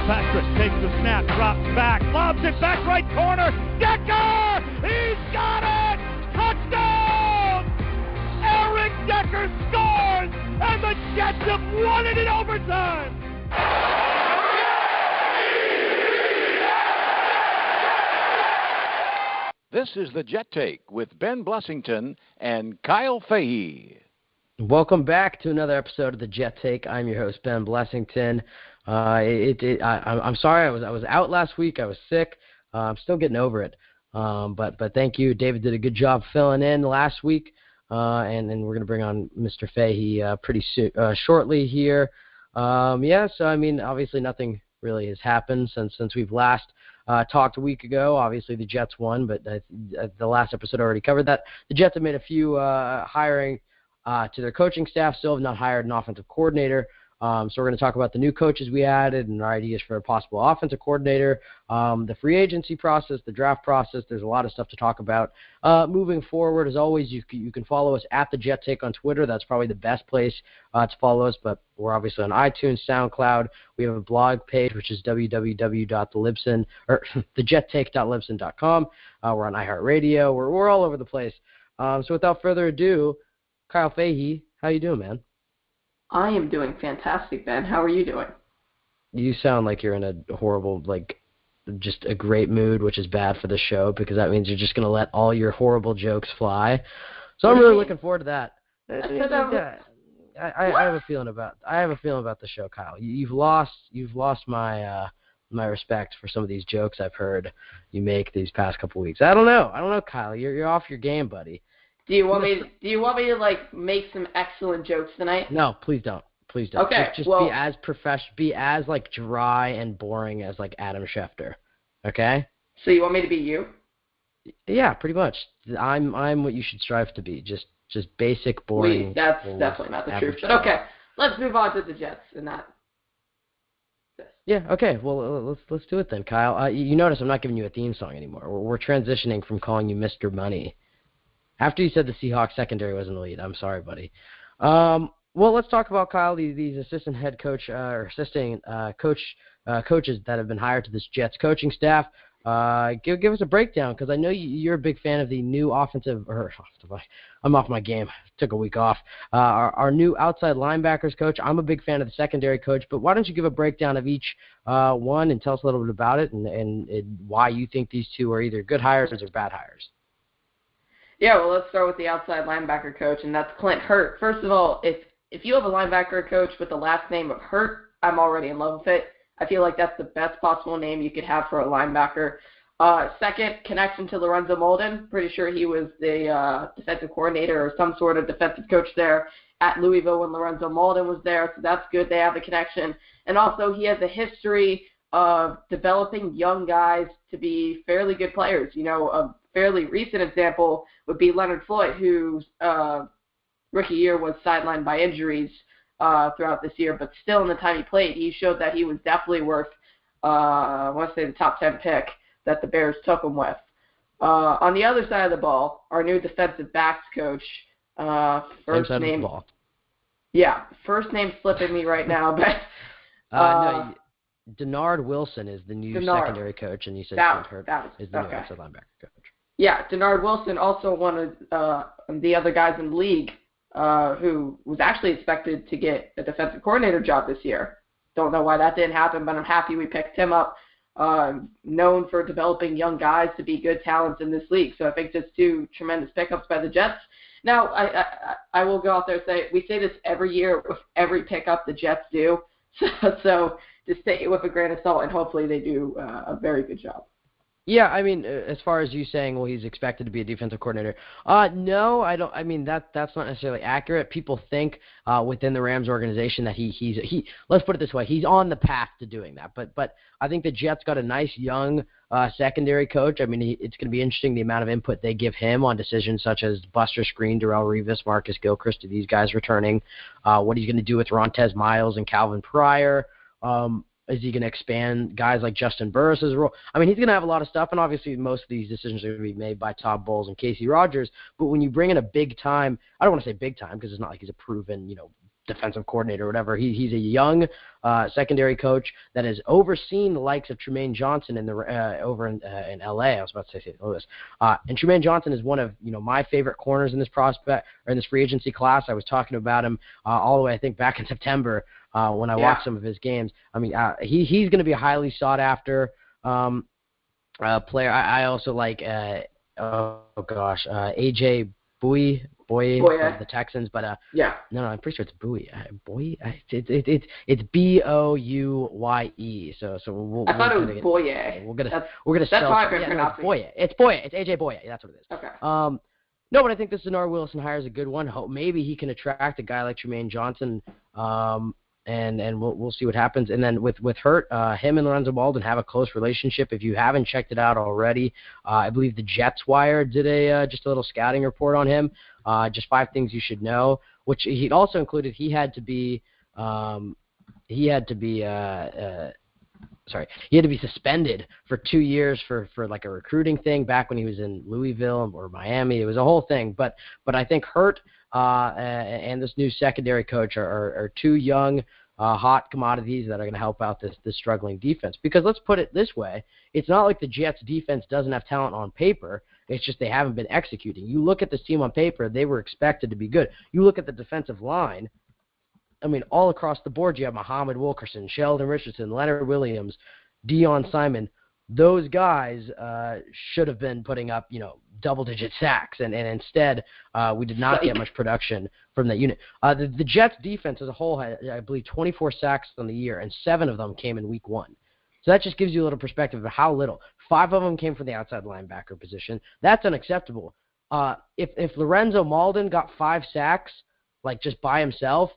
Patrick takes the snap, drops back, lobs it back right corner. Decker! He's got it! Touchdown! Eric Decker scores! And the Jets have won it in overtime! This is the Jet Take with Ben Blessington and Kyle Fahey. Welcome back to another episode of the Jet Take. I'm your host, Ben Blessington. I'm sorry I was out last week. I was sick. I'm still getting over it. But thank you. David did a good job filling in last week. And then we're going to bring on Mr. Fahey pretty shortly here. So, I mean, obviously nothing really has happened since we've last talked a week ago. Obviously the Jets won, but the last episode already covered that. The Jets have made a few hiring to their coaching staff. Still have not hired an offensive coordinator. So we're going to talk about the new coaches we added and our ideas for a possible offensive coordinator, the free agency process, the draft process. There's a lot of stuff to talk about. Moving forward, as always, you can follow us at the Jet Take on Twitter. That's probably the best place to follow us, but we're obviously on iTunes, SoundCloud. We have a blog page, which is thejettake.libsyn.com. We're on iHeartRadio. We're all over the place. So without further ado, Kyle Fahey, how you doing, man? I am doing fantastic, Ben. How are you doing? You sound like you're in a horrible, just a great mood, which is bad for the show because that means you're just going to let all your horrible jokes fly. So I'm really looking forward to that. I have a feeling about the show, Kyle. You've lost my respect for some of these jokes I've heard you make these past couple weeks. I don't know, Kyle. You're off your game, buddy. Do you want me to make some excellent jokes tonight? No, please don't. Okay. Just be as be as dry and boring as Adam Schefter. Okay? So you want me to be you? Yeah, pretty much. I'm what you should strive to be. Just basic, boring. That's definitely not the truth. But okay, let's move on to the Jets and not this. Yeah, okay. Well, let's do it then, Kyle. You notice I'm not giving you a theme song anymore. We're transitioning from calling you Mr. Money. After you said the Seahawks secondary was in the lead, I'm sorry, buddy. Well, let's talk about, Kyle, these assistant head coach or assistant coaches that have been hired to this Jets coaching staff. Give us a breakdown because I know you're a big fan of the new offensive. I'm off my game. Took a week off. Our new outside linebackers coach. I'm a big fan of the secondary coach, but why don't you give a breakdown of each one and tell us a little bit about it and why you think these two are either good hires or bad hires? Yeah, well, let's start with the outside linebacker coach, and that's Clint Hurtt. First of all, if you have a linebacker coach with the last name of Hurtt, I'm already in love with it. I feel like that's the best possible name you could have for a linebacker. Second, connection to Lorenzo Molden. Pretty sure he was the defensive coordinator or some sort of defensive coach there at Louisville when Lorenzo Molden was there, so that's good. They have a connection. And also, he has a history of developing young guys to be fairly good players. You know, a fairly recent example would be Leonard Floyd, whose rookie year was sidelined by injuries throughout this year, but still in the time he played, he showed that he was definitely worth, I want to say, the top 10 pick that the Bears took him with. On the other side of the ball, our new defensive backs coach, first name slipping me right now, but no, Dennard Wilson is the new secondary coach, and you said Clint Hurtt is the new outside linebacker coach. Yeah, Dennard Wilson, also one of the other guys in the league who was actually expected to get a defensive coordinator job this year. Don't know why that didn't happen, but I'm happy we picked him up. Known for developing young guys to be good talents in this league. So I think just two tremendous pickups by the Jets. Now, I will go out there and say, we say this every year with every pickup the Jets do. So just take it with a grain of salt, and hopefully they do a very good job. Yeah, I mean, as far as you saying, well, he's expected to be a defensive coordinator. No, I don't. I mean, that's not necessarily accurate. People think within the Rams organization that he. Let's put it this way: he's on the path to doing that. But I think the Jets got a nice young secondary coach. I mean, it's going to be interesting the amount of input they give him on decisions such as Buster Screen, Darrelle Revis, Marcus Gilchrist, to these guys returning. What he's going to do with Rontez Miles and Calvin Pryor. Is he going to expand guys like Justin Burris' role? I mean, he's going to have a lot of stuff, and obviously most of these decisions are going to be made by Todd Bowles and Casey Rogers. But when you bring in a big-time – I don't want to say big-time because it's not like he's a proven, defensive coordinator or whatever. He's a young secondary coach that has overseen the likes of Trumaine Johnson in the over in L.A. I was about to say St. Louis. And Trumaine Johnson is one of my favorite corners in this prospect or in this free agency class. I was talking about him all the way, I think, back in September when I watched some of his games. I mean, he's going to be a highly sought after player. I also like AJ Boye of the Texans, but no, I'm pretty sure it's Boye. It's Bouye. So we'll I thought it was Boye. We're gonna that's spell how it. I've been pronouncing. It's Boye. It's Boye. It's AJ Boye. That's what it is. Okay. No, but I think this Dennard Wilson hire is a good one. Maybe he can attract a guy like Trumaine Johnson. And we'll see what happens. And then with Hurt, him and Lorenzo Mauldin have a close relationship. If you haven't checked it out already, I believe the Jets Wire did just a little scouting report on him. Just 5 things you should know, which he also included. He had to be suspended for 2 years for like a recruiting thing back when he was in Louisville or Miami. It was a whole thing. But I think Hurt and this new secondary coach are 2 young, hot commodities that are going to help out this struggling defense. Because let's put it this way, it's not like the Jets defense doesn't have talent on paper. It's just they haven't been executing. You look at this team on paper, they were expected to be good. You look at the defensive line, I mean, all across the board, you have Muhammad Wilkerson, Sheldon Richardson, Leonard Williams, Deion Simon. Those guys should have been putting up, double-digit sacks, and instead we did not get much production from that unit. The Jets' defense as a whole had, I believe, 24 sacks on the year, and 7 of them came in week 1. So that just gives you a little perspective of how little. 5 of them came from the outside linebacker position. That's unacceptable. If Lorenzo Mauldin got 5 sacks, like just by himself,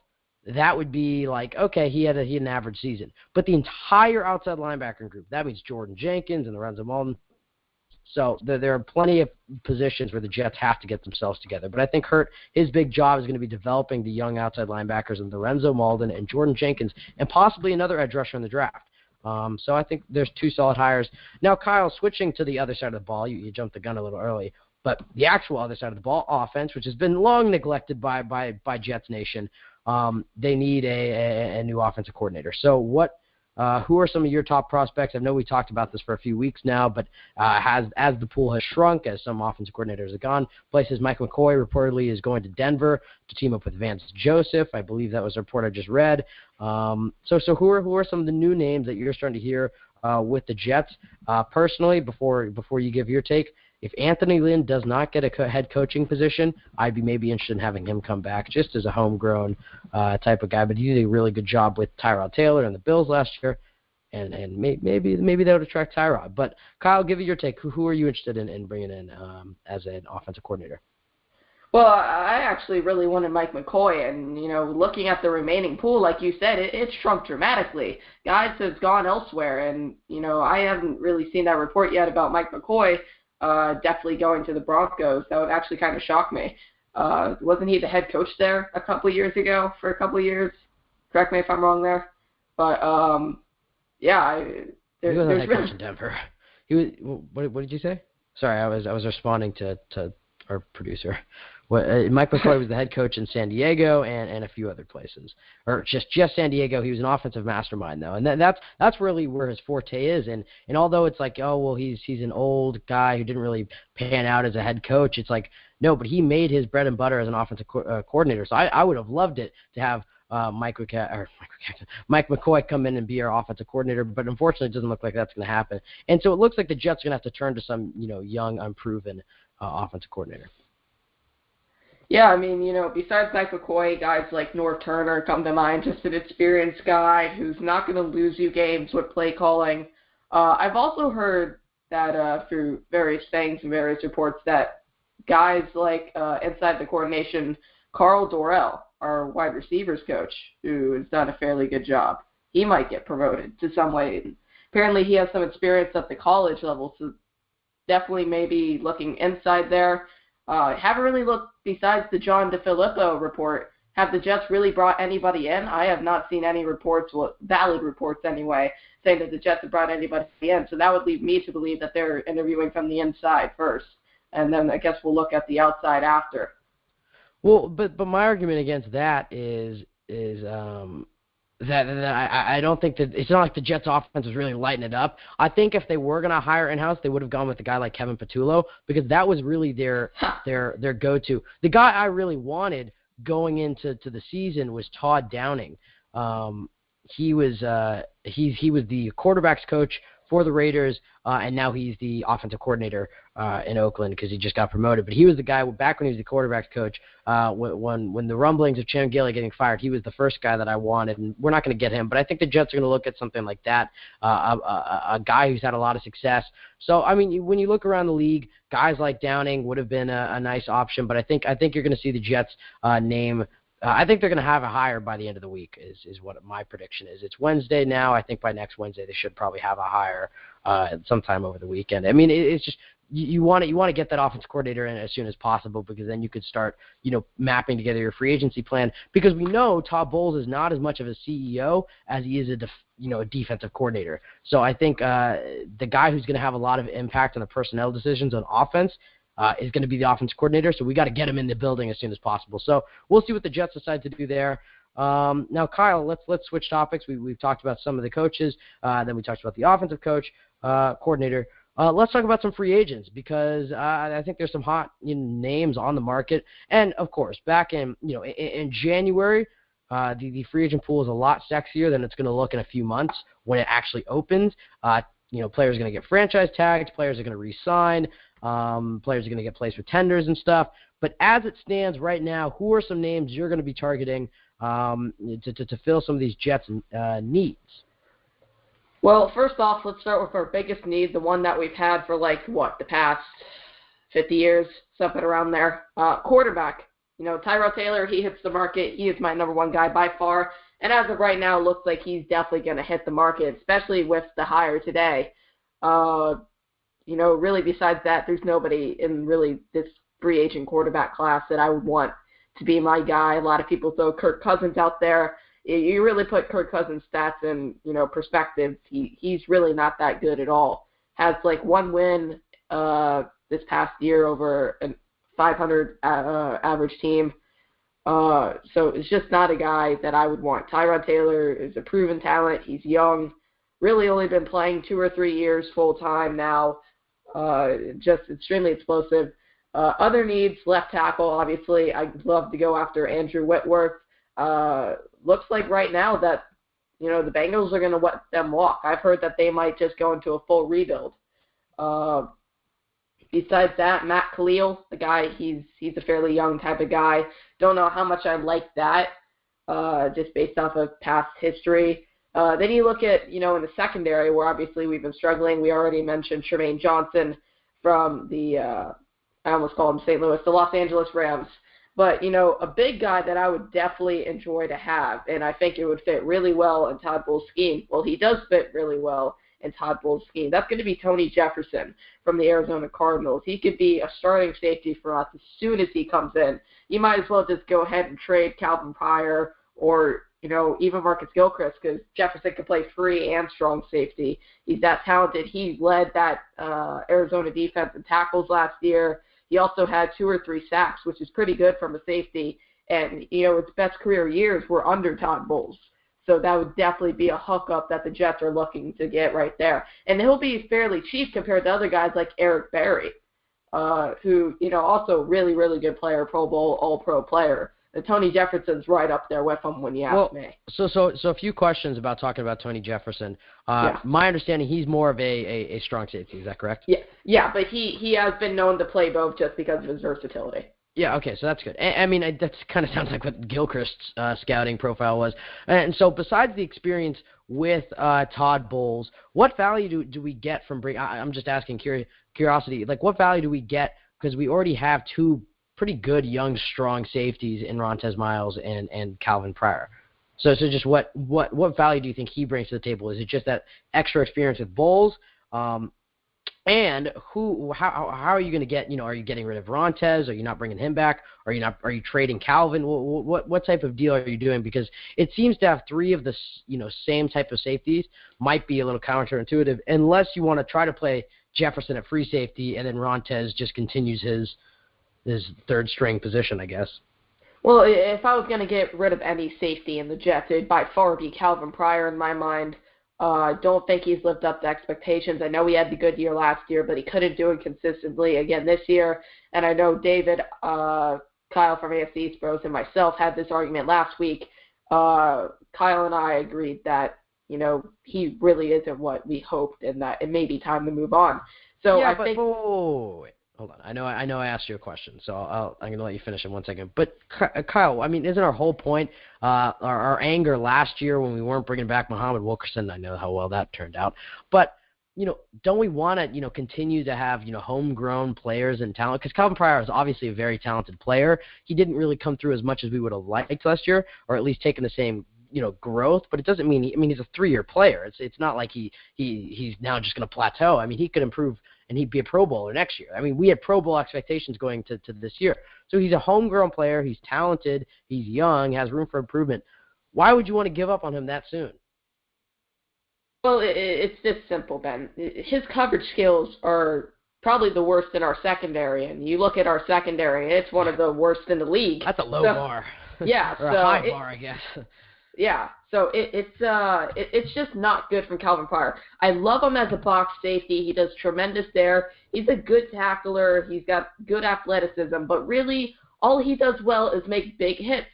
that would be like, okay, he had an average season. But the entire outside linebacker group, that means Jordan Jenkins and Lorenzo Mauldin. So there are plenty of positions where the Jets have to get themselves together. But I think Hurt, his big job is going to be developing the young outside linebackers and Lorenzo Mauldin and Jordan Jenkins and possibly another edge rusher in the draft. So I think there's 2 solid hires. Now, Kyle, switching to the other side of the ball, you jumped the gun a little early, but the actual other side of the ball, offense, which has been long neglected by Jets Nation, they need a new offensive coordinator. So who are some of your top prospects? I know we talked about this for a few weeks now, but as the pool has shrunk, as some offensive coordinators have gone places, Mike McCoy reportedly is going to Denver to team up with Vance Joseph. I believe that was a report I just read. So who are some of the new names that you're starting to hear with the Jets? Personally, before you give your take, if Anthony Lynn does not get a head coaching position, I'd be maybe interested in having him come back just as a homegrown type of guy. But he did a really good job with Tyrod Taylor and the Bills last year, and maybe that would attract Tyrod. But Kyle, give it your take. Who are you interested in bringing in as an offensive coordinator? Well, I actually really wanted Mike McCoy, and, looking at the remaining pool, like you said, it shrunk dramatically. Guys have gone elsewhere, and, I haven't really seen that report yet about Mike McCoy definitely going to the Broncos. That would actually kind of shock me. Wasn't he the head coach there a couple years ago for a couple of years? Correct me if I'm wrong there. But, he was the head coach in Denver. He was. What did you say? Sorry, I was responding to our producer. Mike McCoy was the head coach in San Diego and a few other places, or just San Diego. He was an offensive mastermind though, and that's really where his forte is. And although it's like, oh well, he's an old guy who didn't really pan out as a head coach, it's like no, but he made his bread and butter as an offensive coordinator. So I would have loved it to have Mike McCoy come in and be our offensive coordinator, but unfortunately it doesn't look like that's going to happen. And so it looks like the Jets are going to have to turn to some young, unproven offensive coordinator. Yeah, I mean, besides Mike McCoy, guys like Norv Turner come to mind, just an experienced guy who's not going to lose you games with play calling. I've also heard that through various things and various reports that guys like inside the coordination, Carl Dorrell, our wide receivers coach, who has done a fairly good job, he might get promoted to some way. Apparently he has some experience at the college level, so definitely maybe looking inside there. Haven't really looked, besides the John DeFilippo report, have the Jets really brought anybody in? I have not seen any reports, valid reports anyway, saying that the Jets have brought anybody in. So that would lead me to believe that they're interviewing from the inside first. And then I guess we'll look at the outside after. Well, but my argument against that is that I don't think that it's not like the Jets' offense is really lighting it up. I think if they were going to hire in-house, they would have gone with a guy like Kevin Patullo because that was really their go-to. The guy I really wanted going into the season was Todd Downing. He was the quarterbacks coach for the Raiders, and now he's the offensive coordinator in Oakland because he just got promoted. But he was the guy back when he was the quarterbacks coach. When the rumblings of Chan Gailey getting fired, he was the first guy that I wanted, and we're not going to get him. But I think the Jets are going to look at something like that, a guy who's had a lot of success. So I mean, when you look around the league, guys like Downing would have been a nice option. But I think you're going to see the Jets name. I think they're going to have a hire by the end of the week is what my prediction is. It's Wednesday now. I think by next Wednesday they should probably have a hire sometime over the weekend. I mean, it's just you want to get that offensive coordinator in as soon as possible because then you could start mapping together your free agency plan because we know Todd Bowles is not as much of a CEO as he is a defensive coordinator. So I think the guy who's going to have a lot of impact on the personnel decisions on offense is going to be the offensive coordinator, so we got to get him in the building as soon as possible. So we'll see what the Jets decide to do there. Now, Kyle, let's switch topics. We've talked about some of the coaches, then we talked about the offensive coach, coordinator. Let's talk about some free agents because I think there's some hot names on the market. And of course, back in January, the free agent pool is a lot sexier than it's going to look in a few months when it actually opens. Players are going to get franchise tags, players are going to re-sign. Players are going to get placed with tenders and stuff. But as it stands right now, who are some names you're going to be targeting to fill some of these Jets' needs? Well, first off, let's start with our biggest need, the one that we've had for the past 50 years, something around there. Quarterback. Tyrod Taylor, he hits the market. He is my number one guy by far. And as of right now, it looks like he's definitely going to hit the market, especially with the hire today. Really besides that, there's nobody in really this free agent quarterback class that I would want to be my guy. A lot of people throw Kirk Cousins out there. You really put Kirk Cousins' stats in, perspective. He's really not that good at all. Has one win this past year over a 500 average team. So it's just not a guy that I would want. Tyrod Taylor is a proven talent. He's young. Really only been playing 2 or 3 years full time now. Just extremely explosive. Other needs, left tackle, obviously. I'd love to go after Andrew Whitworth. Looks like right now that, the Bengals are going to let them walk. I've heard that they might just go into a full rebuild. Besides that, Matt Khalil, the guy, he's a fairly young type of guy. Don't know how much I like that, just based off of past history. Then you look at, in the secondary where obviously we've been struggling. We already mentioned Tremaine Johnson from the, I almost called him St. Louis, the Los Angeles Rams. But, a big guy that I would definitely enjoy to have, and I think it would fit really well in Todd Bowles' scheme. Well, he does fit really well in Todd Bowles' scheme. That's going to be Tony Jefferson from the Arizona Cardinals. He could be a starting safety for us as soon as he comes in. You might as well just go ahead and trade Calvin Pryor or, even Marcus Gilchrist because Jefferson can play free and strong safety. He's that talented. He led that Arizona defense in tackles last year. He also had 2 or 3 sacks, which is pretty good from a safety. And, his best career years were under Todd Bowles. So that would definitely be a hookup that the Jets are looking to get right there. And he'll be fairly cheap compared to other guys like Eric Berry, who, also really, really good player, Pro Bowl, All-Pro player. And Tony Jefferson's right up there with him when you ask me. So a few questions about talking about Tony Jefferson. My understanding, he's more of a strong safety. Is that correct? Yeah, but he has been known to play both just because of his versatility. Yeah, okay, so that's good. I mean, that kind of sounds like what Gilchrist's scouting profile was. And so besides the experience with Todd Bowles, what value do we get from bringing – I'm just asking curiosity. What value do we get because we already have 2 pretty good young, strong safeties in Rontez Miles and Calvin Pryor. So just what value do you think he brings to the table? Is it just that extra experience with Bowles? And how are you going to get, are you getting rid of Rontez? Are you not bringing him back? Are you trading Calvin? What type of deal are you doing? Because it seems to have 3 of the, same type of safeties might be a little counterintuitive unless you want to try to play Jefferson at free safety and then Rontez just continues his 3rd string position, I guess. Well, if I was going to get rid of any safety in the Jets, it would by far be Calvin Pryor in my mind. I don't think he's lived up to expectations. I know he had the good year last year, but he couldn't do it consistently again this year. And I know David, Kyle from AFC East Bros, and myself had this argument last week. Kyle and I agreed that, he really isn't what we hoped and that it may be time to move on. So yeah, I think. Wait. Hold on. I know I asked you a question, so I'm going to let you finish in 1 second. But, Kyle, I mean, isn't our whole point, our anger last year when we weren't bringing back Muhammad Wilkerson? I know how well that turned out. But, don't we want to, continue to have, homegrown players and talent? Because Calvin Pryor is obviously a very talented player. He didn't really come through as much as we would have liked last year, or at least taken the same growth, but it doesn't mean he's a 3-year player. It's not like he's now just going to plateau. I mean, he could improve and he'd be a Pro Bowler next year. I mean, we had Pro Bowl expectations going to this year. So he's a homegrown player. He's talented. He's young. Has room for improvement. Why would you want to give up on him that soon? Well, it's this simple, Ben. His coverage skills are probably the worst in our secondary, and you look at our secondary, it's one of the worst in the league. That's a low bar. Yeah, or a high bar, I guess. Yeah, so it's just not good from Calvin Pryor. I love him as a box safety. He does tremendous there. He's a good tackler. He's got good athleticism, but really all he does well is make big hits.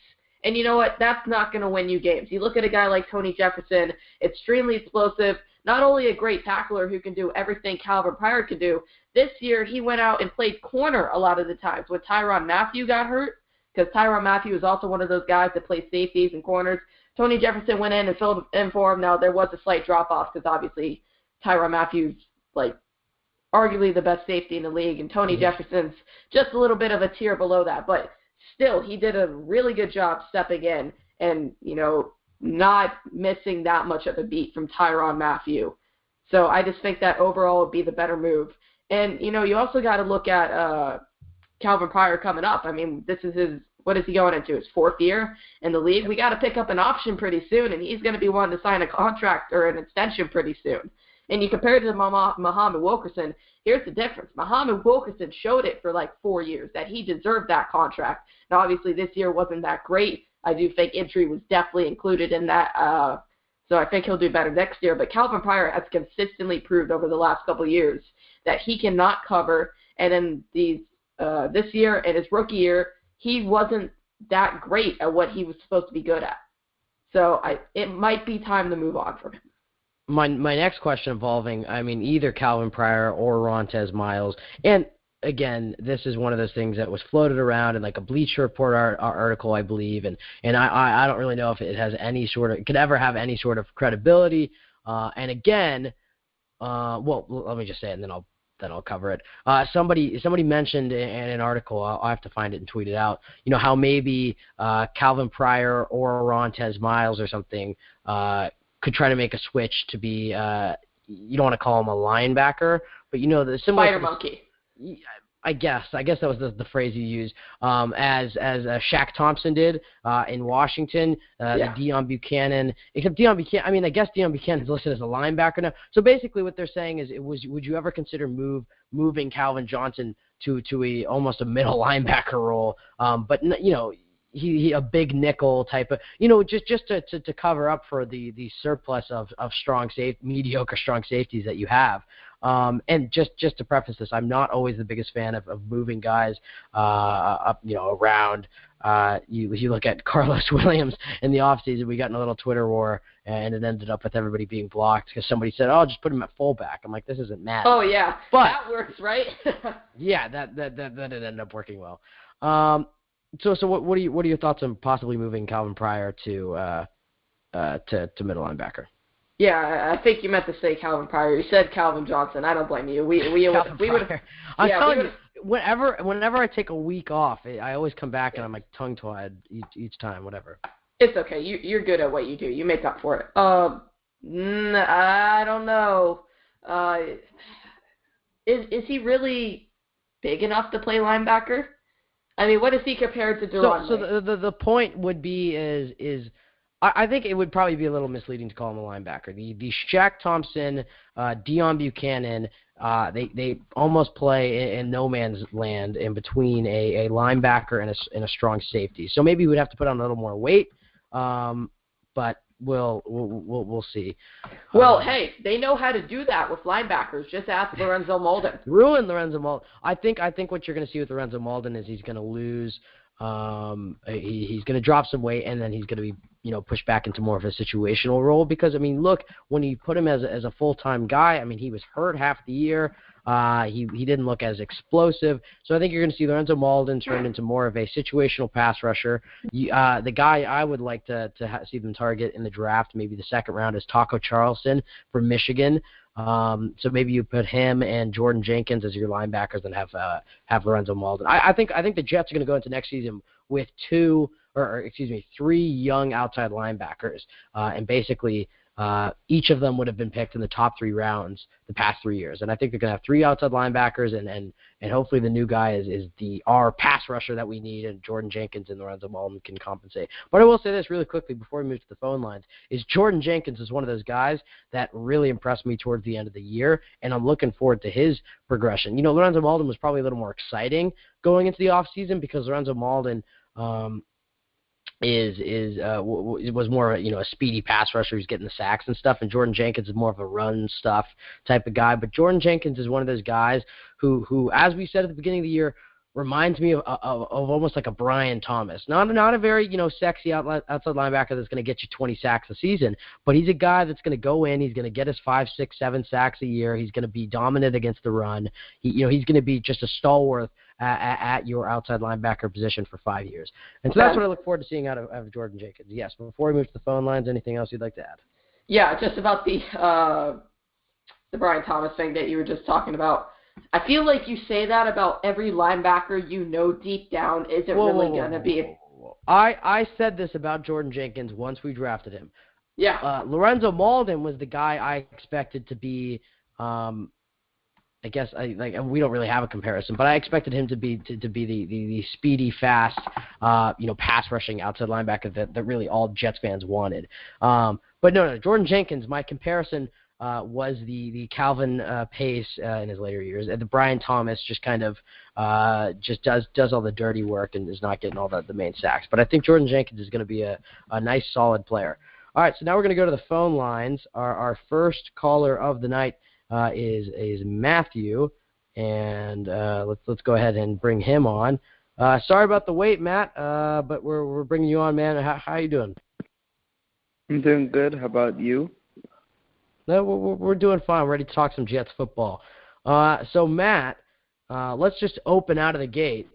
And you know what? That's not going to win you games. You look at a guy like Tony Jefferson, extremely explosive, not only a great tackler who can do everything Calvin Pryor could do. This year he went out and played corner a lot of the times when Tyrann Mathieu got hurt, because Tyrann Mathieu is also one of those guys that plays safeties and corners. Tony Jefferson went in and filled in for him. Now, there was a slight drop-off because obviously Tyrann Mathieu's arguably the best safety in the league, and Tony Jefferson's just a little bit of a tier below that. But still, he did a really good job stepping in and, not missing that much of a beat from Tyrann Mathieu. So I just think that overall would be the better move. And, you also got to look at Calvin Pryor coming up. I mean, this is what is he going into, his 4th year in the league? We got to pick up an option pretty soon, and he's going to be wanting to sign a contract or an extension pretty soon. And you compare it to Muhammad Wilkerson, here's the difference. Muhammad Wilkerson showed it for 4 years that he deserved that contract. Now, obviously, this year wasn't that great. I do think injury was definitely included in that, so I think he'll do better next year. But Calvin Pryor has consistently proved over the last couple of years that he cannot cover, and in this year and his rookie year, he wasn't that great at what he was supposed to be good at. So it might be time to move on from him. My next question involving, either Calvin Pryor or Rontez Miles. And, again, this is one of those things that was floated around in a Bleacher Report article, I believe. And I don't really know if it has could ever have any sort of credibility. And, again, let me just say it and then I'll cover it. Somebody mentioned in an article, I'll have to find it and tweet it out, how maybe Calvin Pryor or Rontez Miles or something could try to make a switch to be, you don't want to call him a linebacker, but the similar Spider monkey. I guess that was the phrase you used, as Shaq Thompson did in Washington, the Deion Buchanan. Except Deion Buchanan, I guess Deion Buchanan is listed as a linebacker now. So basically, what they're saying is, would you ever consider moving Calvin Johnson to almost a middle linebacker role? But he a big nickel type of, just to cover up for the surplus of mediocre strong safeties that you have. And just to preface this, I'm not always the biggest fan of moving guys up, around. You look at Carlos Williams in the offseason, we got in a little Twitter war, and it ended up with everybody being blocked because somebody said, "Oh, just put him at fullback." I'm like, this isn't mad. Oh yeah, but that works, right? Yeah, that didn't end up working well. So what are your thoughts on possibly moving Calvin Pryor to middle linebacker? Yeah, I think you meant to say Calvin Pryor. You said Calvin Johnson. I don't blame you. We would. I'm telling you, whenever I take a week off, I always come back and I'm tongue-tied each time. Whatever. It's okay. You're good at what you do. You make up for it. I don't know. Is he really big enough to play linebacker? What is he compared to Duran? So the point would be is I think it would probably be a little misleading to call him a linebacker. The Shaq Thompson, Deion Buchanan, they almost play in no man's land in between a linebacker and a strong safety. So maybe we'd have to put on a little more weight, but we'll see. Well, hey, they know how to do that with linebackers. Just ask Lorenzo Molden. Ruin Lorenzo Molden. I think what you're going to see with Lorenzo Molden is he's going to lose. He's going to drop some weight, and then he's going to be, pushed back into more of a situational role because, look, when you put him as a full-time guy, he was hurt half the year. He didn't look as explosive. So I think you're going to see Lorenzo Molden turn into more of a situational pass rusher. The guy I would like to see them target in the draft, maybe the second round, is Taco Charleston from Michigan. So maybe you put him and Jordan Jenkins as your linebackers and have Lorenzo Molden. I think the Jets are going to go into next season with three young outside linebackers, and basically each of them would have been picked in the top 3 rounds the past 3 years. And I think they're going to have 3 outside linebackers, and hopefully the new guy is our pass rusher that we need, and Jordan Jenkins and Lorenzo Molden can compensate. But I will say this really quickly before we move to the phone lines, is Jordan Jenkins is one of those guys that really impressed me towards the end of the year, and I'm looking forward to his progression. Lorenzo Molden was probably a little more exciting going into the offseason because Lorenzo Molden was more a speedy pass rusher who's getting the sacks and stuff, and Jordan Jenkins is more of a run stuff type of guy. But Jordan Jenkins is one of those guys who, as we said at the beginning of the year, reminds me of almost like a Brian Thomas. Not a very sexy outside linebacker that's going to get you 20 sacks a season, but he's a guy that's going to go in. He's going to get his 5, 6, 7 sacks a year. He's going to be dominant against the run. He's going to be just a stalwart at your outside linebacker position for 5 years. And so that's what I look forward to seeing out of Jordan Jenkins. Yes, before we move to the phone lines, anything else you'd like to add? Yeah, just about the Brian Thomas thing that you were just talking about. I feel like you say that about every linebacker deep down isn't really going to be. I said this about Jordan Jenkins once we drafted him. Yeah. Lorenzo Molden was the guy I expected to be I guess we don't really have a comparison, but I expected him to be the speedy, fast, pass rushing outside linebacker that really all Jets fans wanted. But no, Jordan Jenkins. My comparison was the Calvin Pace in his later years. The Brian Thomas just kind of just does all the dirty work and is not getting all the main sacks. But I think Jordan Jenkins is going to be a nice, solid player. All right, so now we're going to go to the phone lines. Our first caller of the night is Matthew, and let's go ahead and bring him on. Sorry about the wait, Matt, but we're bringing you on, man. How are you doing? I'm doing good. How about you? No, we're doing fine. We're ready to talk some Jets football. So Matt, let's just open out of the gate.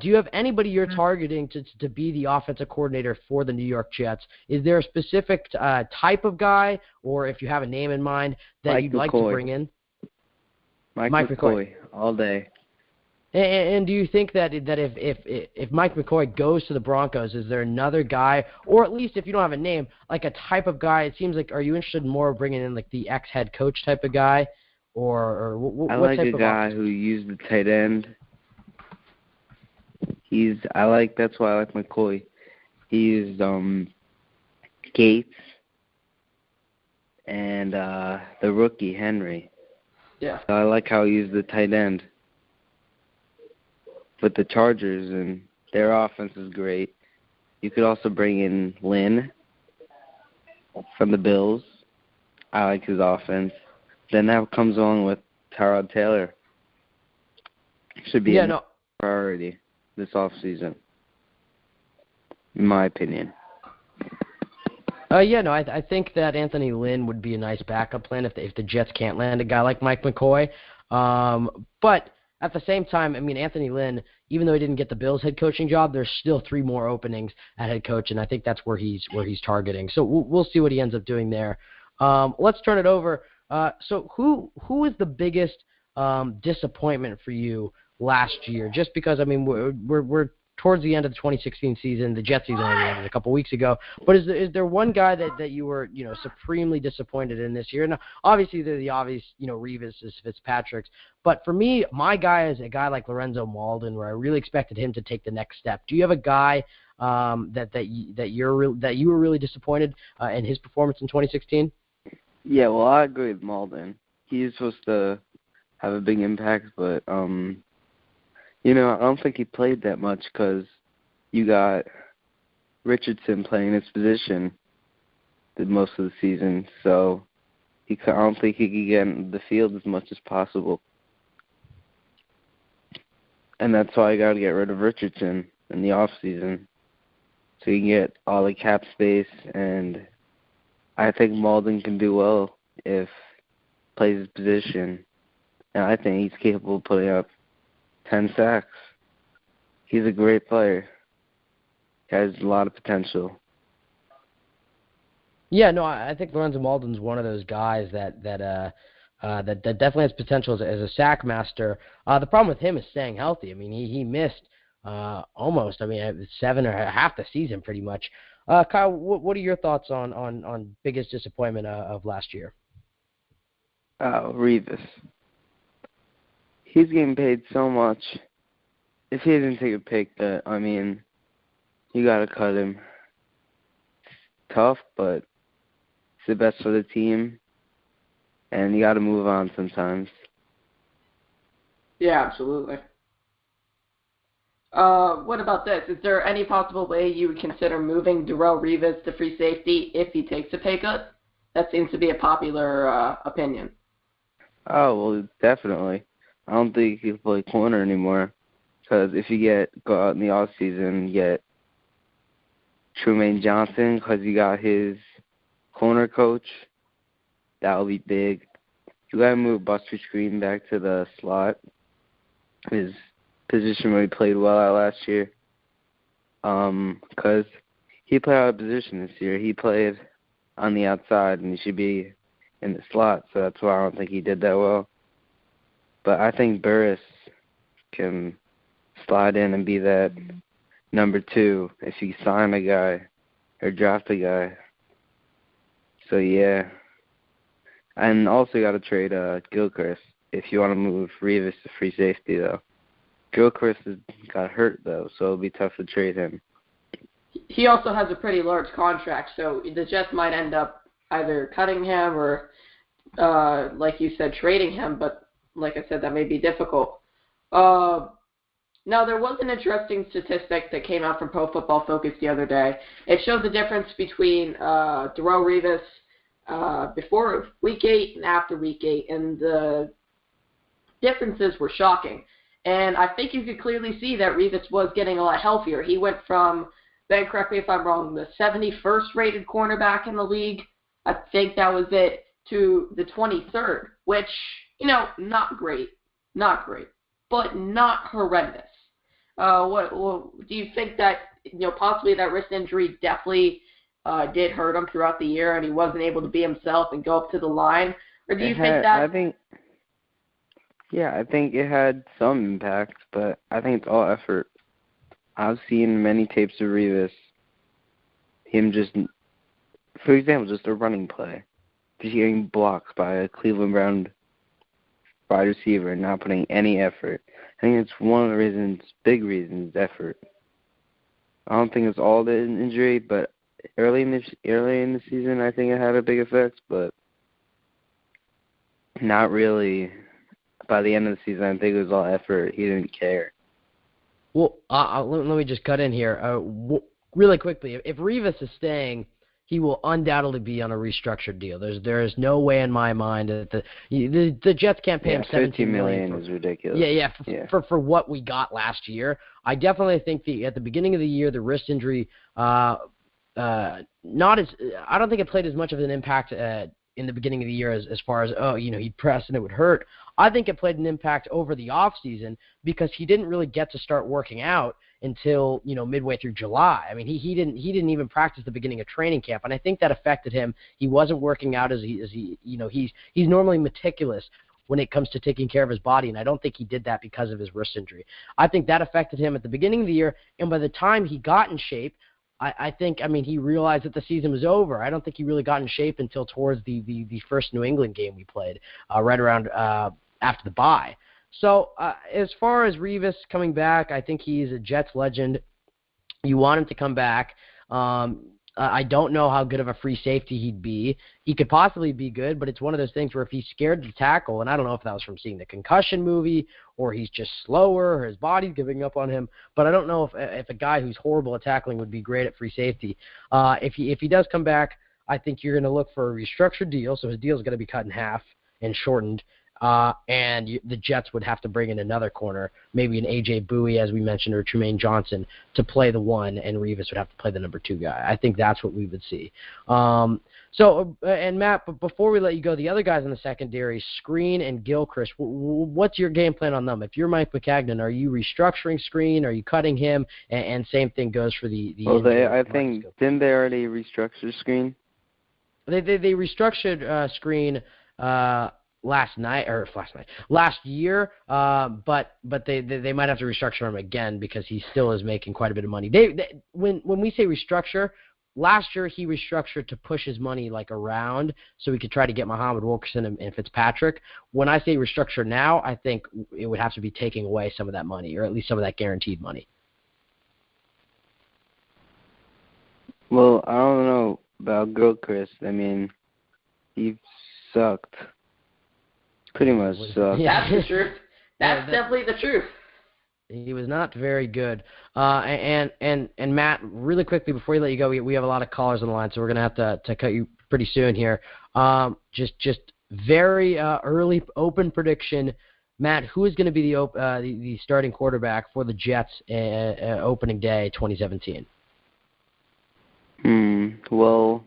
Do you have anybody you're targeting to be the offensive coordinator for the New York Jets? Is there a specific type of guy, or if you have a name in mind that you'd like to bring in? Mike McCoy, all day. And do you think that if Mike McCoy goes to the Broncos, is there another guy, or at least if you don't have a name, like a type of guy? It seems like, are you interested in more bringing in like the ex-head coach type of guy, or what type of? I like a guy who used the tight end. That's why I like McCoy. He used Gates and the rookie Henry. Yeah. So I like how he used the tight end with the Chargers, and their offense is great. You could also bring in Lynn from the Bills. I like his offense. Then that comes along with Tyrod Taylor. Should be a priority this offseason, in my opinion. I think that Anthony Lynn would be a nice backup plan if the Jets can't land a guy like Mike McCoy. But at the same time, Anthony Lynn, even though he didn't get the Bills head coaching job, there's still 3 more openings at head coach, and I think that's where he's targeting. So we'll see what he ends up doing there. Let's turn it over. So who is the biggest disappointment for you last year? Just because we're towards the end of the 2016 season. The Jet season only ended a couple weeks ago. But is there one guy that you were, supremely disappointed in this year? And obviously, the obvious, Revis is Fitzpatrick's. But for me, my guy is a guy like Lorenzo Mauldin, where I really expected him to take the next step. Do you have a guy that you were really disappointed in his performance in 2016? Yeah, well, I agree with Mauldin. He's supposed to have a big impact, but I don't think he played that much because you got Richardson playing his position the most of the season, so I don't think he could get in the field as much as possible. And that's why I got to get rid of Richardson in the offseason, so you can get all the cap space, and I think Mauldin can do well if he plays his position, and I think he's capable of putting up 10 sacks. He's a great player. He has a lot of potential. Yeah, no, I think Lorenzo Mauldin's one of those guys that definitely has potential as a sack master. The problem with him is staying healthy. I mean, he missed almost, 7 or half the season pretty much. Kyle, what are your thoughts on biggest disappointment of last year? Revis. He's getting paid so much. If he didn't take a pay cut, you got to cut him. It's tough, but it's the best for the team, and you got to move on sometimes. Yeah, absolutely. What about this? Is there any possible way you would consider moving Darrelle Revis to free safety if he takes a pay cut? That seems to be a popular opinion. Oh, well, definitely. I don't think he can play corner anymore, because if you go out in the offseason and get Trumaine Johnson, because you got his corner coach, that will be big. You got to move Buster Screen back to the slot, his position where he played well at last year, because he played out of position this year. He played on the outside, and he should be in the slot, so that's why I don't think he did that well. But I think Burris can slide in and be that number 2 if you sign a guy or draft a guy. So, yeah. And also you got to trade Gilchrist if you want to move Revis to free safety, though. Gilchrist got hurt, though, so it'll be tough to trade him. He also has a pretty large contract, so the Jets might end up either cutting him or, like you said, trading him, but like I said, that may be difficult. Now, there was an interesting statistic that came out from Pro Football Focus the other day. It showed the difference between Darrelle Revis before Week 8 and after Week 8, and the differences were shocking. And I think you could clearly see that Revis was getting a lot healthier. He went from, Ben, correct me if I'm wrong, the 71st rated cornerback in the league, I think that was it, to the 23rd, which, not great, but not horrendous. What do you think that, possibly that wrist injury definitely did hurt him throughout the year and he wasn't able to be himself and go up to the line? Or do you think that... I think it had some impact, but I think it's all effort. I've seen many tapes of Revis, him just, for example, just a running play, just getting blocked by a Cleveland Brown wide receiver and not putting any effort. I think it's one of the reasons, big reasons, effort. I don't think it's all the injury, but early in the season, I think it had a big effect, but not really. By the end of the season, I think it was all effort. He didn't care. Well, let me just cut in here really quickly. If Revis is staying, he will undoubtedly be on a restructured deal. There is no way in my mind that the Jets can't pay him $17 million. Is ridiculous. For what we got last year. I definitely think at the beginning of the year, the wrist injury I don't think it played as much of an impact in the beginning of the year as far as he'd press and it would hurt. I think it played an impact over the off season because he didn't really get to start working out until midway through July. I mean, he didn't even practice the beginning of training camp, and I think that affected him. He wasn't working out as he's normally meticulous when it comes to taking care of his body, and I don't think he did that because of his wrist injury. I think that affected him at the beginning of the year, and by the time he got in shape, I think he realized that the season was over. I don't think he really got in shape until towards the first New England game we played, right around after the bye. So as far as Revis coming back, I think he's a Jets legend. You want him to come back. I don't know how good of a free safety he'd be. He could possibly be good, but it's one of those things where if he's scared to tackle, and I don't know if that was from seeing the Concussion movie or he's just slower or his body's giving up on him, but I don't know if a guy who's horrible at tackling would be great at free safety. If he does come back, I think you're going to look for a restructured deal, so his deal is going to be cut in half and shortened. And the Jets would have to bring in another corner, maybe an A.J. Bowie, as we mentioned, or Trumaine Johnson, to play the 1, and Revis would have to play the number 2 guy. I think that's what we would see. And Matt, but before we let you go, the other guys in the secondary, Screen and Gilchrist, what's your game plan on them? If you're Mike Maccagnan, are you restructuring Screen? Are you cutting him? And same thing goes for the well, I think, didn't they already restructure Screen? They restructured Screen last year, but they might have to restructure him again because he still is making quite a bit of money. When we say restructure, last year he restructured to push his money around so he could try to get Muhammad Wilkerson and Fitzpatrick. When I say restructure now, I think it would have to be taking away some of that money, or at least some of that guaranteed money. Well, I don't know about Gilchrist. He sucked. Pretty much sucked. That's the truth. That's definitely the truth. He was not very good. And Matt, really quickly before we let you go, we have a lot of callers on the line, so we're gonna have to cut you pretty soon here. Just very early open prediction, Matt. Who is going to be the starting quarterback for the Jets opening day 2017? Well,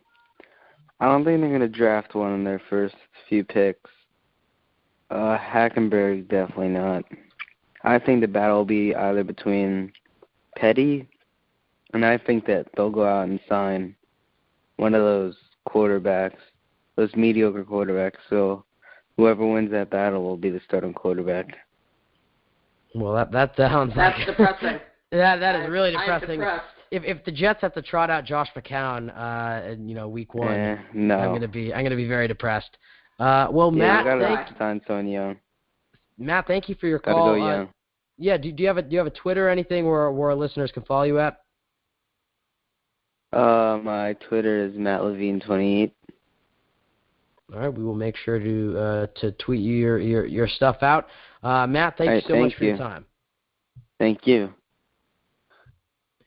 I don't think they're going to draft one in their first few picks. Hackenberg, definitely not. I think the battle will be either between Petty, and I think that they'll go out and sign one of those quarterbacks, those mediocre quarterbacks. So whoever wins that battle will be the starting quarterback. Well, that sounds That's depressing. That is really depressing. I'm depressed. If the Jets have to trot out Josh McCown, week 1, no. I'm gonna be very depressed. Well, Matt, Matt, thank you for your call. Gotta go young. Do you have a Twitter or anything where our listeners can follow you at? My Twitter is MattLevine28. All right, we will make sure to tweet you your stuff out. Matt, thank you so much for your time. Thank you.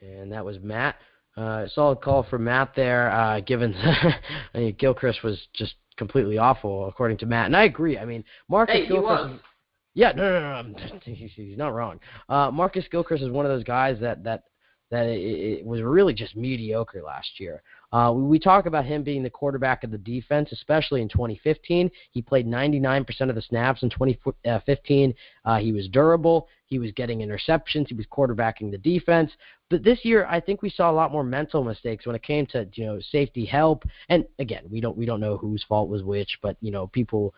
And that was Matt. Solid call for Matt there, given Gilchrist was just completely awful, according to Matt. And I agree. Marcus Gilchrist. Yeah, no. He's not wrong. Marcus Gilchrist is one of those guys that it was really just mediocre last year. We talk about him being the quarterback of the defense, especially in 2015. He played 99% of the snaps in 2015. He was durable. He was getting interceptions. He was quarterbacking the defense. But this year, I think we saw a lot more mental mistakes when it came to safety help. And again, we don't know whose fault was which, but people.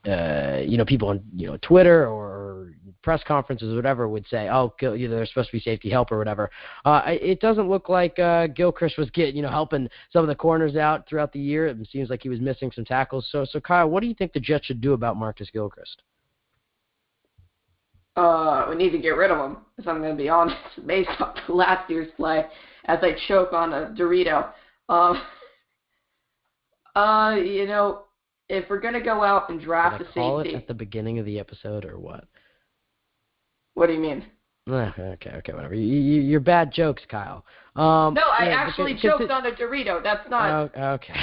People on Twitter or press conferences or whatever would say, there's supposed to be safety help or whatever. It doesn't look like Gilchrist was helping some of the corners out throughout the year. It seems like he was missing some tackles. So Kyle, what do you think the Jets should do about Marcus Gilchrist? We need to get rid of him, if I'm going to be honest, based on last year's play, as I choke on a Dorito. If we're going to go out and draft a safety... call it at the beginning of the episode or what? What do you mean? Okay, whatever. You're bad jokes, Kyle. No, I actually choked on a Dorito. That's not... okay.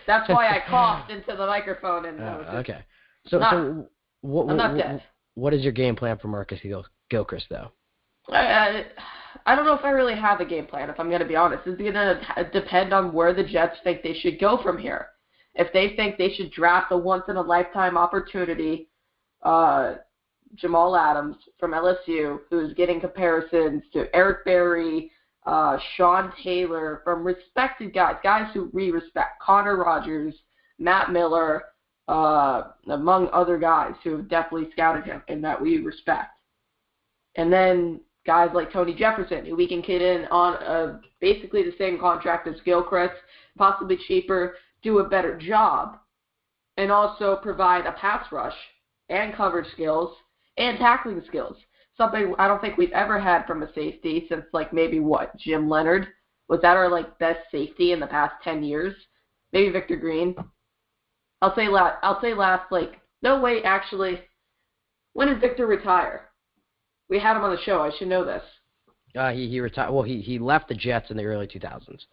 That's why I coughed into the microphone. And okay. I'm not dead. What is your game plan for Marcus Gilchrist, though? I don't know if I really have a game plan, if I'm going to be honest. It's going to depend on where the Jets think they should go from here. If they think they should draft a once-in-a-lifetime opportunity, Jamal Adams from LSU, who's getting comparisons to Eric Berry, Sean Taylor, from respected guys who we respect, Connor Rogers, Matt Miller, among other guys who have definitely scouted him and that we respect. And then guys like Tony Jefferson, who we can kid in on basically the same contract as Gilchrist, possibly cheaper, do a better job, and also provide a pass rush and coverage skills and tackling skills. Something I don't think we've ever had from a safety since, like, maybe Jim Leonard? Was that our, like, best safety in the past 10 years? Maybe Victor Green. I'll say last, like, no, wait, actually, when did Victor retire? We had him on the show. I should know this. He retired. Well, he left the Jets in the early 2000s.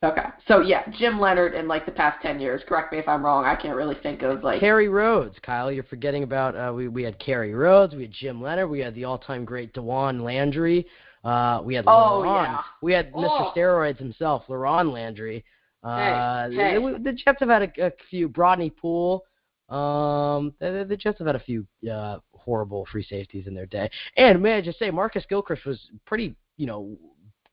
Okay. So, yeah, Jim Leonard in, like, the past 10 years. Correct me if I'm wrong. I can't really think of, like... Kerry Rhodes, Kyle. You're forgetting about... we had Kerry Rhodes. We had Jim Leonard. We had the all-time great DeJuan Landry. We had LeRon. Yeah. We had Mr. Steroids himself, LeRon Landry. Hey. The Jets have had a few. Brodney Poole. The Jets have had a few horrible free safeties in their day. And may I just say, Marcus Gilchrist was pretty,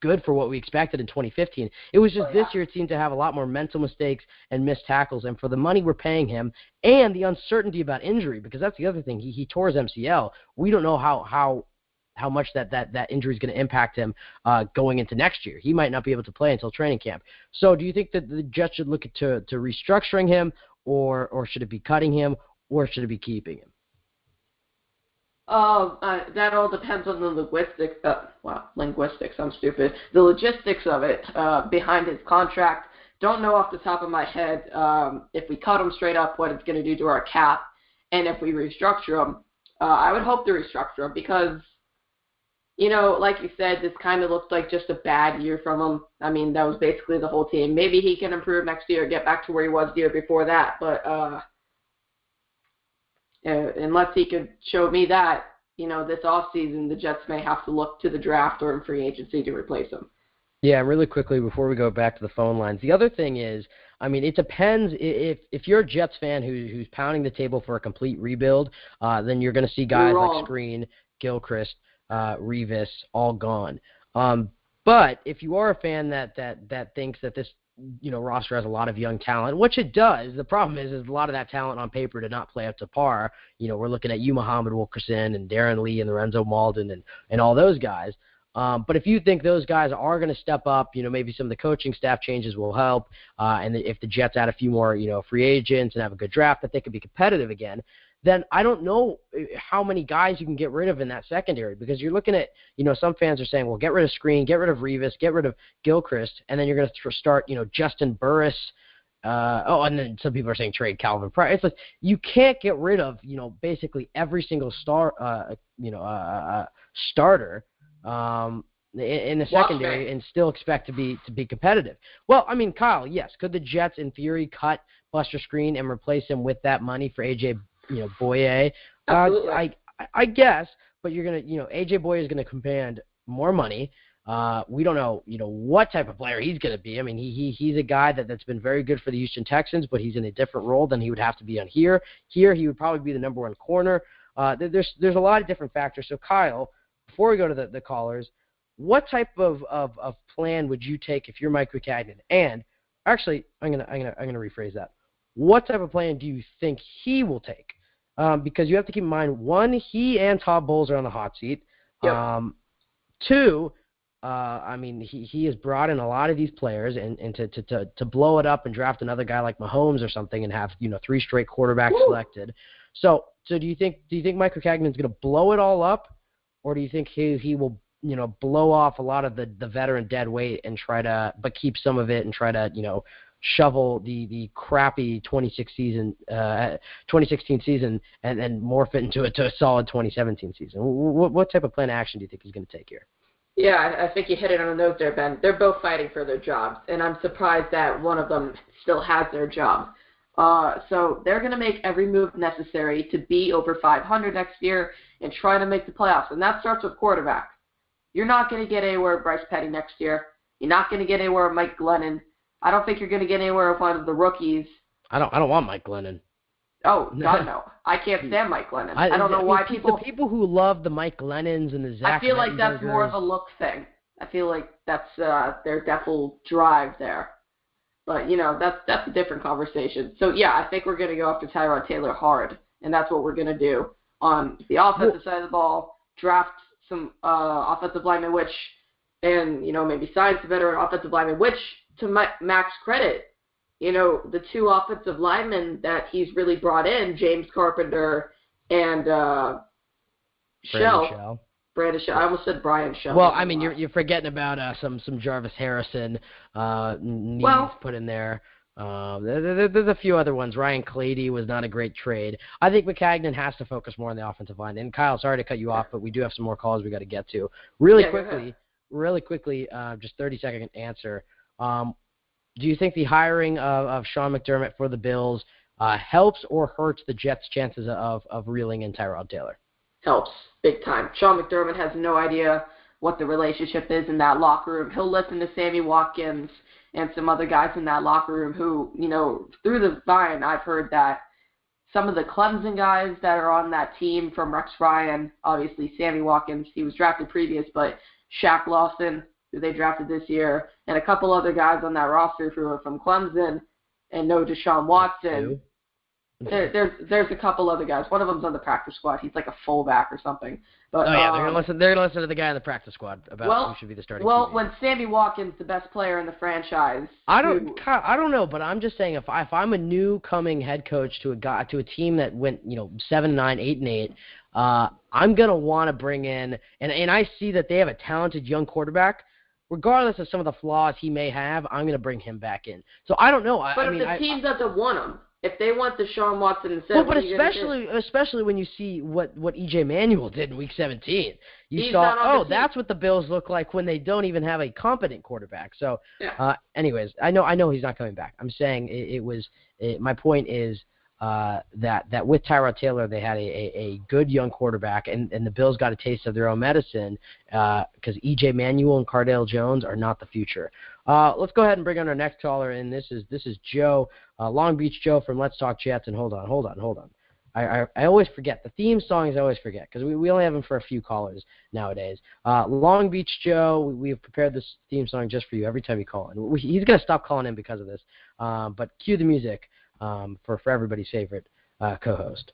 good for what we expected in 2015. It was just this year it seemed to have a lot more mental mistakes and missed tackles. And for the money we're paying him and the uncertainty about injury, because that's the other thing, he tore his MCL. We don't know how much that injury is going to impact him going into next year. He might not be able to play until training camp. So do you think that the Jets should look to restructuring him, or should it be cutting him, or should it be keeping him? That all depends on the linguistics. I'm stupid. The logistics of it behind his contract. Don't know off the top of my head if we cut him straight up, what it's going to do to our cap, and if we restructure him. I would hope to restructure him because, like you said, this kind of looked like just a bad year from him. I mean, that was basically the whole team. Maybe he can improve next year, get back to where he was the year before that, but unless he could show me that, this offseason, the Jets may have to look to the draft or in free agency to replace him. Yeah, really quickly before we go back to the phone lines, the other thing is, it depends. If you're a Jets fan who's pounding the table for a complete rebuild, then you're going to see guys like Screen, Gilchrist, Revis all gone. But if you are a fan that thinks that this roster has a lot of young talent, which it does. The problem is a lot of that talent on paper did not play up to par. We're looking at Muhammad Wilkerson and Darren Lee and Lorenzo Malden and all those guys. But if you think those guys are going to step up, maybe some of the coaching staff changes will help. And if the Jets add a few more, free agents and have a good draft, that they could be competitive again, then I don't know how many guys you can get rid of in that secondary, because you're looking at, some fans are saying, well, get rid of Screen, get rid of Revis, get rid of Gilchrist, and then you're going to start, Justin Burris. And then some people are saying trade Calvin Pryor. It's like you can't get rid of, basically every single starter in the secondary and still expect to be competitive. Well, Kyle, yes, could the Jets in theory cut Buster Screen and replace him with that money for AJ Boye? I guess, but you're gonna, AJ Boye is gonna command more money. We don't know, what type of player he's gonna be. He's a guy that's been very good for the Houston Texans, but he's in a different role than he would have to be on here. Here, he would probably be the number one corner. There's a lot of different factors. So, Kyle, before we go to the callers, what type of plan would you take if you're Mike Maccagnan? And actually, I'm gonna rephrase that. What type of plan do you think he will take? Because you have to keep in mind, one, he and Todd Bowles are on the hot seat. Yep. Two, he has brought in a lot of these players, and to blow it up and draft another guy like Mahomes or something and have 3 straight quarterbacks selected. So do you think Mike Maccagnan is going to blow it all up, or do you think he will blow off a lot of the veteran dead weight and but keep some of it and try to shovel the crappy 2016 season and then morph it into a solid 2017 season? What type of plan of action do you think he's going to take here? Yeah, I think you hit it on the nose there, Ben. They're both fighting for their jobs, and I'm surprised that one of them still has their job. So they're going to make every move necessary to be over 500 next year and try to make the playoffs, and that starts with quarterback. You're not going to get anywhere with Bryce Petty next year. You're not going to get anywhere with Mike Glennon. I don't think you're going to get anywhere with one of the rookies. I don't want Mike Glennon. Oh, God, no. I can't stand Mike Glennon. I don't know why people... The people who love the Mike Glennons and the Zach I feel like that's more of a look thing. I feel like that's their devil drive there. But, that's a different conversation. So, yeah, I think we're going to go after Tyrod Taylor hard, and that's what we're going to do on the offensive side of the ball, draft some offensive linemen, and maybe sign some veteran offensive linemen, which, to Mac's credit, the two offensive linemen that he's really brought in, James Carpenter and Brandon Shell. I almost said Brian Shell. Well, I mean, you're forgetting about some Jarvis Harrison needs put in there. There's a few other ones. Ryan Clady was not a great trade. I think Maccagnan has to focus more on the offensive line. And Kyle, sorry to cut you off, but we do have some more calls we got to get to. Really quickly, just 30-second answer. Do you think the hiring of Sean McDermott for the Bills helps or hurts the Jets' chances of reeling in Tyrod Taylor? Helps, big time. Sean McDermott has no idea what the relationship is in that locker room. He'll listen to Sammy Watkins and some other guys in that locker room who, through the vine, I've heard that some of the Clemson guys that are on that team from Rex Ryan, obviously Sammy Watkins, he was drafted previous, but Shaq Lawson, who they drafted this year, and a couple other guys on that roster who are from Clemson and know Deshaun Watson. There's a couple other guys. One of them's on the practice squad. He's like a fullback or something. But, they're gonna listen to the guy on the practice squad about who should be the starting. Well, when Sammy Watkins, the best player in the franchise, I don't know, but I'm just saying if I'm a new coming head coach to a team that went 7-9, 8-8, I'm gonna want to bring in and I see that they have a talented young quarterback. Regardless of some of the flaws he may have, I'm gonna bring him back in. So I don't know. But if the team doesn't want him. If they want Deshaun Watson instead, but especially when you see what E.J. Manuel did in Week 17, you saw that's what the Bills look like when they don't even have a competent quarterback. So, anyways, I know he's not coming back. I'm saying my point is that with Tyrod Taylor they had a good young quarterback, and the Bills got a taste of their own medicine because E.J. Manuel and Cardale Jones are not the future. Let's go ahead and bring on our next caller, and this is Joe, Long Beach Joe from Let's Talk Jets. And hold on. I always forget. The theme songs I always forget because we only have them for a few callers nowadays. Long Beach Joe, we have prepared this theme song just for you every time you call in. He's going to stop calling in because of this. But cue the music for everybody's favorite co-host.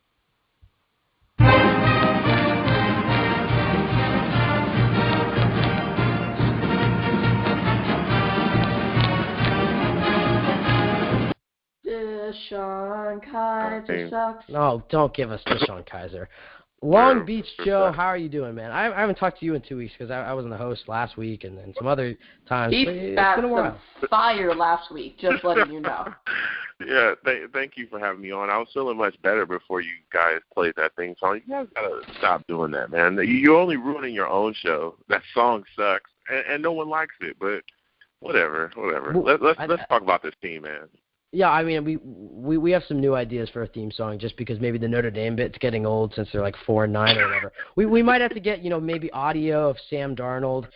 Deshaun Kaiser sucks. No, don't give us Deshaun Kaiser. Long Beach Joe, how are you doing, man? I haven't talked to you in 2 weeks because I wasn't the host last week and some other times. He spat some fire last week, just letting you know. Yeah, thank you for having me on. I was feeling much better before you guys played that theme song. You guys got to stop doing that, man. You're only ruining your own show. That song sucks, and no one likes it, but whatever. Let's talk about this team, man. Yeah, I mean, we have some new ideas for a theme song just because maybe the Notre Dame bit's getting old since they're like 4-9 or whatever. We might have to get, maybe audio of Sam Darnold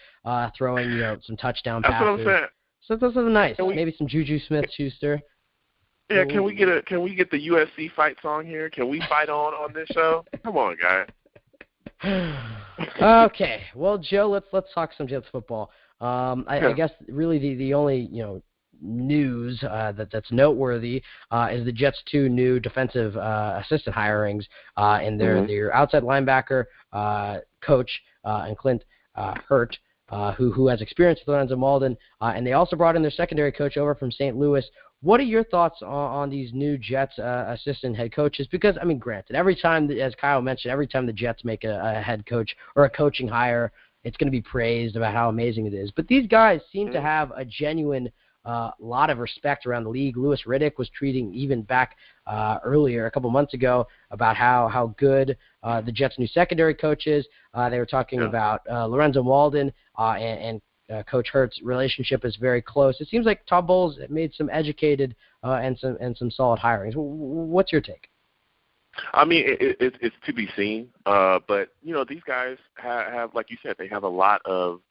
throwing, some touchdown passes. That's what I'm saying. So those are nice. Maybe some Juju Smith-Schuster. Yeah, can we get the USC fight song here? Can we fight on this show? Come on, guy. Okay. Well, Joe, let's talk some Jets football. I guess really the only, news that's noteworthy is the Jets' two new defensive assistant hirings and their outside linebacker coach and Clint Hurtt, who has experience with Lorenzo Mauldin, and they also brought in their secondary coach over from St. Louis. What are your thoughts on these new Jets assistant head coaches? Because, I mean, granted, every time, as Kyle mentioned, every time the Jets make a head coach or a coaching hire, it's going to be praised about how amazing it is. But these guys seem to have a genuine lot of respect around the league. Louis Riddick was tweeting even back earlier, a couple months ago, about how good the Jets' new secondary coach is. They were talking about Lorenzo Mauldin and Coach Hurt's relationship is very close. It seems like Todd Bowles made some educated and some solid hirings. What's your take? I mean, it's to be seen, but these guys have, like you said, they have a lot of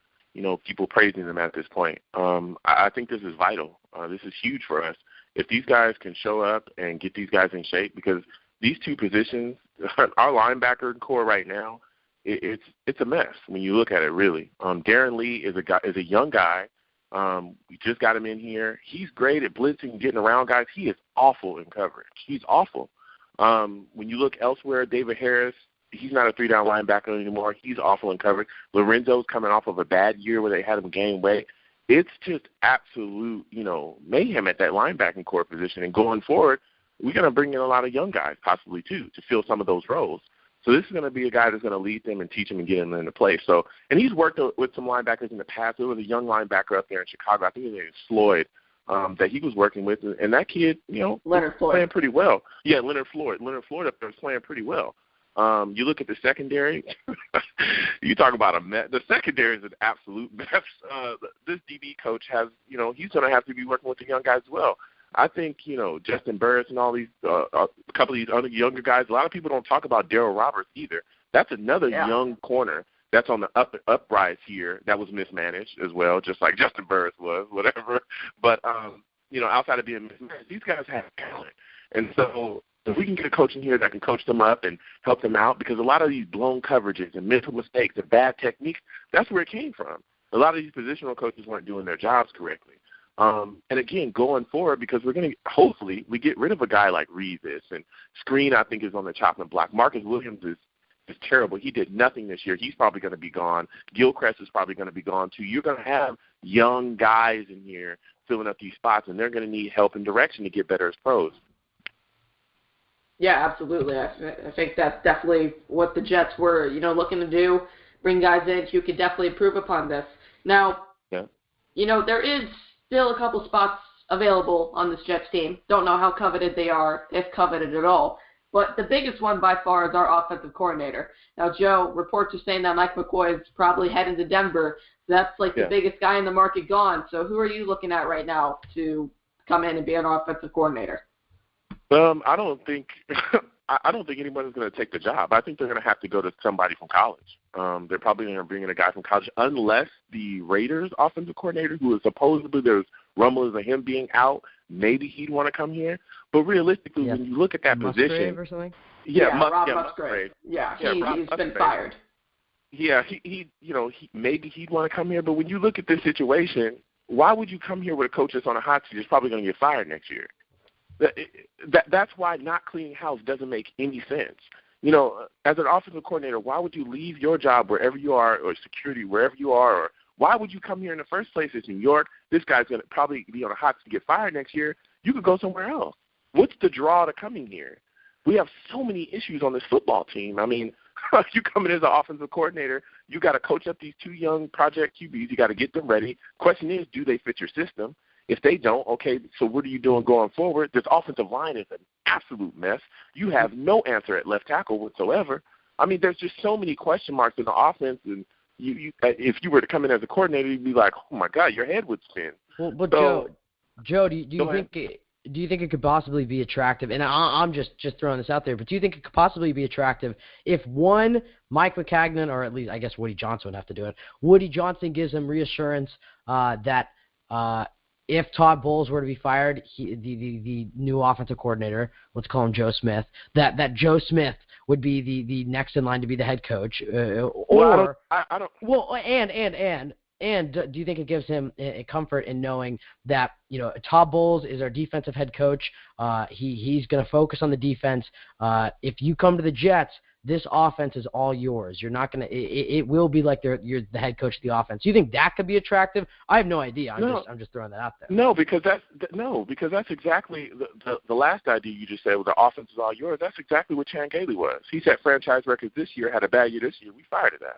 people praising them at this point. I think this is vital. This is huge for us. If these guys can show up and get these guys in shape, because these two positions, our linebacker core right now, it's a mess when you look at it. Really, Darren Lee is a young guy We just got him in here. He's great at blitzing and getting around guys. He is awful in coverage. He's awful. When you look elsewhere, David Harris, he's not a three-down linebacker anymore. He's awful in coverage. Lorenzo's coming off of a bad year where they had him gain weight. It's just absolute, mayhem at that linebacking core position. And going forward, we're going to bring in a lot of young guys possibly, too, to fill some of those roles. So this is going to be a guy that's going to lead them and teach them and get them into place. So, and he's worked with some linebackers in the past. There was a young linebacker up there in Chicago. I think his name is Floyd, that he was working with. And that kid, Leonard Floyd, playing pretty well. Yeah, Leonard Floyd. Leonard Floyd up there is playing pretty well. You look at the secondary, you talk about a mess. The secondary is an absolute mess. This DB coach has, he's going to have to be working with the young guys as well. I think, Justin Burris and all these, a couple of these other younger guys, a lot of people don't talk about Darryl Roberts either. That's another young corner that's on the uprise here that was mismanaged as well, just like Justin Burris was, whatever. But, outside of being mismanaged, these guys have talent. And so if we can get a coach in here that can coach them up and help them out, because a lot of these blown coverages and mental mistakes and bad techniques, that's where it came from. A lot of these positional coaches weren't doing their jobs correctly. And again, going forward, because we're going to hopefully we get rid of a guy like Revis, and Screen I think is on the chopping block. Marcus Williams is terrible. He did nothing this year. He's probably going to be gone. Gilchrist is probably going to be gone too. You're going to have young guys in here filling up these spots, and they're going to need help and direction to get better as pros. Yeah, absolutely. I think that's definitely what the Jets were, looking to do. Bring guys in who could definitely improve upon this. Now, there is still a couple spots available on this Jets team. Don't know how coveted they are, if coveted at all. But the biggest one by far is our offensive coordinator. Now, Joe, reports are saying that Mike McCoy is probably heading to Denver. So that's the biggest guy in the market gone. So who are you looking at right now to come in and be an offensive coordinator? I don't think anybody's going to take the job. I think they're going to have to go to somebody from college. They're probably going to bring in a guy from college, unless the Raiders offensive coordinator, who is supposedly there's rumblings of him being out, maybe he'd want to come here. But realistically, when you look at that position, or something? Rob Musgrave. He's been fired. Yeah, he maybe he'd want to come here. But when you look at this situation, why would you come here with a coach that's on a hot seat that's probably going to get fired next year? That's why not cleaning house doesn't make any sense. As an offensive coordinator, why would you leave your job wherever you are, or security wherever you are, or why would you come here in the first place? It's New York. This guy's going to probably be on a hot seat to get fired next year. You could go somewhere else. What's the draw to coming here? We have so many issues on this football team. I mean, you come in as an offensive coordinator, you got to coach up these two young project QBs. You got to get them ready. Question is, do they fit your system? If they don't, okay, so what are you doing going forward? This offensive line is an absolute mess. You have no answer at left tackle whatsoever. I mean, there's just so many question marks in the offense, and you if you were to come in as a coordinator, you'd be like, oh my God, your head would spin. Well, but Joe, do you think it could possibly be attractive? And I'm just throwing this out there, but do you think it could possibly be attractive if one, Mike Maccagnan, or at least I guess Woody Johnson would have to do it. Woody Johnson gives him reassurance that if Todd Bowles were to be fired, the new offensive coordinator, let's call him Joe Smith, that Joe Smith would be the next in line to be the head coach. And do you think it gives him a comfort in knowing that Todd Bowles is our defensive head coach? He's going to focus on the defense. If you come to the Jets, this offense is all yours. You're not going to. It will be like you're the head coach of the offense. Do you think that could be attractive? I have no idea. I'm just throwing that out there. No, because that's exactly the last idea you just said. Well, the offense is all yours. That's exactly what Chan Gailey was. He set franchise records this year, had a bad year this year. We fired his ass.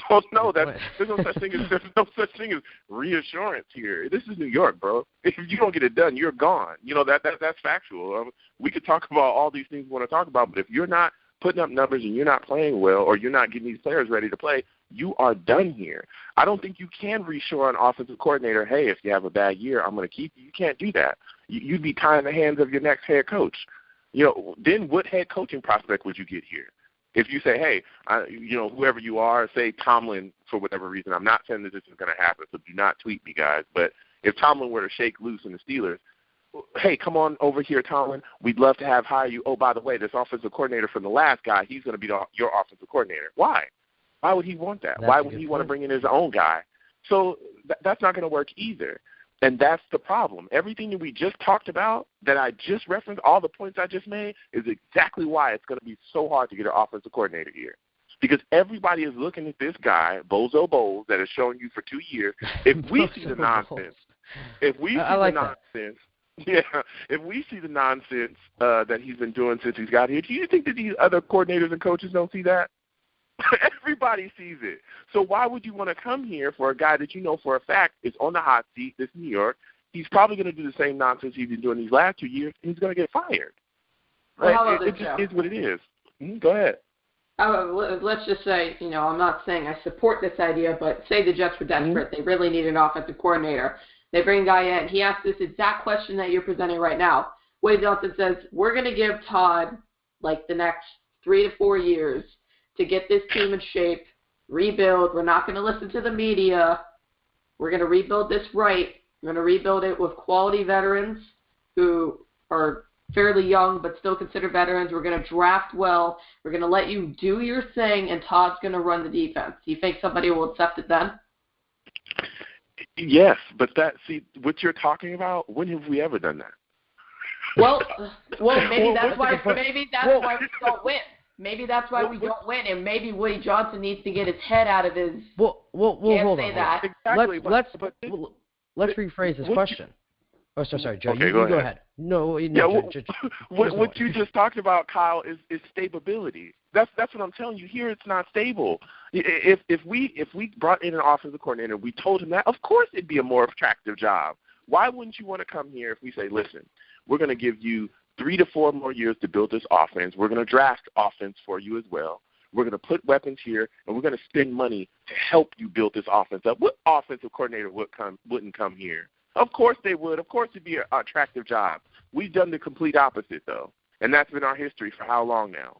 So no, there's no such thing as reassurance here. This is New York, bro. If you don't get it done, you're gone. That's factual. We could talk about all these things we want to talk about, but if you're not putting up numbers and you're not playing well, or you're not getting these players ready to play, you are done here. I don't think you can reassure an offensive coordinator, hey, if you have a bad year, I'm going to keep you. You can't do that. You'd be tying the hands of your next head coach. Then what head coaching prospect would you get here? If you say, hey, whoever you are, say Tomlin, for whatever reason, I'm not saying that this is going to happen, so do not tweet me, guys, but if Tomlin were to shake loose in the Steelers, hey, come on over here, Tomlin. We'd love to hire you. Oh, by the way, this offensive coordinator from the last guy, he's going to be your offensive coordinator. Why? Why would he want that? Why would he want to bring in his own guy? So that's not going to work either. And that's the problem. Everything that we just talked about, that I just referenced, all the points I just made, is exactly why it's going to be so hard to get an offensive coordinator here. Because everybody is looking at this guy, Bozo Bowles, that has shown you for 2 years. If we see the nonsense, if we see the nonsense that he's been doing since he's got here, do you think that these other coordinators and coaches don't see that? Everybody sees it. So why would you want to come here for a guy that you know for a fact is on the hot seat, this New York? He's probably going to do the same nonsense he's been doing these last 2 years, and he's going to get fired. Right? Well, it just is what it is. Go ahead. Let's just say, I'm not saying I support this idea, but say the Jets were desperate. They really need an offensive coordinator. They bring a guy in. He asks this exact question that you're presenting right now. Wade Johnson says, we're going to give Todd, the next 3 to 4 years to get this team in shape, rebuild. We're not going to listen to the media. We're going to rebuild this right. We're going to rebuild it with quality veterans who are fairly young but still considered veterans. We're going to draft well. We're going to let you do your thing, and Todd's going to run the defense. Do you think somebody will accept it then? Yes, but what you're talking about, when have we ever done that? Well, maybe that's why we don't win. Maybe that's why we don't win, and maybe Woody Johnson needs to get his head out of his. Well, hold on. That. Exactly. Let's rephrase this question. Sorry, Joe. Okay, you go ahead. No. What you just talked about, Kyle, is stability. That's what I'm telling you. Here, it's not stable. If we brought in an offensive coordinator, we told him that, of course, it'd be a more attractive job. Why wouldn't you want to come here if we say, listen, we're going to give you 3 to 4 more years to build this offense. We're going to draft offense for you as well. We're going to put weapons here, and we're going to spend money to help you build this offense up. What offensive coordinator wouldn't come here? Of course they would. Of course it'd be an attractive job. We've done the complete opposite, though, and that's been our history for how long now?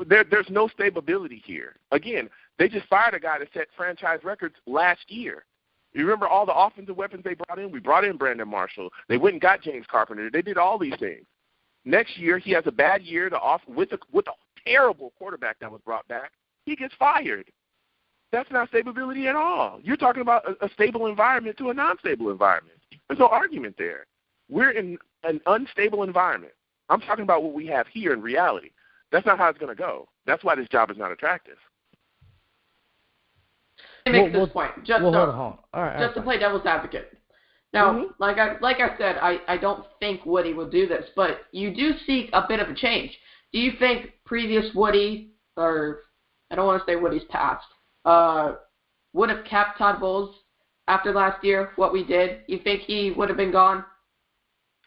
There's no stability here. Again, they just fired a guy that set franchise records last year. You remember all the offensive weapons they brought in? We brought in Brandon Marshall. They went and got James Carpenter. They did all these things. Next year, he has a bad year with a terrible quarterback that was brought back. He gets fired. That's not stability at all. You're talking about a stable environment to a non-stable environment. There's no argument there. We're in an unstable environment. I'm talking about what we have here in reality. That's not how it's going to go. That's why this job is not attractive. I make this point. Just to play devil's advocate. Now, like I said, I don't think Woody will do this, but you do seek a bit of a change. Do you think previous Woody, or I don't want to say Woody's past, would have kept Todd Bowles after last year, what we did? You think he would have been gone?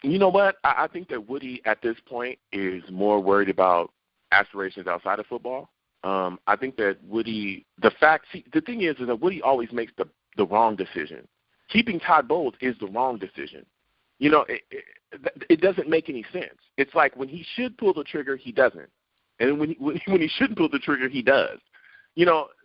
You know what? I think that Woody at this point is more worried about aspirations outside of football. I think that Woody, the thing is that Woody always makes the wrong decision. Keeping Todd Bowles is the wrong decision. It doesn't make any sense. It's like when he should pull the trigger, he doesn't. And when he shouldn't pull the trigger, he does.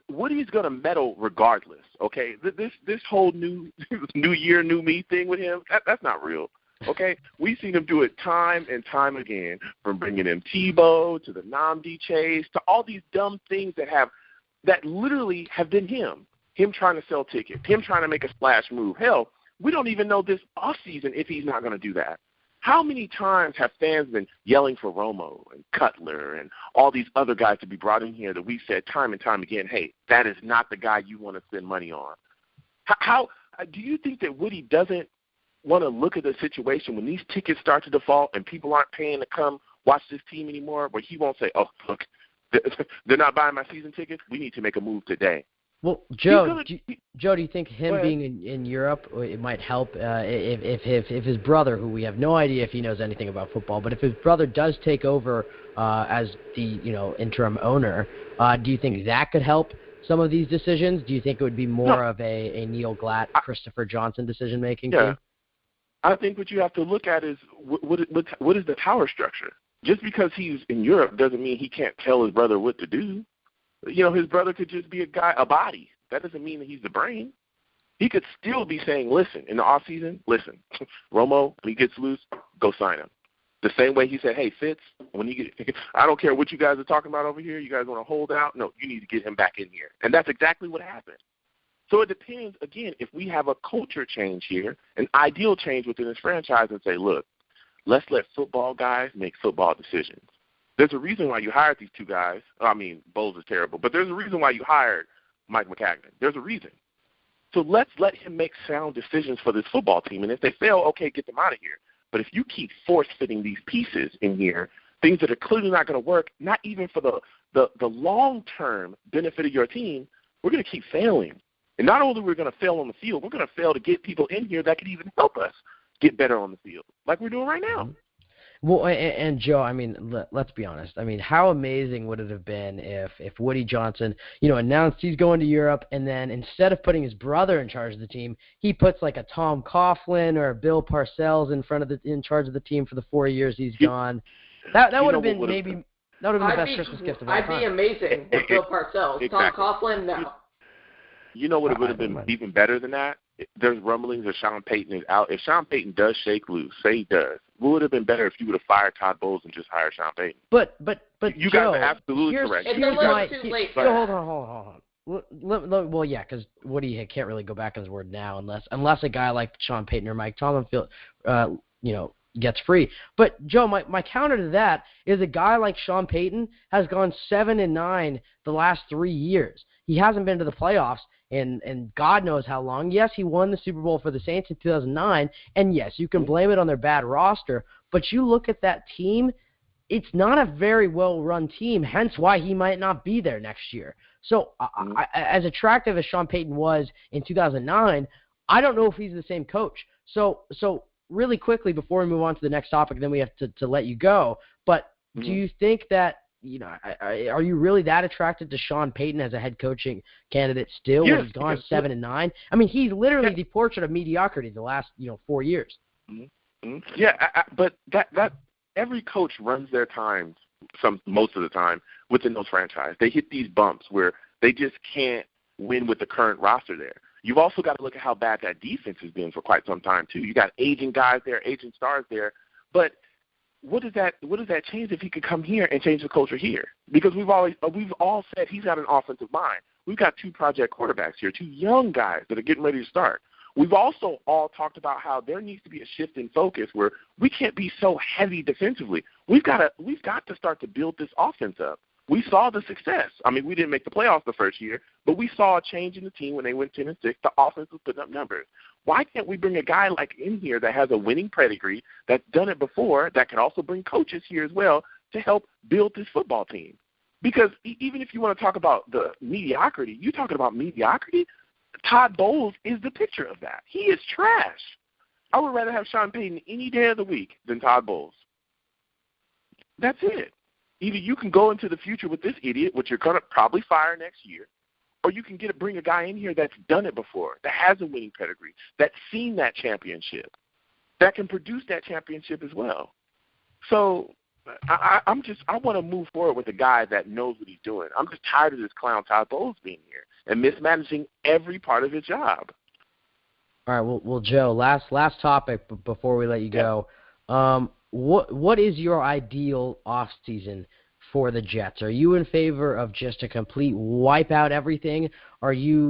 Woody's going to meddle regardless, okay? This whole new year, new me thing with him, that's not real, okay? We've seen him do it time and time again, from bringing in Tebow to the Nnamdi chase to all these dumb things that literally have been him trying to sell tickets, him trying to make a splash move. Hell, we don't even know this offseason if he's not going to do that. How many times have fans been yelling for Romo and Cutler and all these other guys to be brought in here that we've said time and time again, hey, that is not the guy you want to spend money on? How do you think that Woody doesn't want to look at the situation when these tickets start to default and people aren't paying to come watch this team anymore, where he won't say, oh, look, they're not buying my season tickets, we need to make a move today? Well, Joe, do you think him being in Europe, it might help if his brother, who we have no idea if he knows anything about football, but if his brother does take over as the interim owner, do you think that could help some of these decisions? Do you think it would be more of a Neil Glatt, Christopher Johnson decision-making team? I think what you have to look at is what is the power structure. Just because he's in Europe doesn't mean he can't tell his brother what to do. His brother could just be a body. That doesn't mean that he's the brain. He could still be saying, listen, in the offseason, listen, Romo, when he gets loose, go sign him. The same way he said, hey, Fitz, I don't care what you guys are talking about over here. You guys want to hold out? No, you need to get him back in here. And that's exactly what happened. So it depends, again, if we have a culture change here, an ideal change within this franchise and say, look, let's let football guys make football decisions. There's a reason why you hired these two guys. I mean, Bowles is terrible, but there's a reason why you hired Mike Maccagnan. There's a reason. So let's let him make sound decisions for this football team. And if they fail, okay, get them out of here. But if you keep force-fitting these pieces in here, things that are clearly not going to work, not even for the long-term benefit of your team, we're going to keep failing. And not only are we going to fail on the field, we're going to fail to get people in here that could even help us get better on the field, like we're doing right now. Well, and Joe, I mean, let's be honest. I mean, how amazing would it have been if Woody Johnson, announced he's going to Europe, and then instead of putting his brother in charge of the team, he puts like a Tom Coughlin or a Bill Parcells in charge of the team for the 4 years he's gone. That would have been maybe that would have been the best Christmas gift of all time. I'd be amazing with Bill Parcells. Exactly. Tom Coughlin, no. You know what it would have been even better than that? There's rumblings that Sean Payton is out. If Sean Payton does shake loose, say he does, what would have been better if you would have fired Todd Bowles and just hired Sean Payton? But you Joe, guys are absolutely correct. It's too late. Hold on. Well, yeah, because Woody can't really go back on his word now unless a guy like Sean Payton or Mike Tomlin gets free. But Joe, my counter to that is a guy like Sean Payton has gone 7-9 the last 3 years. He hasn't been to the playoffs in God knows how long. Yes, he won the Super Bowl for the Saints in 2009, and yes, you can blame it on their bad roster, but you look at that team, it's not a very well-run team, hence why he might not be there next year. So as attractive as Sean Payton was in 2009, I don't know if he's the same coach. So really quickly before we move on to the next topic, then we have to let you go, but do you think that are you really that attracted to Sean Payton as a head coaching candidate still when he's gone 7-9? I mean, he's literally the portrait of mediocrity the last 4 years. Yeah, but that every coach runs their times most of the time within those franchises. They hit these bumps where they just can't win with the current roster there. You've also got to look at how bad that defense has been for quite some time too. You got aging guys there, aging stars there, but what does that change if he could come here and change the culture here? Because we've all said he's got an offensive mind. We've got two project quarterbacks here, two young guys that are getting ready to start. We've also all talked about how there needs to be a shift in focus where we can't be so heavy defensively. We've got to start to build this offense up. We saw the success. I mean, we didn't make the playoffs the first year, but we saw a change in the team when they went 10-6. The offense was putting up numbers. Why can't we bring a guy like in here that has a winning pedigree, that's done it before, that can also bring coaches here as well to help build this football team? Because even if you want to talk about the mediocrity, you're talking about mediocrity, Todd Bowles is the picture of that. He is trash. I would rather have Sean Payton any day of the week than Todd Bowles. That's it. Either you can go into the future with this idiot, which you're going to probably fire next year, or you can bring a guy in here that's done it before, that has a winning pedigree, that's seen that championship, that can produce that championship as well. So I want to move forward with a guy that knows what he's doing. I'm just tired of this clown Todd Bowles being here and mismanaging every part of his job. All right, well, Joe, last topic before we let you go. What is your ideal offseason for the Jets? Are you in favor of just a complete wipe out everything? Are you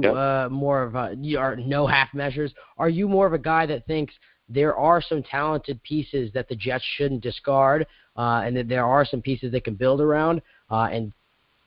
more of no half measures? Are you more of a guy that thinks there are some talented pieces that the Jets shouldn't discard and that there are some pieces they can build around and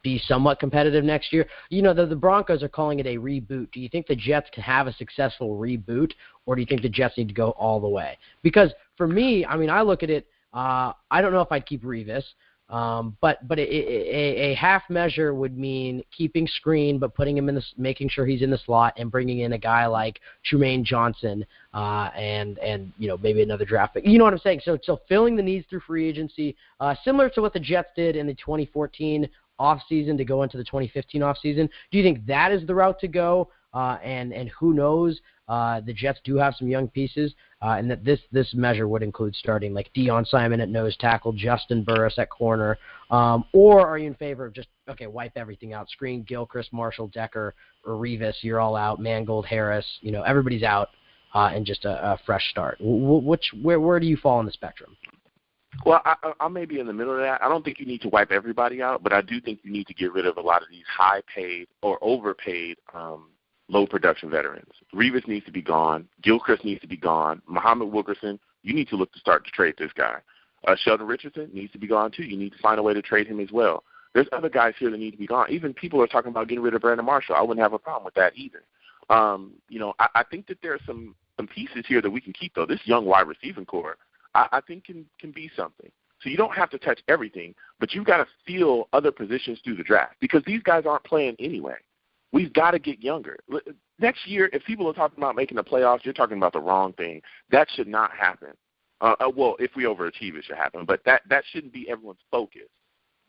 be somewhat competitive next year? The Broncos are calling it a reboot. Do you think the Jets can have a successful reboot, or do you think the Jets need to go all the way? Because for me, I mean, I look at it, I don't know if I'd keep Revis, but a half measure would mean keeping Screen, but putting him in making sure he's in the slot and bringing in a guy like Trumaine Johnson and maybe another draft pick. You know what I'm saying? So filling the needs through free agency, similar to what the Jets did in the 2014 offseason to go into the 2015 offseason. Do you think that is the route to go? And who knows? The Jets do have some young pieces, and that this measure would include starting like Deion Simon at nose tackle, Justin Burris at corner, or are you in favor of just wipe everything out? Screen, Gilchrist, Marshall, Decker, or Revis, you're all out. Mangold, Harris, everybody's out, and just a fresh start. Where do you fall on the spectrum? Well, I may be in the middle of that. I don't think you need to wipe everybody out, but I do think you need to get rid of a lot of these high-paid or overpaid low-production veterans. Revis needs to be gone. Gilchrist needs to be gone. Muhammad Wilkerson, you need to look to start to trade this guy. Sheldon Richardson needs to be gone, too. You need to find a way to trade him as well. There's other guys here that need to be gone. Even people are talking about getting rid of Brandon Marshall. I wouldn't have a problem with that either. I think that there are some pieces here that we can keep, though. This young wide receiving core, I think can be something. So you don't have to touch everything, but you've got to feel other positions through the draft because these guys aren't playing anyway. We've got to get younger. Next year, if people are talking about making the playoffs, you're talking about the wrong thing. That should not happen. Well, if we overachieve, it should happen, but that shouldn't be everyone's focus.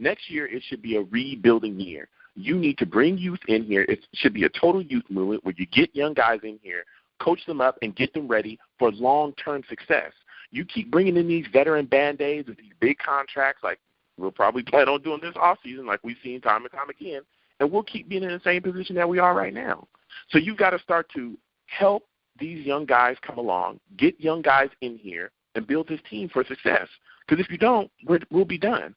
Next year, it should be a rebuilding year. You need to bring youth in here. It should be a total youth movement where you get young guys in here, coach them up, and get them ready for long-term success. You keep bringing in these veteran Band-Aids with these big contracts like we'll probably plan on doing this offseason like we've seen time and time again, and we'll keep being in the same position that we are right now. So you've got to start to help these young guys come along, get young guys in here, and build this team for success. Because if you don't, we'll be done.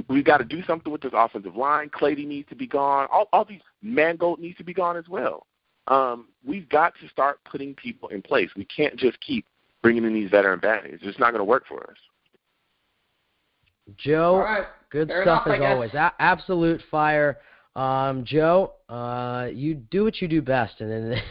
We've got to do something with this offensive line. Clady needs to be gone. All these Mangold needs to be gone as well. We've got to start putting people in place. We can't just keep bringing in these veteran Band-Aids. It's just not going to work for us. Joe, right. good Fair stuff enough, as always. Absolute fire. Joe, you do what you do best, and then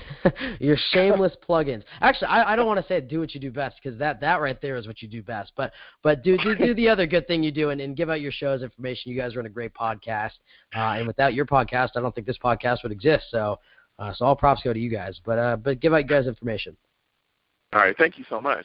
your shameless plugins. Actually, I don't want to say do what you do best because that right there is what you do best. But do the other good thing you do and give out your show's information. You guys run a great podcast, and without your podcast, I don't think this podcast would exist. So all props go to you guys. But give out you guys information. All right, thank you so much.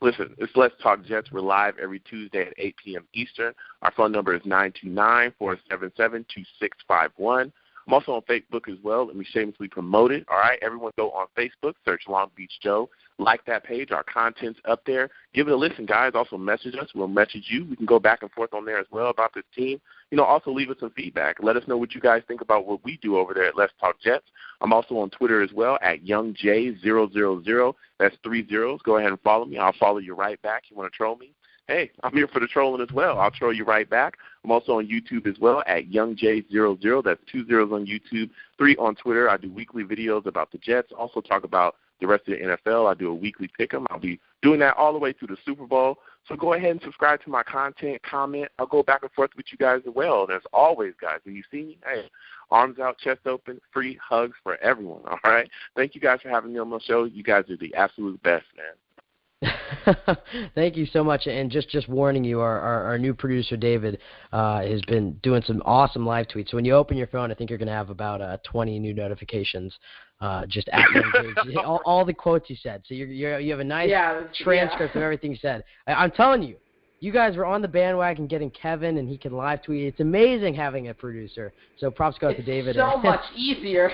Listen, it's Let's Talk Jets. We're live every Tuesday at 8 p.m. Eastern. Our phone number is 929-477-2651. I'm also on Facebook as well. Let me shamelessly promote it. All right, everyone go on Facebook, search Long Beach Joe. Like that page. Our content's up there. Give it a listen, guys. Also message us. We'll message you. We can go back and forth on there as well about this team. Also leave us some feedback. Let us know what you guys think about what we do over there at Let's Talk Jets. I'm also on Twitter as well at YoungJ000. That's 3 zeros. Go ahead and follow me. I'll follow you right back. You want to troll me? Hey, I'm here for the trolling as well. I'll troll you right back. I'm also on YouTube as well at YoungJ00. That's 2 zeros on YouTube, 3 on Twitter. I do weekly videos about the Jets. Also talk about the rest of the NFL. I do a weekly pick'em. I'll be doing that all the way through the Super Bowl. So go ahead and subscribe to my content, comment. I'll go back and forth with you guys as well. And as always, guys, when you see me, hey, arms out, chest open, free hugs for everyone, all right? Thank you guys for having me on my show. You guys are the absolute best, man. Thank you so much. And just warning you, our new producer, David, has been doing some awesome live tweets. So when you open your phone, I think you're going to have about 20 new notifications just at all the quotes you said. So you have a nice transcript of everything you said. I'm telling you, you guys were on the bandwagon getting Kevin, and he can live tweet. It's amazing having a producer. So props go out to David. So much easier.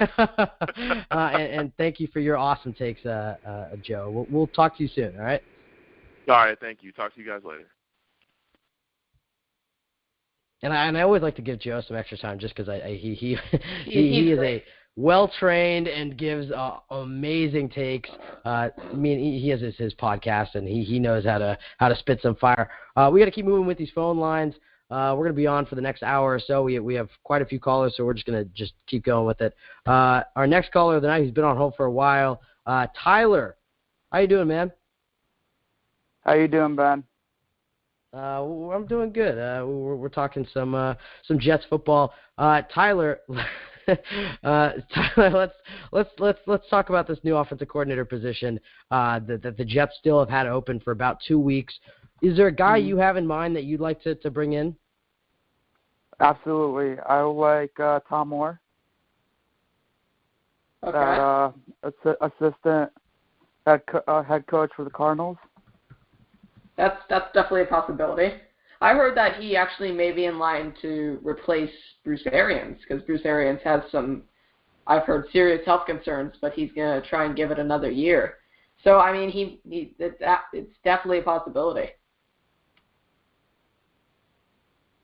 And thank you for your awesome takes, Joe. We'll talk to you soon, all right? All right, thank you. Talk to you guys later. And I always like to give Joe some extra time just because he is a well-trained and gives amazing takes. He has his podcast, and he knows how to spit some fire. We got to keep moving with these phone lines. We're going to be on for the next hour or so. We have quite a few callers, so we're just going to keep going with it. Our next caller of the night, who's been on hold for a while, Tyler. How you doing, man? How you doing, Ben? I'm doing good. We're talking some Jets football. Tyler, Tyler, let's talk about this new offensive coordinator position that the Jets still have had open for about 2 weeks. Is there a guy you have in mind that you'd like to bring in? Absolutely. I like Tom Moore. Okay. Assistant head coach for the Cardinals. That's definitely a possibility. I heard that he actually may be in line to replace Bruce Arians because Bruce Arians has some, I've heard, serious health concerns, but he's going to try and give it another year. So, I mean, it's definitely a possibility.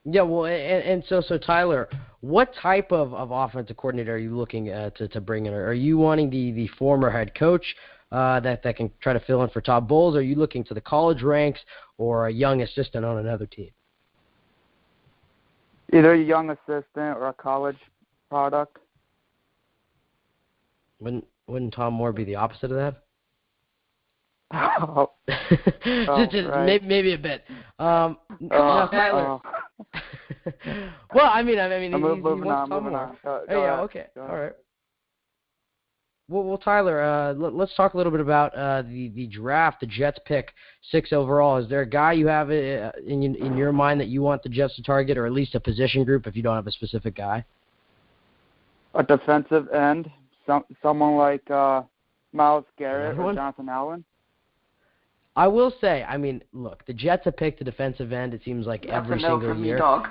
Yeah, well, and so Tyler, what type of offensive coordinator are you looking to bring in? Are you wanting the former head coach that can try to fill in for Todd Bowles? Are you looking to the college ranks or a young assistant on another team? Either a young assistant or a college product. Wouldn't Tom Moore be the opposite of that? Oh, just right. maybe a bit. Tyler. Well, I mean, I'm he moving wants on. Tom Moving Moore. on. Go Yeah, ahead. okay, Go all ahead. right. Well, Tyler, let's talk a little bit about the draft. The Jets pick 6 overall. Is there a guy you have in your mind that you want the Jets to target, or at least a position group if you don't have a specific guy? A defensive end, someone like Myles Garrett or Jonathan Allen. I will say, I mean, look, the Jets have picked a defensive end. It seems like That's every a no single from year. you, dog.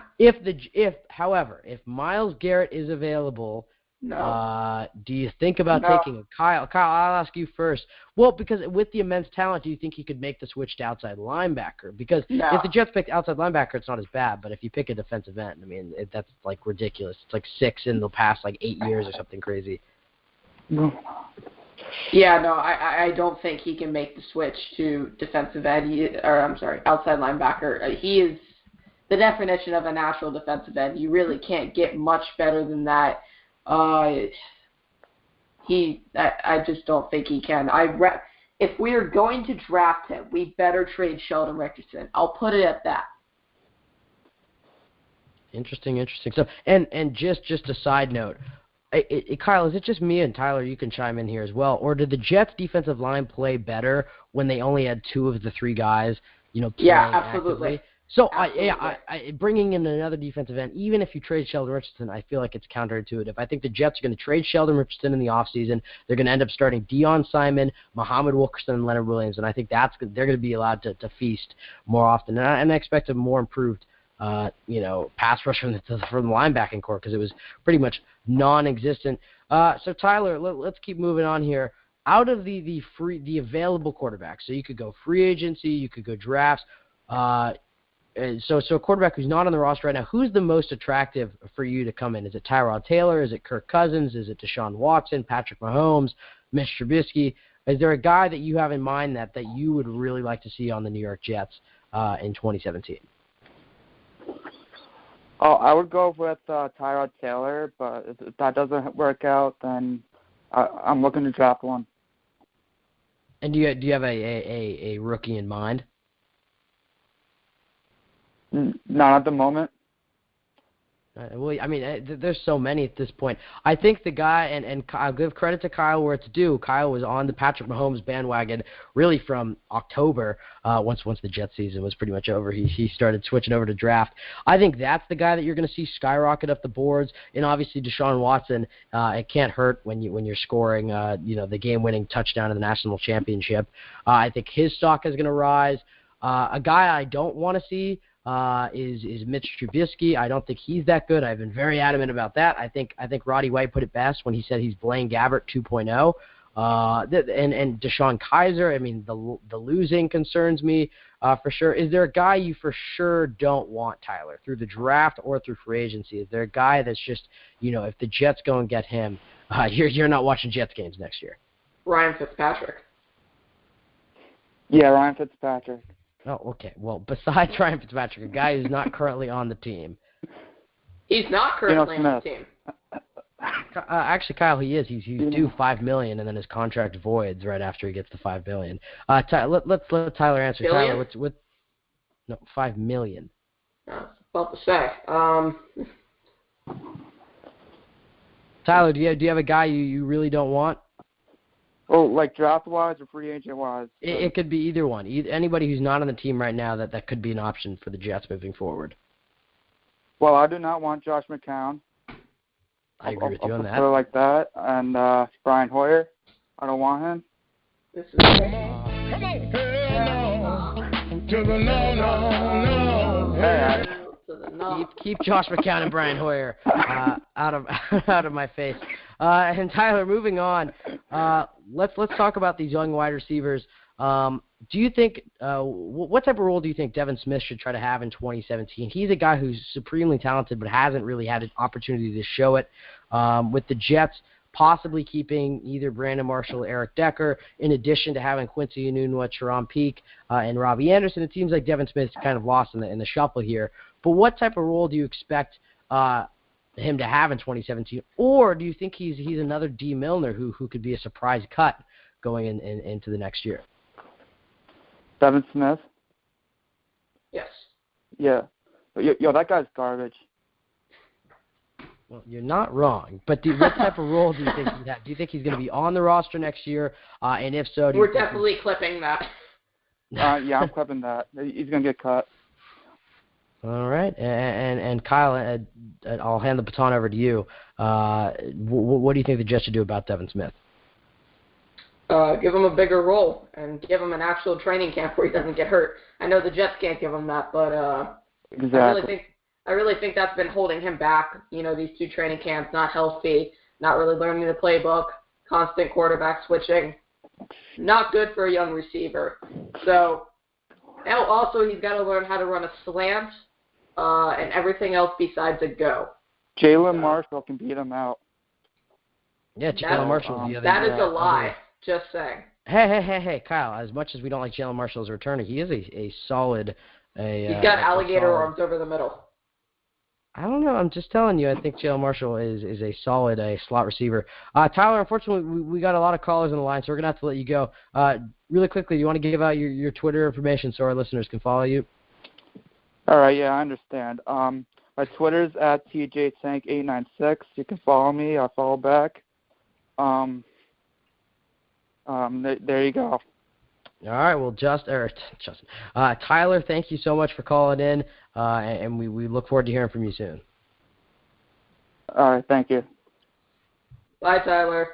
However, if Myles Garrett is available, No. do you think about taking a Kyle? Kyle, I'll ask you first. Well, because with the immense talent, do you think he could make the switch to outside linebacker? Because if the Jets pick outside linebacker, it's not as bad. But if you pick a defensive end, I mean, that's like ridiculous. It's like 6 in the past 8 years or something crazy. Yeah, no, I don't think he can make the switch to defensive end, outside linebacker. He is the definition of a natural defensive end. You really can't get much better than that. I just don't think he can. If we are going to draft him, we better trade Sheldon Richardson. I'll put it at that. Interesting. So, and just a side note, Kyle, is it just me, and Tyler, you can chime in here as well, or did the Jets' defensive line play better when they only had 2 of the 3 guys, playing absolutely. actively? So, Absolutely. Bringing in another defensive end, even if you trade Sheldon Richardson, I feel like it's counterintuitive. I think the Jets are going to trade Sheldon Richardson in the offseason. They're going to end up starting Deion Simon, Muhammad Wilkerson, and Leonard Williams, and I think they're going to be allowed to feast more often. And I expect a more improved pass rush from the linebacking core, because it was pretty much non-existent. So Tyler, let's keep moving on here. Out of the available quarterbacks, so you could go free agency, you could go drafts. So a quarterback who's not on the roster right now, who's the most attractive for you to come in? Is it Tyrod Taylor? Is it Kirk Cousins? Is it Deshaun Watson, Patrick Mahomes, Mitch Trubisky? Is there a guy that you have in mind that you would really like to see on the New York Jets in 2017? Oh, I would go with Tyrod Taylor, but if that doesn't work out, then I'm looking to draft one. And do you have a rookie in mind? Not at the moment. Well, I mean, there's so many at this point. I think the guy, and I'll give credit to Kyle where it's due. Kyle was on the Patrick Mahomes bandwagon really from October. Once the Jet season was pretty much over, he started switching over to draft. I think that's the guy that you're going to see skyrocket up the boards. And obviously Deshaun Watson, it can't hurt when you're scoring, the game-winning touchdown in the national championship. I think his stock is going to rise. A guy I don't want to see is Mitch Trubisky. I don't think he's that good. I've been very adamant about that. I think Roddy White put it best when he said he's Blaine Gabbert 2.0. And Deshaun Kaiser, I mean, the losing concerns me for sure. Is there a guy you for sure don't want, Tyler, through the draft or through free agency? Is there a guy that's just, if the Jets go and get him, you're not watching Jets games next year? Ryan Fitzpatrick. Yeah, Ryan Fitzpatrick. Oh, okay. Well, besides Ryan Fitzpatrick, a guy who's not currently on the team. He's not currently on the team. Actually, Kyle, he is. He's due $5 million, and then his contract voids right after he gets the $5 billion. Let's let Tyler answer. Billion? Tyler, no, $5 million. I was about to say. Tyler, do you have a guy you really don't want? Oh, like draft-wise or free agent-wise? It could be either one. Anybody who's not on the team right now that could be an option for the Jets moving forward. Well, I do not want Josh McCown. I agree with you on that. I'll like that. And Brian Hoyer, I don't want him. This is Come on, to the no. Hey, Keep Josh McCown and Brian Hoyer out of my face. And Tyler, moving on, let's talk about these young wide receivers. Do you think what type of role do you think Devin Smith should try to have in 2017? He's a guy who's supremely talented, but hasn't really had an opportunity to show it. With the Jets possibly keeping either Brandon Marshall or Eric Decker, in addition to having Quincy Enunwa, Teron Peak, and Robbie Anderson, it seems like Devin Smith's kind of lost in the shuffle here. But what type of role do you expect him to have in 2017, or do you think he's another D. Milner who could be a surprise cut going into the next year? Devin Smith? Yes. Yeah. Yo, that guy's garbage. Well, you're not wrong, but what type of role do you think he'd have? Do you think he's going to be on the roster next year? And if so, we're definitely clipping that. Yeah, I'm clipping that. He's going to get cut. All right, and Kyle, I'll hand the baton over to you. What do you think the Jets should do about Devin Smith? Give him a bigger role and give him an actual training camp where he doesn't get hurt. I know the Jets can't give him that, but exactly. I really think that's been holding him back. These 2 training camps, not healthy, not really learning the playbook, constant quarterback switching. Not good for a young receiver. So, now also he's got to learn how to run a slant and everything else besides a go. Jalen Marshall can beat him out. Yeah, Jalen Marshall. That is a lie. Just saying. Hey, Kyle. As much as we don't like Jalen Marshall as a returner, he is a solid. He's got alligator arms over the middle. I don't know. I'm just telling you. I think Jalen Marshall is a solid slot receiver. Tyler, unfortunately, we got a lot of callers on the line, so we're gonna have to let you go. Really quickly, do you want to give out your Twitter information so our listeners can follow you? All right. Yeah, I understand. My Twitter's at thejettake896. You can follow me. I'll follow back. There you go. All right. Well, Justin, Tyler, thank you so much for calling in, and we look forward to hearing from you soon. All right. Thank you. Bye, Tyler.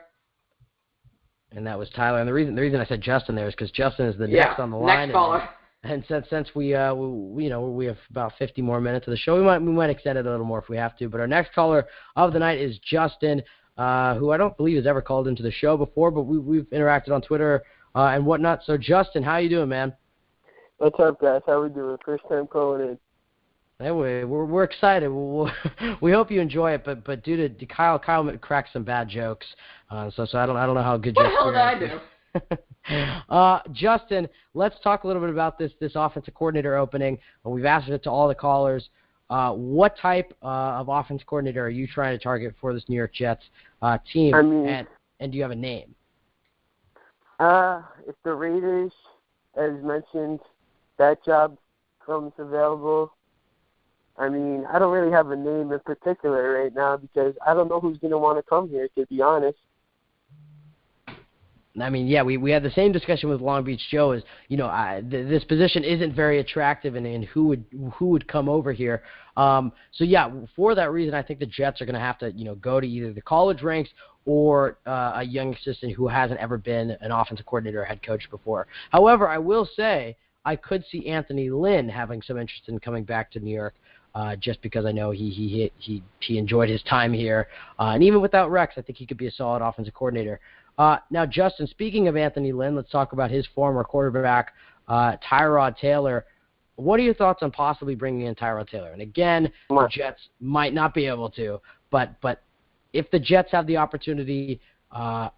And that was Tyler. And the reason I said Justin there is because Justin is the next on the line. Next caller. And since we have about 50 more minutes of the show, we might extend it a little more if we have to. But our next caller of the night is Justin, who I don't believe has ever called into the show before, but we've interacted on Twitter and whatnot. So Justin, how you doing, man? What's up, guys? How we doing? First time calling in. Anyway, we're excited. We hope you enjoy it. But due to Kyle cracked some bad jokes, so I don't know how good. What the hell did I do? Justin, let's talk a little bit about this offensive coordinator opening. We've asked it to all the callers. What type of offensive coordinator are you trying to target for this New York Jets team? And do you have a name? If the Raiders, as mentioned, that job comes available, I don't really have a name in particular right now because I don't know who's going to want to come here, to be honest. We had the same discussion with Long Beach Joe. Is this position isn't very attractive, and who would come over here? For that reason, I think the Jets are going to have to go to either the college ranks or a young assistant who hasn't ever been an offensive coordinator or head coach before. However, I will say I could see Anthony Lynn having some interest in coming back to New York. Just because I know he enjoyed his time here, and even without Rex, I think he could be a solid offensive coordinator. Now, Justin, speaking of Anthony Lynn, let's talk about his former quarterback, Tyrod Taylor. What are your thoughts on possibly bringing in Tyrod Taylor? And again, the Jets might not be able to, but if the Jets have the opportunity,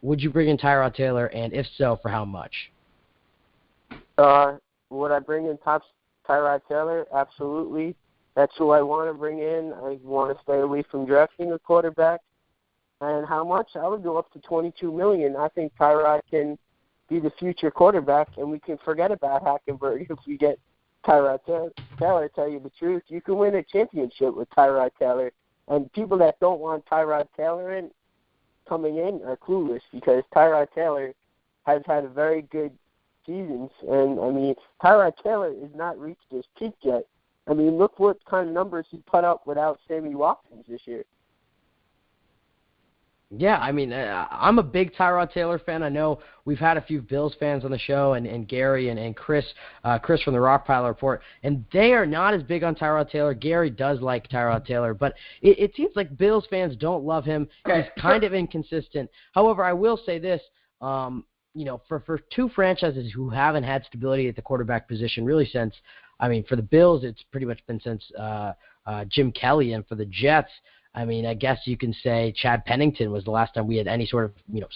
would you bring in Tyrod Taylor, and if so, for how much? Would I bring in Tyrod Taylor? Absolutely. That's who I want to bring in. I want to stay away from drafting a quarterback. And how much? I would go up to $22 million. I think Tyrod can be the future quarterback, and we can forget about Hackenberg if we get Tyrod Taylor. Tell you the truth, you can win a championship with Tyrod Taylor. And people that don't want Tyrod Taylor coming in are clueless because Tyrod Taylor has had a very good seasons. And, Tyrod Taylor has not reached his peak yet. Look what kind of numbers he put up without Sammy Watkins this year. Yeah, I'm a big Tyrod Taylor fan. I know we've had a few Bills fans on the show, and Gary and Chris from the Rockpile Report, and they are not as big on Tyrod Taylor. Gary does like Tyrod Taylor, but it seems like Bills fans don't love him. He's kind of inconsistent. However, I will say this, for two franchises who haven't had stability at the quarterback position really since, for the Bills, it's pretty much been since Jim Kelly, and for the Jets, I guess you can say Chad Pennington was the last time we had any sort of,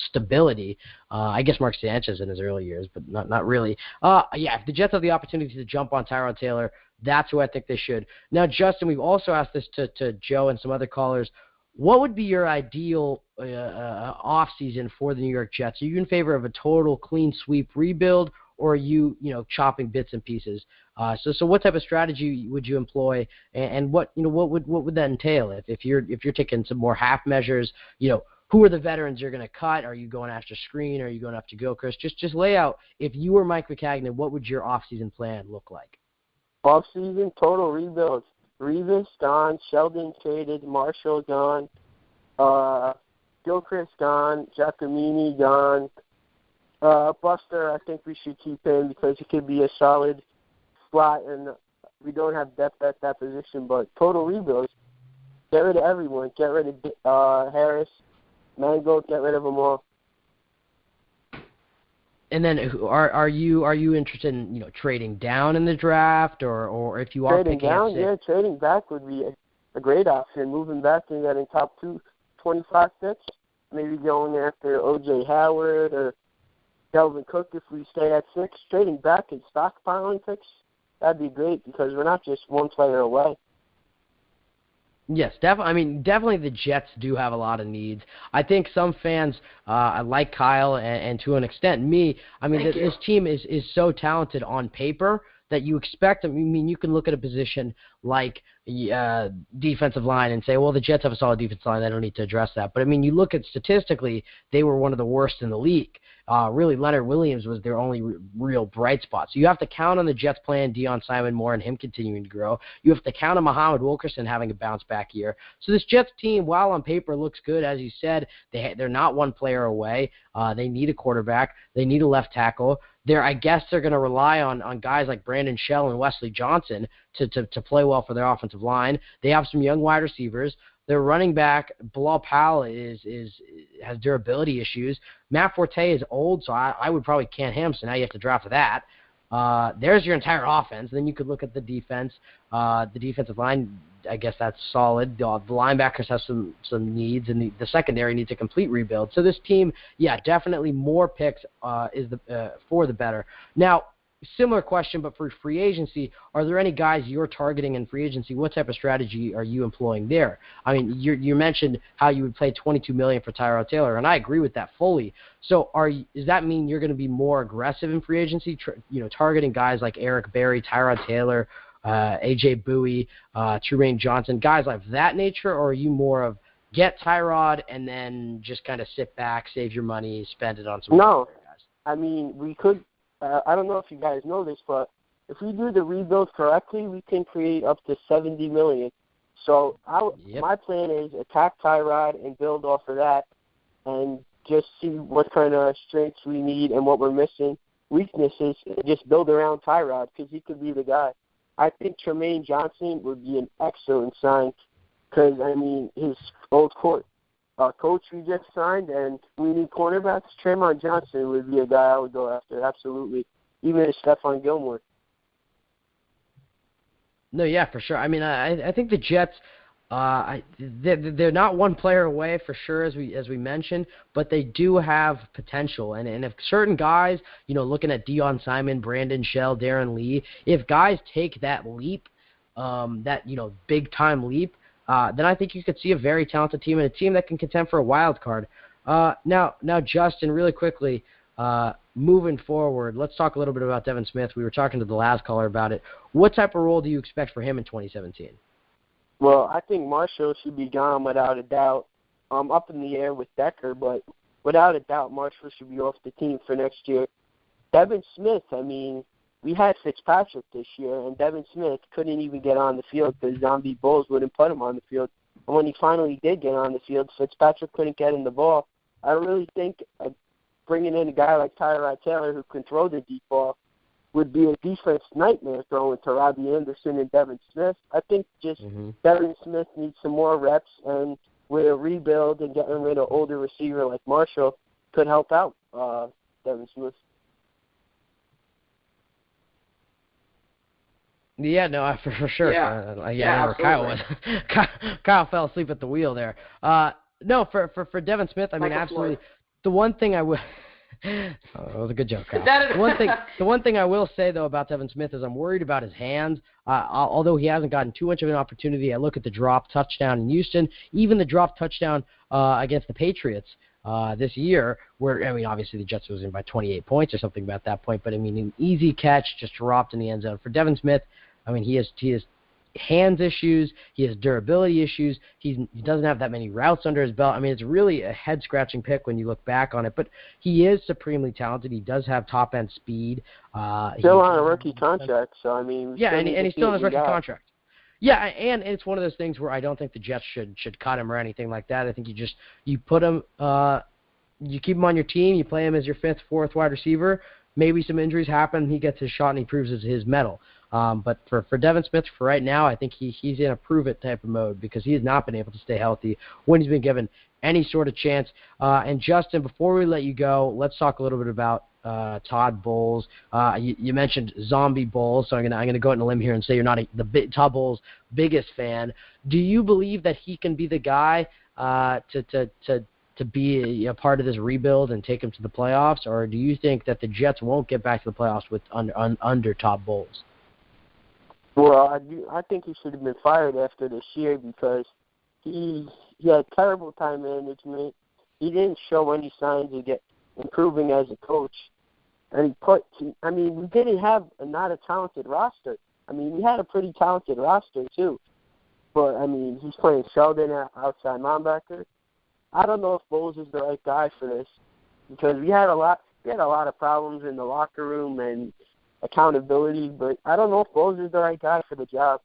stability. I guess Mark Sanchez in his early years, but not really. If the Jets have the opportunity to jump on Tyrod Taylor, that's who I think they should. Now, Justin, we've also asked this to Joe and some other callers. what would be your ideal offseason for the New York Jets? Are you in favor of a total clean sweep rebuild, or are you chopping bits and pieces? So what type of strategy would you employ, and what would that entail if you're taking some more half measures? Who are the veterans you're going to cut? Are you going after Screen? Are you going after Gilchrist? Just lay out, if you were Mike Maccagnan, what would your offseason plan look like? Offseason, total rebuild. Revis gone, Sheldon traded, Marshall gone, Gilchrist gone, Giacomini gone. Buster, I think we should keep him because he could be a solid slot, and we don't have depth at that position. But total rebuild, get rid of everyone. Get rid of Harris, Mangold, get rid of them all. And then, are you interested in trading down in the draft, or if you are trading picking down? at 6? Yeah, trading back would be a great option. Moving back and getting top 25 picks, maybe going after O.J. Howard or Delvin Cook if we stay at 6. Trading back and stockpiling picks, that'd be great because we're not just one player away. Yes, definitely the Jets do have a lot of needs. I think some fans, like Kyle and to an extent me, this team is so talented on paper that you expect them. You can look at a position like defensive line and say, well, the Jets have a solid defensive line. They don't need to address that. But, you look at statistically, they were one of the worst in the league. Really, Leonard Williams was their only real bright spot. So you have to count on the Jets playing Deion Simon more and him continuing to grow. You have to count on Muhammad Wilkerson having a bounce-back year. So this Jets team, while on paper looks good, as you said, they're not one player away. They need a quarterback. They need a left tackle. I guess they're going to rely on guys like Brandon Shell and Wesley Johnson to play well for their offensive line. They have some young wide receivers. Their running back, Bilal Powell, has durability issues. Matt Forte is old, so I would probably can him, so now you have to draft that. There's your entire offense. Then you could look at the defense. The defensive line, I guess that's solid. The linebackers have some needs, and the secondary needs a complete rebuild. So this team, yeah, definitely more picks for the better. Now, similar question, but for free agency, are there any guys you're targeting in free agency? What type of strategy are you employing there? You mentioned how you would pay $22 million for Tyrod Taylor, and I agree with that fully. So does that mean you're going to be more aggressive in free agency, targeting guys like Eric Berry, Tyrod Taylor, A.J. Bowie, Trumaine Johnson, guys like that nature, or are you more of get Tyrod and then just kind of sit back, save your money, spend it on some other guys? We could. I don't know if you guys know this, but if we do the rebuild correctly, we can create up to $70 million. So my plan is attack Tyrod and build off of that, and just see what kind of strengths we need and what we're missing, weaknesses, and just build around Tyrod because he could be the guy. I think Trumaine Johnson would be an excellent sign because, his old coach we just signed, and we need cornerbacks. Tremont Johnson would be a guy I would go after, absolutely, even if Stephon Gilmore. No, yeah, for sure. I think the Jets, they're not one player away for sure, as we mentioned, but they do have potential. And if certain guys, looking at Deion Simon, Brandon Shell, Darren Lee, if guys take that leap, big time leap, then I think you could see a very talented team and a team that can contend for a wild card. Now, Justin, really quickly, moving forward, let's talk a little bit about Devin Smith. We were talking to the last caller about it. What type of role do you expect for him in 2017? Well, I think Marshall should be gone without a doubt. Up in the air with Decker, but without a doubt, Marshall should be off the team for next year. Devin Smith, we had Fitzpatrick this year, and Devin Smith couldn't even get on the field because Zombie Bulls wouldn't put him on the field. And when he finally did get on the field, Fitzpatrick couldn't get him the ball. I really think bringing in a guy like Tyrod Taylor who can throw the deep ball would be a defense nightmare throwing to Robbie Anderson and Devin Smith. I think Devin Smith needs some more reps, and with a rebuild and getting rid of older receiver like Marshall could help out Devin Smith. Yeah, no, for sure. Yeah, Kyle was. Kyle fell asleep at the wheel there. No, for Devin Smith, absolutely. The one thing I would That was a good joke, Kyle. The one thing I will say, though, about Devin Smith is I'm worried about his hands. Although he hasn't gotten too much of an opportunity, I look at the drop touchdown in Houston, even the drop touchdown against the Patriots this year, where, I mean, obviously the Jets was in by 28 points or something about that point, but, I mean, an easy catch, just dropped in the end zone. For Devin Smith, I mean, he has hands issues, he has durability issues, he doesn't have that many routes under his belt. I mean, it's really a head-scratching pick when you look back on it, but he is supremely talented. He does have top-end speed. Still on a rookie contract, so, I mean... Yeah, and he's still on his rookie contract. Yeah, and it's one of those things where I don't think the Jets should cut him or anything like that. I think you put him, you keep him on your team, you play him as your fifth, fourth wide receiver. Maybe some injuries happen, he gets his shot and he proves his mettle. But for Devin Smith, for right now, I think he's in a prove-it type of mode because he has not been able to stay healthy when he's been given any sort of chance. And Justin, before we let you go, let's talk a little bit about Todd Bowles. You mentioned zombie Bowles, so I'm gonna go out on a limb here and say you're not Todd Bowles' biggest fan. Do you believe that he can be the guy to be a part of this rebuild and take him to the playoffs, or do you think that the Jets won't get back to the playoffs with under Todd Bowles? Well, I think he should have been fired after this year because he had terrible time management. He didn't show any signs of improving as a coach. And we didn't have not a talented roster. I mean, we had a pretty talented roster too. But, I mean, he's playing Sheldon at outside linebacker. I don't know if Bowles is the right guy for this because we had a lot of problems in the locker room and accountability, but I don't know if Bowles is the right guy for the job.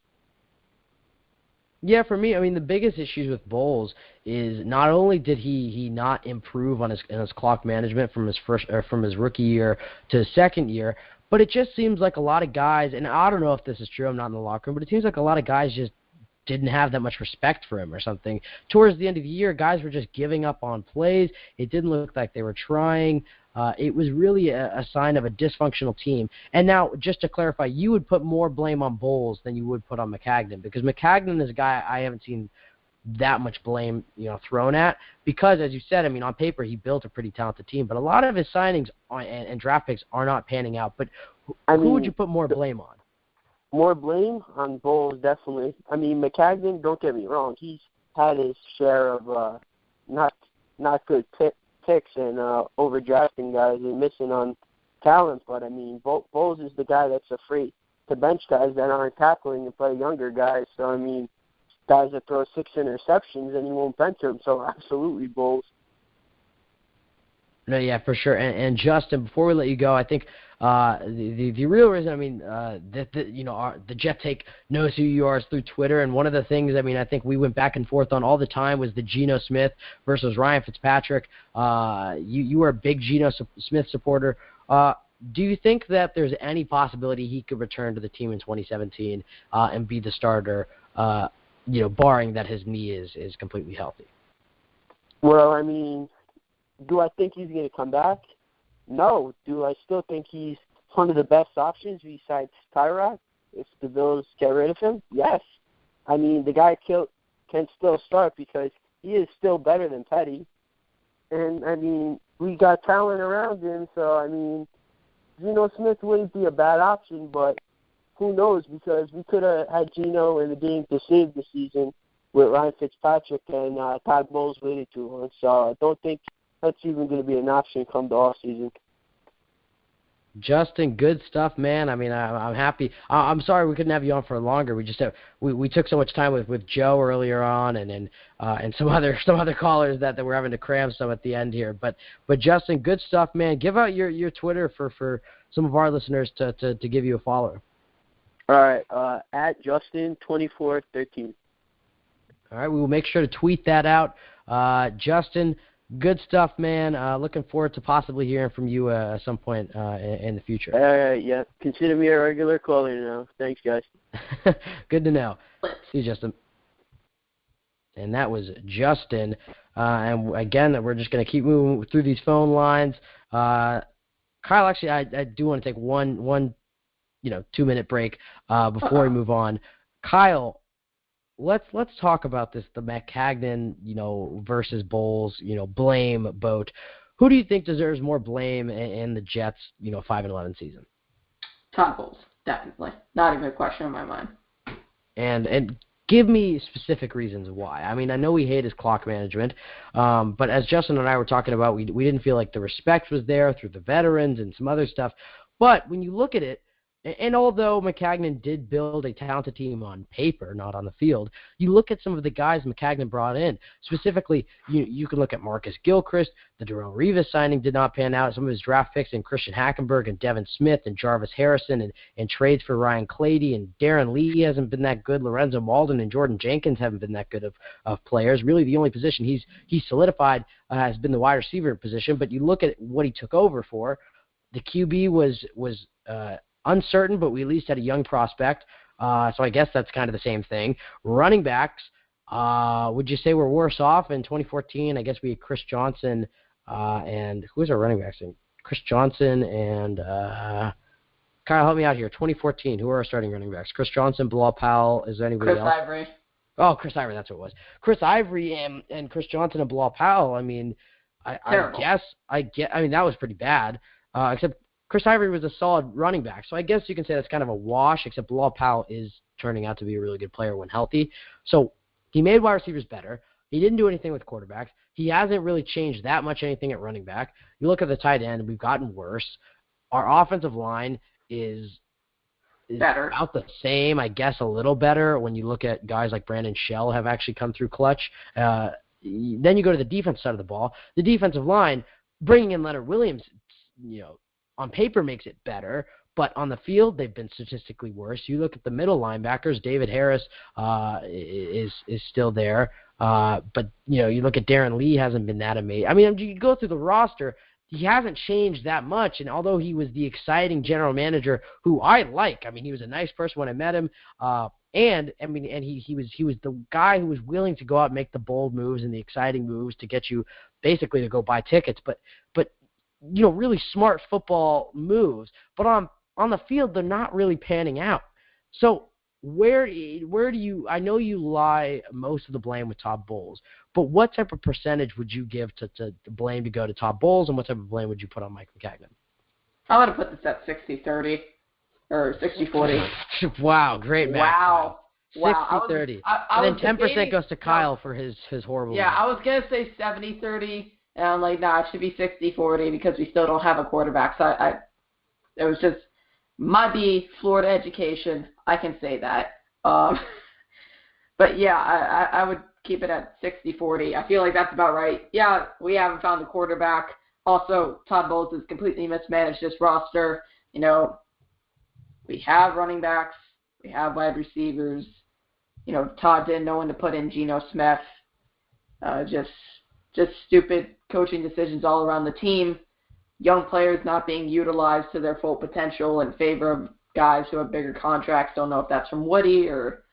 Yeah, for me, I mean, the biggest issues with Bowles is not only did he not improve on his clock management from his rookie year to his second year, but it just seems like a lot of guys, and I don't know if this is true, I'm not in the locker room, but it seems like a lot of guys just didn't have that much respect for him or something. Towards the end of the year, guys were just giving up on plays. It didn't look like they were trying. It was really a sign of a dysfunctional team. And now, just to clarify, you would put more blame on Bowles than you would put on Maccagnan, because Maccagnan is a guy I haven't seen that much blame thrown at, because, as you said, I mean, on paper he built a pretty talented team, but a lot of his signings and draft picks are not panning out. But who would you put more blame on? More blame on Bowles, definitely. I mean, Maccagnan, don't get me wrong, he's had his share of not good picks and overdrafting guys and missing on talent. But, I mean, Bowles is the guy that's afraid to bench guys that aren't tackling and play younger guys. So, I mean, guys that throw 6 interceptions and he won't bench them. So, absolutely, Bowles. No, yeah, for sure. And Justin, before we let you go, I think the real reason, I mean, the Jet Take knows who you are is through Twitter. And one of the things, I mean, I think we went back and forth on all the time was the Geno Smith versus Ryan Fitzpatrick. You were a big Geno Smith supporter. Do you think that there's any possibility he could return to the team in 2017 and be the starter, barring that his knee is completely healthy? Well, I mean, do I think he's going to come back? No. Do I still think he's one of the best options besides Tyrod if the Bills get rid of him? Yes. I mean, the guy can still start because he is still better than Petty. And, I mean, we got talent around him, so, I mean, Geno Smith wouldn't be a bad option, but who knows, because we could have had Geno in the game to save the season with Ryan Fitzpatrick, and Todd Bowles waited too long. So I don't think that's even going to be an option come the offseason. Justin, good stuff, man. I mean, I'm happy. I'm sorry we couldn't have you on for longer. We just we took so much time with Joe earlier on, and some other callers that we're having to cram some at the end here. But Justin, good stuff, man. Give out your Twitter for some of our listeners to give you a follow. All right, at Justin2413. All right, we will make sure to tweet that out. Justin, good stuff, man. Looking forward to possibly hearing from you at some point in the future. All right, yeah. Consider me a regular caller now. Thanks, guys. Good to know. See you, Justin. And that was Justin. And again, we're just going to keep moving through these phone lines. Kyle, actually, I do want to take one 2-minute break before we move on. Kyle, let's talk about this, the Maccagnan, versus Bowles, blame boat. Who do you think deserves more blame in the Jets, 5-11 season? Todd Bowles, definitely. Not even a question in my mind. And give me specific reasons why. I mean, I know we hate his clock management, but as Justin and I were talking about, we didn't feel like the respect was there through the veterans and some other stuff. But when you look at it, and although Maccagnan did build a talented team on paper, not on the field, you look at some of the guys Maccagnan brought in. Specifically, you can look at Marcus Gilchrist. The Darrelle Revis signing did not pan out. Some of his draft picks in Christian Hackenberg and Devin Smith and Jarvis Harrison and trades for Ryan Clady and Darren Lee hasn't been that good. Lorenzo Malden and Jordan Jenkins haven't been that good of players. Really, the only position he's solidified has been the wide receiver position. But you look at what he took over for. The QB was uncertain, but we at least had a young prospect. So I guess that's kind of the same thing. Running backs, would you say we're worse off in 2014? I guess we had Chris Johnson and who's our running backs? Chris Johnson and Kyle, help me out here. 2014, who are our starting running backs? Chris Johnson, Bilal Powell. Is there anybody else? Chris Ivory. Oh, Chris Ivory, that's what it was. Chris Ivory and Chris Johnson and Bilal Powell. I mean, I mean that was pretty bad. Except Chris Ivory was a solid running back, so I guess you can say that's kind of a wash, except Bilal Powell is turning out to be a really good player when healthy. So he made wide receivers better. He didn't do anything with quarterbacks. He hasn't really changed that much anything at running back. You look at the tight end, we've gotten worse. Our offensive line is better. About the same, I guess a little better when you look at guys like Brandon Shell have actually come through clutch. Then you go to the defense side of the ball. The defensive line, bringing in Leonard Williams, on paper makes it better, but on the field they've been statistically worse. You look at the middle linebackers, David Harris is still there, but you look at Darren Lee, hasn't been that amazing. I mean, you go through the roster, he hasn't changed that much, and although he was the exciting general manager who I like, I mean, he was a nice person when I met him, and he was the guy who was willing to go out and make the bold moves and the exciting moves to get you basically to go buy tickets, but really smart football moves, but on the field they're not really panning out. So where do you? I know you lie most of the blame with Todd Bowles, but what type of percentage would you give to the blame to go to Todd Bowles, and what type of blame would you put on Mike Maccagnan? I would have put this at 60-30 or 60-40. Wow, great match. Wow. 60-30. And then 10% goes to Kyle for his horrible. Yeah, I was gonna say 70-30. And I'm like, it should be 60-40 because we still don't have a quarterback. So it was just muddy Florida education. I can say that. But yeah, I would keep it at 60-40. I feel like that's about right. Yeah, we haven't found a quarterback. Also, Todd Bowles has completely mismanaged this roster. We have running backs. We have wide receivers. Todd didn't know when to put in Geno Smith. Just stupid coaching decisions all around the team. Young players not being utilized to their full potential in favor of guys who have bigger contracts. Don't know if that's from Woody or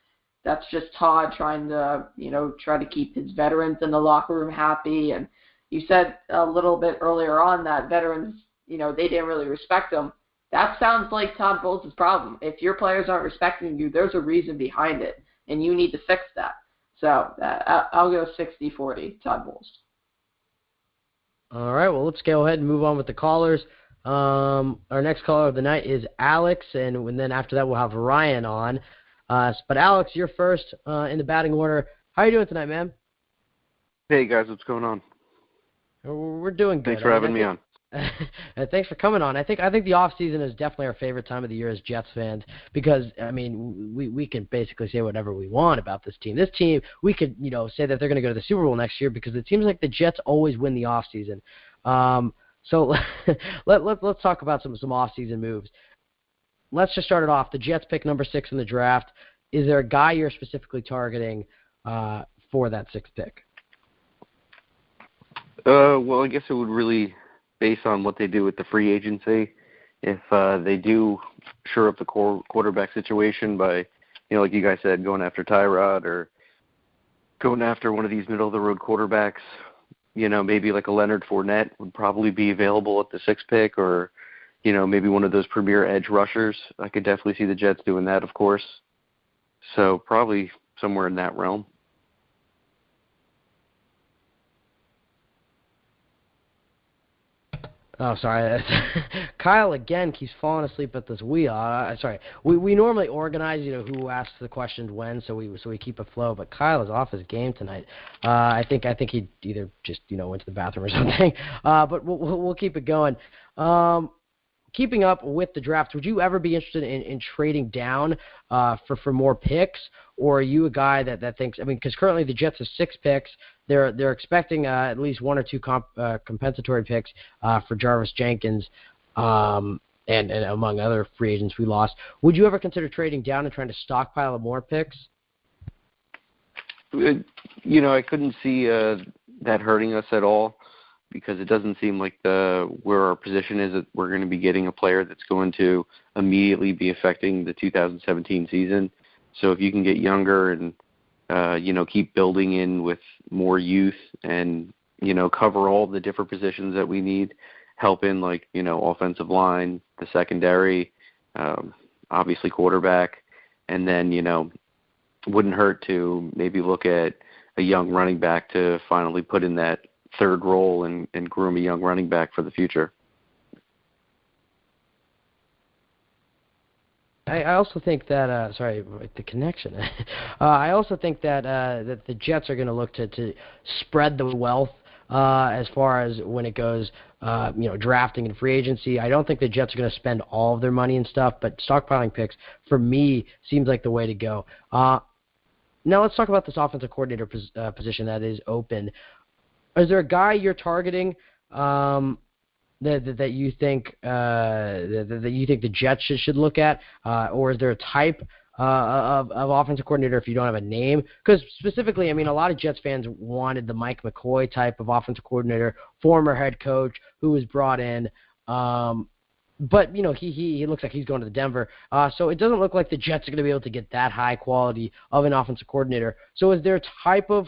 that's just Todd trying to keep his veterans in the locker room happy. And you said a little bit earlier on that veterans, they didn't really respect them. That sounds like Todd Bowles' problem. If your players aren't respecting you, there's a reason behind it, and you need to fix that. So I'll go 60-40, Todd Bowles. All right, well, let's go ahead and move on with the callers. Our next caller of the night is Alex, and then after that we'll have Ryan on. But Alex, you're first in the batting order. How are you doing tonight, man? Hey, guys, what's going on? We're doing good. Thanks for having me on. Thanks for coming on. I think the off season is definitely our favorite time of the year as Jets fans because we can basically say whatever we want about this team. This team, we could say that they're going to go to the Super Bowl next year because it seems like the Jets always win the off season. So let's talk about some off season moves. Let's just start it off. The Jets pick number 6 in the draft. Is there a guy you're specifically targeting for that 6th pick? Well, I guess it would really based on what they do with the free agency. If they do shore up the quarterback situation by, like you guys said, going after Tyrod or going after one of these middle-of-the-road quarterbacks, maybe like a Leonard Fournette would probably be available at the 6th pick or, maybe one of those premier edge rushers. I could definitely see the Jets doing that, of course. So probably somewhere in that realm. Oh, sorry. Kyle again keeps falling asleep at this wheel. Sorry. We normally organize, who asks the questions when, so we keep a flow. But Kyle is off his game tonight. I think he either just went to the bathroom or something. But we'll keep it going. Keeping up with the draft, would you ever be interested in trading down for more picks, or are you a guy that thinks? I mean, because currently the Jets have 6 picks. They're expecting at least 1 or 2 compensatory picks for Jarvis Jenkins, and among other free agents we lost. Would you ever consider trading down and trying to stockpile more picks? I couldn't see that hurting us at all, because it doesn't seem like where our position is that we're going to be getting a player that's going to immediately be affecting the 2017 season. So if you can get younger and keep building in with more youth and, cover all the different positions that we need, help in offensive line, the secondary, obviously quarterback, and then, wouldn't hurt to maybe look at a young running back to finally put in that third role and groom a young running back for the future. I also think that sorry, the connection. I also think that that the Jets are going to look to spread the wealth as far as when it goes, drafting and free agency. I don't think the Jets are going to spend all of their money and stuff, but stockpiling picks for me seems like the way to go. Now let's talk about this offensive coordinator position that is open. Is there a guy you're targeting that you think that you think the Jets should look at, or is there a type of offensive coordinator if you don't have a name? Because specifically, I mean, a lot of Jets fans wanted the Mike McCoy type of offensive coordinator, former head coach who was brought in. But he looks like he's going to the Denver, so it doesn't look like the Jets are going to be able to get that high quality of an offensive coordinator. So is there a type of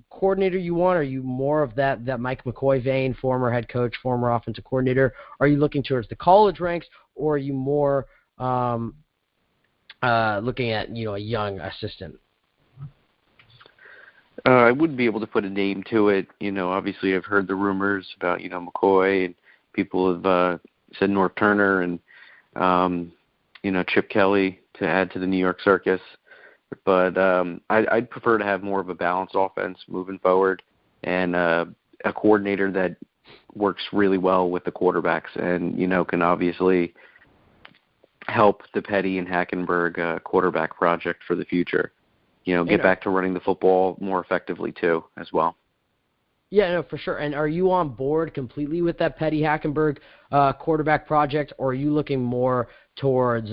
coordinator you want? Are you more of that Mike McCoy vein, former head coach, former offensive coordinator? Are you looking towards the college ranks, or are you more looking at a young assistant? I wouldn't be able to put a name to it. Obviously I've heard the rumors about McCoy, and people have said North Turner and Chip Kelly to add to the New York circus. But I'd prefer to have more of a balanced offense moving forward, and a coordinator that works really well with the quarterbacks and, can obviously help the Petty and Hackenberg quarterback project for the future. Get back to running the football more effectively too as well. Yeah, no, for sure. And are you on board completely with that Petty Hackenberg quarterback project, or are you looking more towards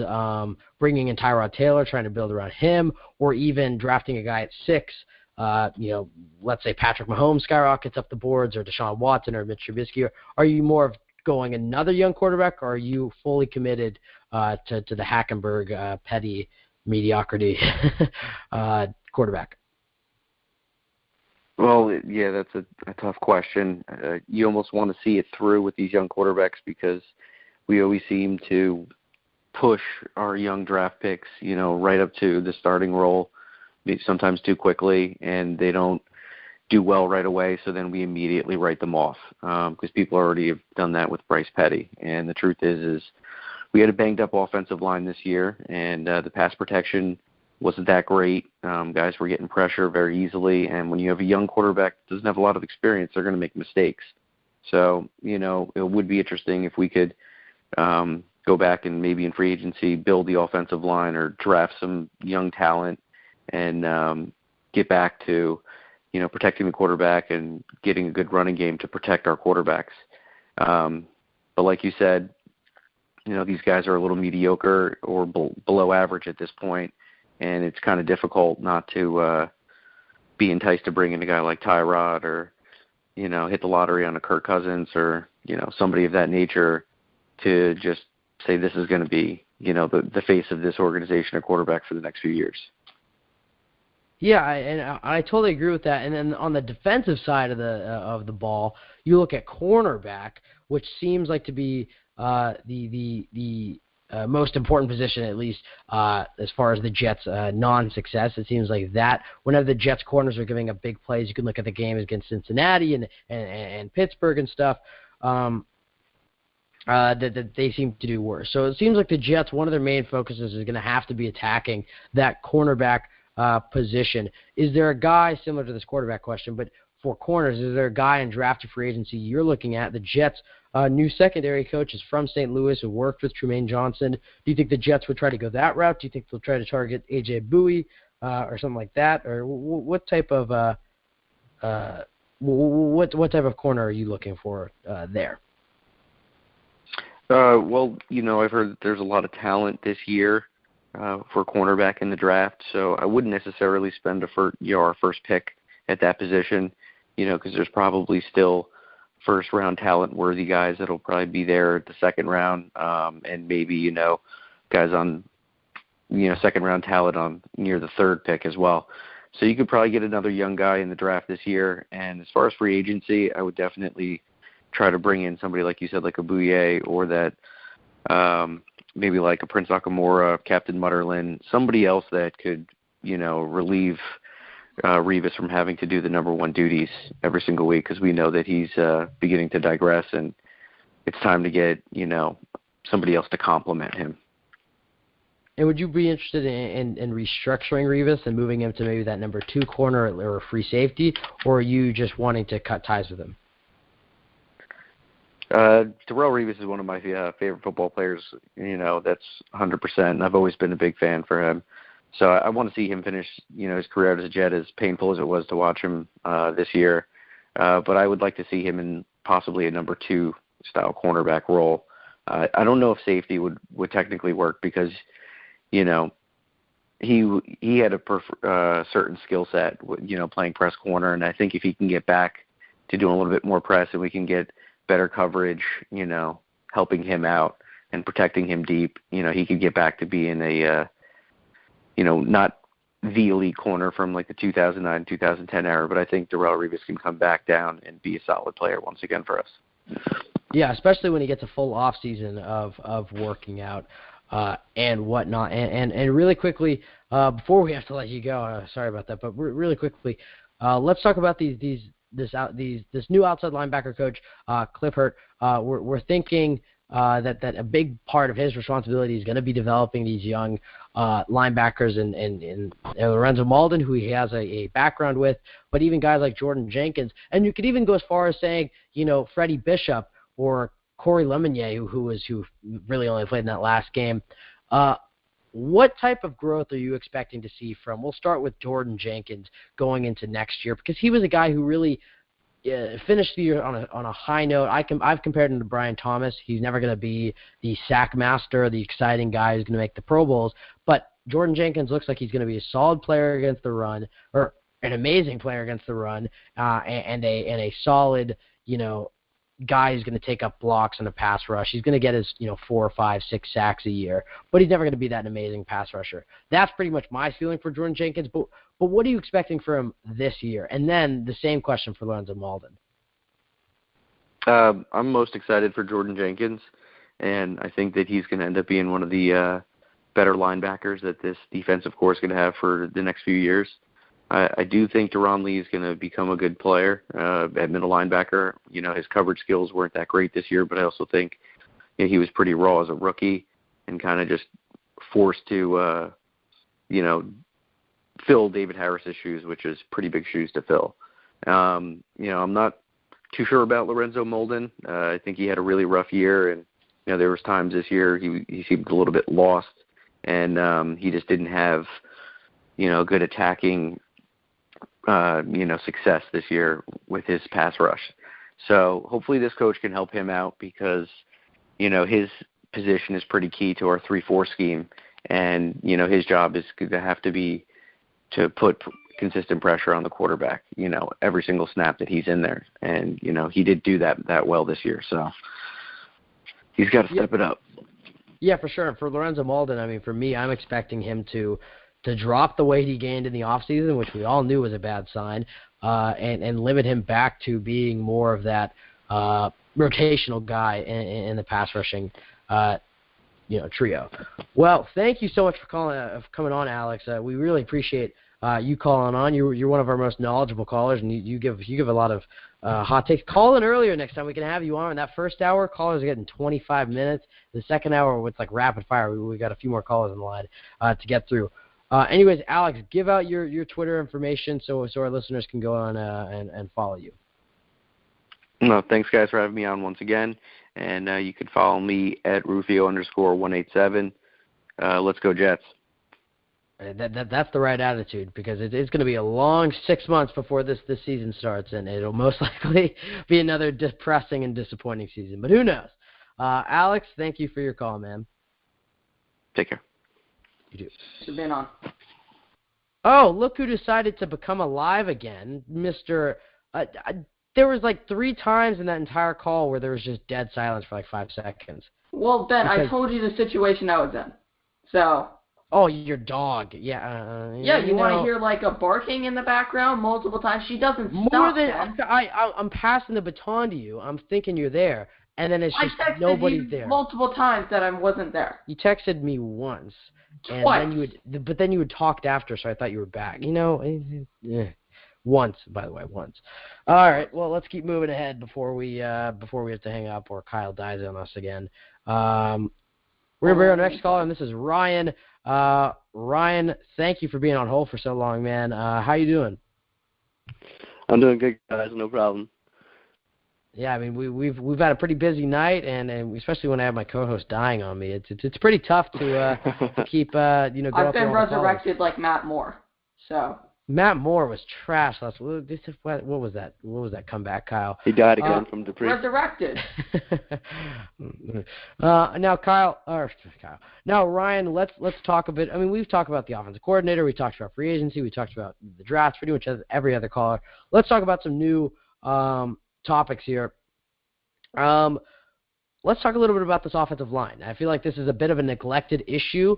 bringing in Tyrod Taylor, trying to build around him, or even drafting a guy at 6? Let's say Patrick Mahomes skyrockets up the boards, or Deshaun Watson, or Mitch Trubisky. Are you more of going another young quarterback, or are you fully committed to the Hackenberg Petty mediocrity quarterback? Well, yeah, that's a tough question. You almost want to see it through with these young quarterbacks, because we always seem to push our young draft picks, right up to the starting role, sometimes too quickly, and they don't do well right away, so then we immediately write them off, because people already have done that with Bryce Petty. And the truth is we had a banged-up offensive line this year, and the pass protection wasn't that great. Guys were getting pressure very easily, and when you have a young quarterback that doesn't have a lot of experience, they're going to make mistakes. So, it would be interesting if we could go back and maybe in free agency build the offensive line or draft some young talent and get back to, protecting the quarterback and getting a good running game to protect our quarterbacks. But like you said, these guys are a little mediocre or below average at this point, and it's kind of difficult not to be enticed to bring in a guy like Tyrod or, hit the lottery on a Kirk Cousins or, somebody of that nature to just say this is going to be, the face of this organization, a quarterback for the next few years. Yeah, and I totally agree with that. And then on the defensive side of the ball, you look at cornerback, which seems like to be the most important position, at least as far as the Jets' non-success. It seems like that whenever the Jets' corners are giving up big plays, you can look at the game against Cincinnati and Pittsburgh and stuff. that they seem to do worse. So it seems like the Jets, one of their main focuses is going to have to be attacking that cornerback position. Is there a guy, similar to this quarterback question, but for corners, is there a guy in draft or free agency you're looking at? The Jets' new secondary coach is from St. Louis, who worked with Trumaine Johnson. Do you think the Jets would try to go that route? Do you think they'll try to target A.J. Bowie or something like that? Or what type of what type of corner are you looking for there? Well, I've heard that there's a lot of talent this year for cornerback in the draft, so I wouldn't necessarily spend our first pick at that position, because there's probably still first-round talent-worthy guys that'll probably be there at the second round, and maybe, guys on, second-round talent on near the third pick as well. So you could probably get another young guy in the draft this year, and as far as free agency, I would definitely try to bring in somebody, like you said, like a Bouye, or that maybe like a Prince Akamora, Captain Mutterlin, somebody else that could, relieve Revis from having to do the number one duties every single week, because we know that he's beginning to digress, and it's time to get, somebody else to complement him. And would you be interested in restructuring Revis and moving him to maybe that number 2 corner or free safety, or are you just wanting to cut ties with him? Darrelle Revis is one of my favorite football players, that's 100%, and I've always been a big fan for him. So I want to see him finish, his career as a Jet, as painful as it was to watch him this year. But I would like to see him in possibly a number 2 style cornerback role. I don't know if safety would technically work, because, he had a certain skill set, playing press corner, and I think if he can get back to doing a little bit more press and we can get better coverage, helping him out and protecting him deep, he could get back to being a, not the elite corner from like the 2009, 2010 era, but I think Darrelle Revis can come back down and be a solid player once again for us. Yeah, especially when he gets a full off season of working out and whatnot. And really quickly, before we have to let you go, sorry about that, but really quickly, let's talk about this new outside linebacker coach, Clint Hurtt. We're thinking that a big part of his responsibility is going to be developing these young linebackers and Lorenzo Malden, who he has a background with, but even guys like Jordan Jenkins. And you could even go as far as saying, Freddie Bishop or Corey Lemonnier, who really only played in that last game. What type of growth are you expecting to see from? We'll start with Jordan Jenkins going into next year, because he was a guy who really finished the year on a high note. I've compared him to Brian Thomas. He's never going to be the sack master, the exciting guy who's going to make the Pro Bowls, but Jordan Jenkins looks like he's going to be a solid player against the run, or an amazing player against the run, and a solid, guy who's going to take up blocks in a pass rush. He's going to get his 4, 5, 6 sacks a year, but he's never going to be that amazing pass rusher. That's pretty much my feeling for Jordan Jenkins. But what are you expecting from him this year? And then the same question for Lorenzo Malden. I'm most excited for Jordan Jenkins, and I think that he's going to end up being one of the better linebackers that this defensive core is going to have for the next few years. I do think Deron Lee is going to become a good player at middle linebacker. His coverage skills weren't that great this year, but I also think he was pretty raw as a rookie and kind of just forced to, fill David Harris's shoes, which is pretty big shoes to fill. I'm not too sure about Lorenzo Malden. I think he had a really rough year, and there was times this year he seemed a little bit lost, and he just didn't have good attacking success this year with his pass rush. So hopefully this coach can help him out, because his position is pretty key to our 3-4 scheme, and his job is going to have to be to put consistent pressure on the quarterback every single snap that he's in there, and he did do that well this year, so he's got to step it up. Yeah, for sure. For Lorenzo Malden, for me, I'm expecting him to drop the weight he gained in the offseason, which we all knew was a bad sign, and limit him back to being more of that rotational guy in the pass rushing trio. Well, thank you so much for coming on, Alex. We really appreciate you calling on. You're one of our most knowledgeable callers, and you give a lot of hot takes. Call in earlier next time. We can have you on. In that first hour, callers are getting 25 minutes. The second hour, it's like rapid fire. We got a few more callers in the line to get through. Anyways, Alex, give out your Twitter information so our listeners can go on and follow you. No, thanks, guys, for having me on once again. And you can follow me at Rufio_187. Let's go Jets. That's the right attitude, because it's going to be a long 6 months before this season starts, and it'll most likely be another depressing and disappointing season. But who knows? Alex, thank you for your call, man. Take care. You do. Thanks for being on. Oh, look who decided to become alive again, Mr. There was like 3 times in that entire call where there was just dead silence for like 5 seconds. Well, Ben, I told you the situation I was in. So. Oh, your dog. Yeah. You want to hear like a barking in the background multiple times? She doesn't stop. More than I'm passing the baton to you. I'm thinking you're there, and then it's just nobody's there. Multiple times that I wasn't there. You texted me once. Twice. And then you had talked after, so I thought you were back. Once, by the way, once. All right, well, let's keep moving ahead before we have to hang up or Kyle dies on us again. We're going to bring our next caller, and this is Ryan. Ryan, thank you for being on hold for so long, man. How you doing? I'm doing good, guys. No problem. Yeah, I mean we've had a pretty busy night, and especially when I have my co-host dying on me, it's pretty tough to keep I've been resurrected like Matt Moore, so. Matt Moore was trash last week. What was that? What was that comeback, Kyle? He died again from Dupree. Resurrected. Now, Now, Ryan, let's talk a bit. I mean, we've talked about the offensive coordinator. We talked about free agency. We talked about the draft. Pretty much every other caller. Let's talk about some new topics here. Let's talk a little bit about this offensive line. I feel like this is a bit of a neglected issue.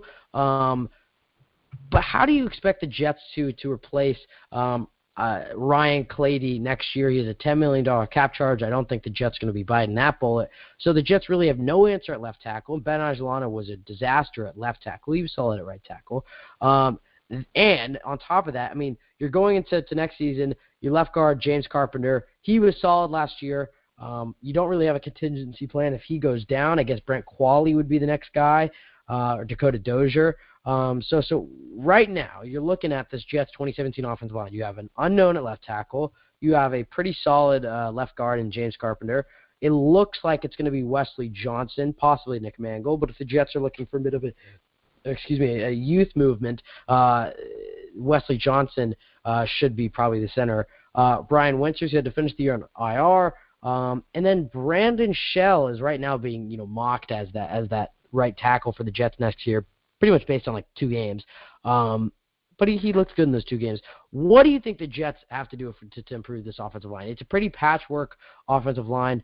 But how do you expect the Jets to replace Ryan Clady next year? He has a $10 million cap charge. I don't think the Jets are going to be biting that bullet. So the Jets really have no answer at left tackle. Ben Aguilera was a disaster at left tackle. He was solid at right tackle. And on top of that, I mean, you're going into next season, your left guard, James Carpenter, he was solid last year. You don't really have a contingency plan if he goes down. I guess Brent Qualley would be the next guy, or Dakota Dozier. So right now, you're looking at this Jets 2017 offensive line. You have an unknown at left tackle. You have a pretty solid left guard in James Carpenter. It looks like it's going to be Wesley Johnson, possibly Nick Mangold. But if the Jets are looking for a bit of a youth movement, Wesley Johnson should be probably the center. Brian Winters had to finish the year on IR. And then Brandon Shell is right now being mocked as that right tackle for the Jets next year, pretty much based on like 2 games. But he looks good in those 2 games. What do you think the Jets have to do to improve this offensive line? It's a pretty patchwork offensive line.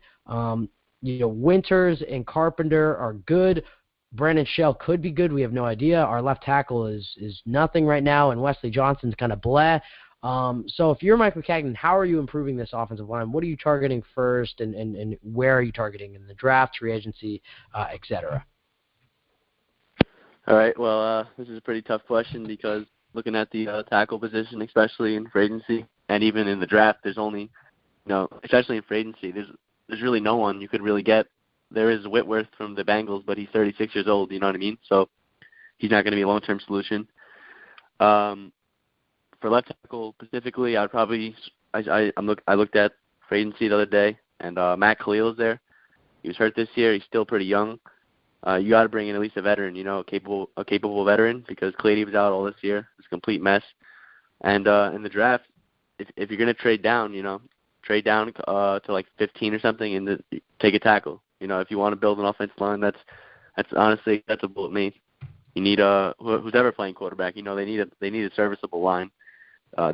Winters and Carpenter are good. Brandon Shell could be good. We have no idea. Our left tackle is nothing right now, and Wesley Johnson's kind of bleh. So if you're Mike Maccagnan, how are you improving this offensive line? What are you targeting first, and where are you targeting in the draft, free agency, et cetera? All right, well, this is a pretty tough question because looking at the tackle position, especially in free agency and even in the draft, there's only, especially in free agency, there's really no one you could really get. There is Whitworth from the Bengals, but he's 36 years old, you know what I mean? So he's not going to be a long-term solution. For left tackle specifically, I looked at free agency the other day, and Matt Khalil is there. He was hurt this year. He's still pretty young. You got to bring in at least a veteran, a capable veteran, because Clady was out all this year. It's a complete mess. And in the draft, if you're going to trade down, trade down to like 15 or something and take a tackle. If you want to build an offensive line, that's honestly a bullet me. You need who's ever playing quarterback. They need a serviceable line.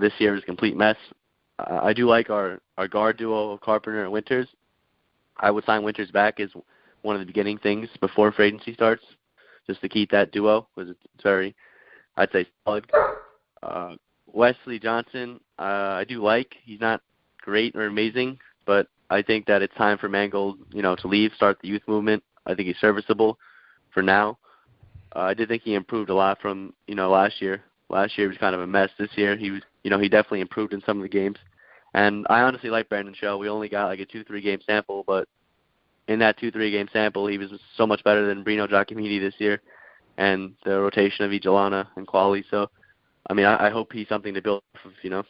This year is a complete mess. I do like our guard duo of Carpenter and Winters. I would sign Winters back as one of the beginning things before free agency starts, just to keep that duo, because it's very, I'd say, solid. Wesley Johnson, I do like. He's not great or amazing, but I think that it's time for Mangold, to leave, start the youth movement. I think he's serviceable for now. I did think he improved a lot from, last year. last year he was kind of a mess. This year he was, he definitely improved in some of the games. And I honestly like Brandon Shell. We only got like a 2-3 game sample, but in that 2-3 game sample, he was so much better than Brino Giacomini this year, and the rotation of Ijolana and Quali. So, I mean, I hope he's something to build off of, Yeah,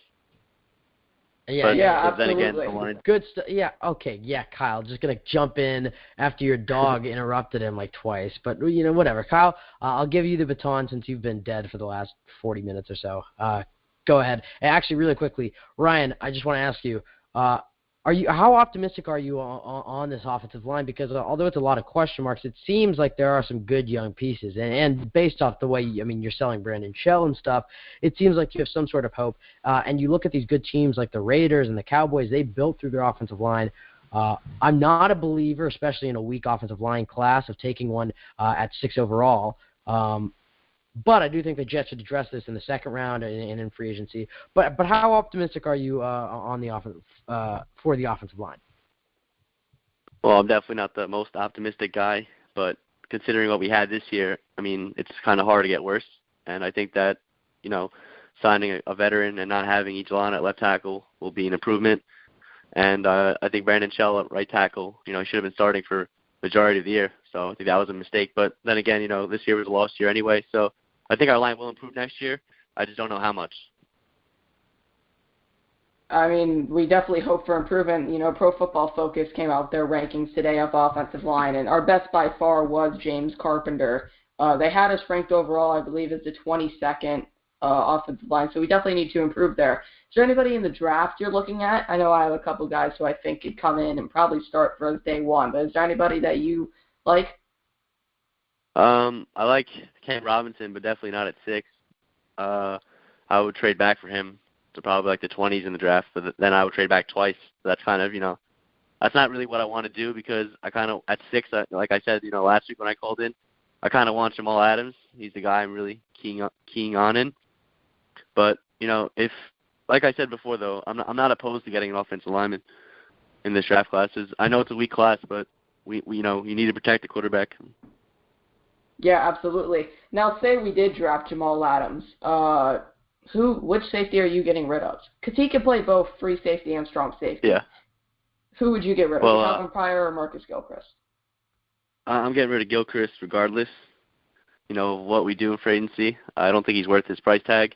but, absolutely. Then again, good stuff. Yeah, okay, yeah, Kyle. Just gonna jump in after your dog interrupted him like twice, but whatever. Kyle, I'll give you the baton since you've been dead for the last 40 minutes or so. Go ahead. And actually, really quickly, Ryan, I just want to ask you, how optimistic are you on this offensive line? Because although it's a lot of question marks, it seems like there are some good young pieces. And based off the way, you're selling Brandon Shell and stuff, it seems like you have some sort of hope. And you look at these good teams like the Raiders and the Cowboys, they built through their offensive line. I'm not a believer, especially in a weak offensive line class, of taking one at 6 overall. But I do think the Jets should address this in the second round and in free agency. But how optimistic are you on the for the offensive line? Well, I'm definitely not the most optimistic guy, but considering what we had this year, I mean, it's kind of hard to get worse. And I think that, signing a veteran and not having Ijolana at left tackle will be an improvement. And I think Brandon Shell at right tackle, he should have been starting for majority of the year. So I think that was a mistake. But then again, this year was a lost year anyway. So I think our line will improve next year. I just don't know how much. I mean, we definitely hope for improvement. Pro Football Focus came out with their rankings today of offensive line, and our best by far was James Carpenter. They had us ranked overall, I believe, as the 22nd offensive line, so we definitely need to improve there. Is there anybody in the draft you're looking at? I know I have a couple guys who I think could come in and probably start for day one, but is there anybody that you like? I like Ken Robinson, but definitely not at 6. I would trade back for him to probably like the 20s in the draft, but then I would trade back twice. So that's kind of, that's not really what I want to do, because I kind of, at 6, like I said, last week when I called in, I kind of want Jamal Adams. He's the guy I'm really keying on in. But, if, like I said before, though, I'm not opposed to getting an offensive lineman in this draft class. I know it's a weak class, but we you need to protect the quarterback. Yeah, absolutely. Now, say we did draft Jamal Adams. Which safety are you getting rid of? Because he can play both free safety and strong safety. Yeah. Who would you get rid of, Calvin Pryor or Marcus Gilchrist? I'm getting rid of Gilchrist regardless. What we do in free agency. I don't think he's worth his price tag.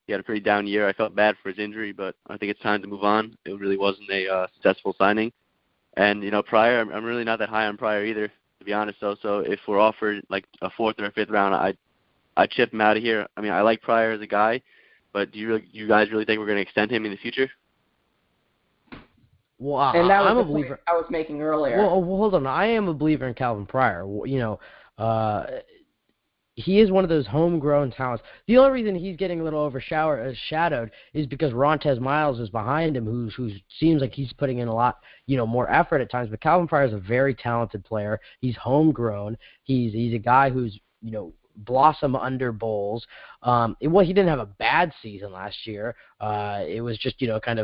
He had a pretty down year. I felt bad for his injury, but I think it's time to move on. It really wasn't a successful signing. And, Pryor, I'm really not that high on Pryor either, to be honest. So if we're offered like a 4th or a 5th round, I'd chip him out of here. I mean, I like Pryor as a guy, but do you guys really think we're going to extend him in the future? Well, and that was I'm the a believer. point I was making earlier. Well, hold on. I am a believer in Calvin Pryor. He is one of those homegrown talents. The only reason he's getting a little overshadowed is because Rontez Miles is behind him, who seems like he's putting in a lot, more effort at times. But Calvin Pryor is a very talented player. He's homegrown. He's a guy who's, blossom under Bowles. He didn't have a bad season last year. It was just, he kind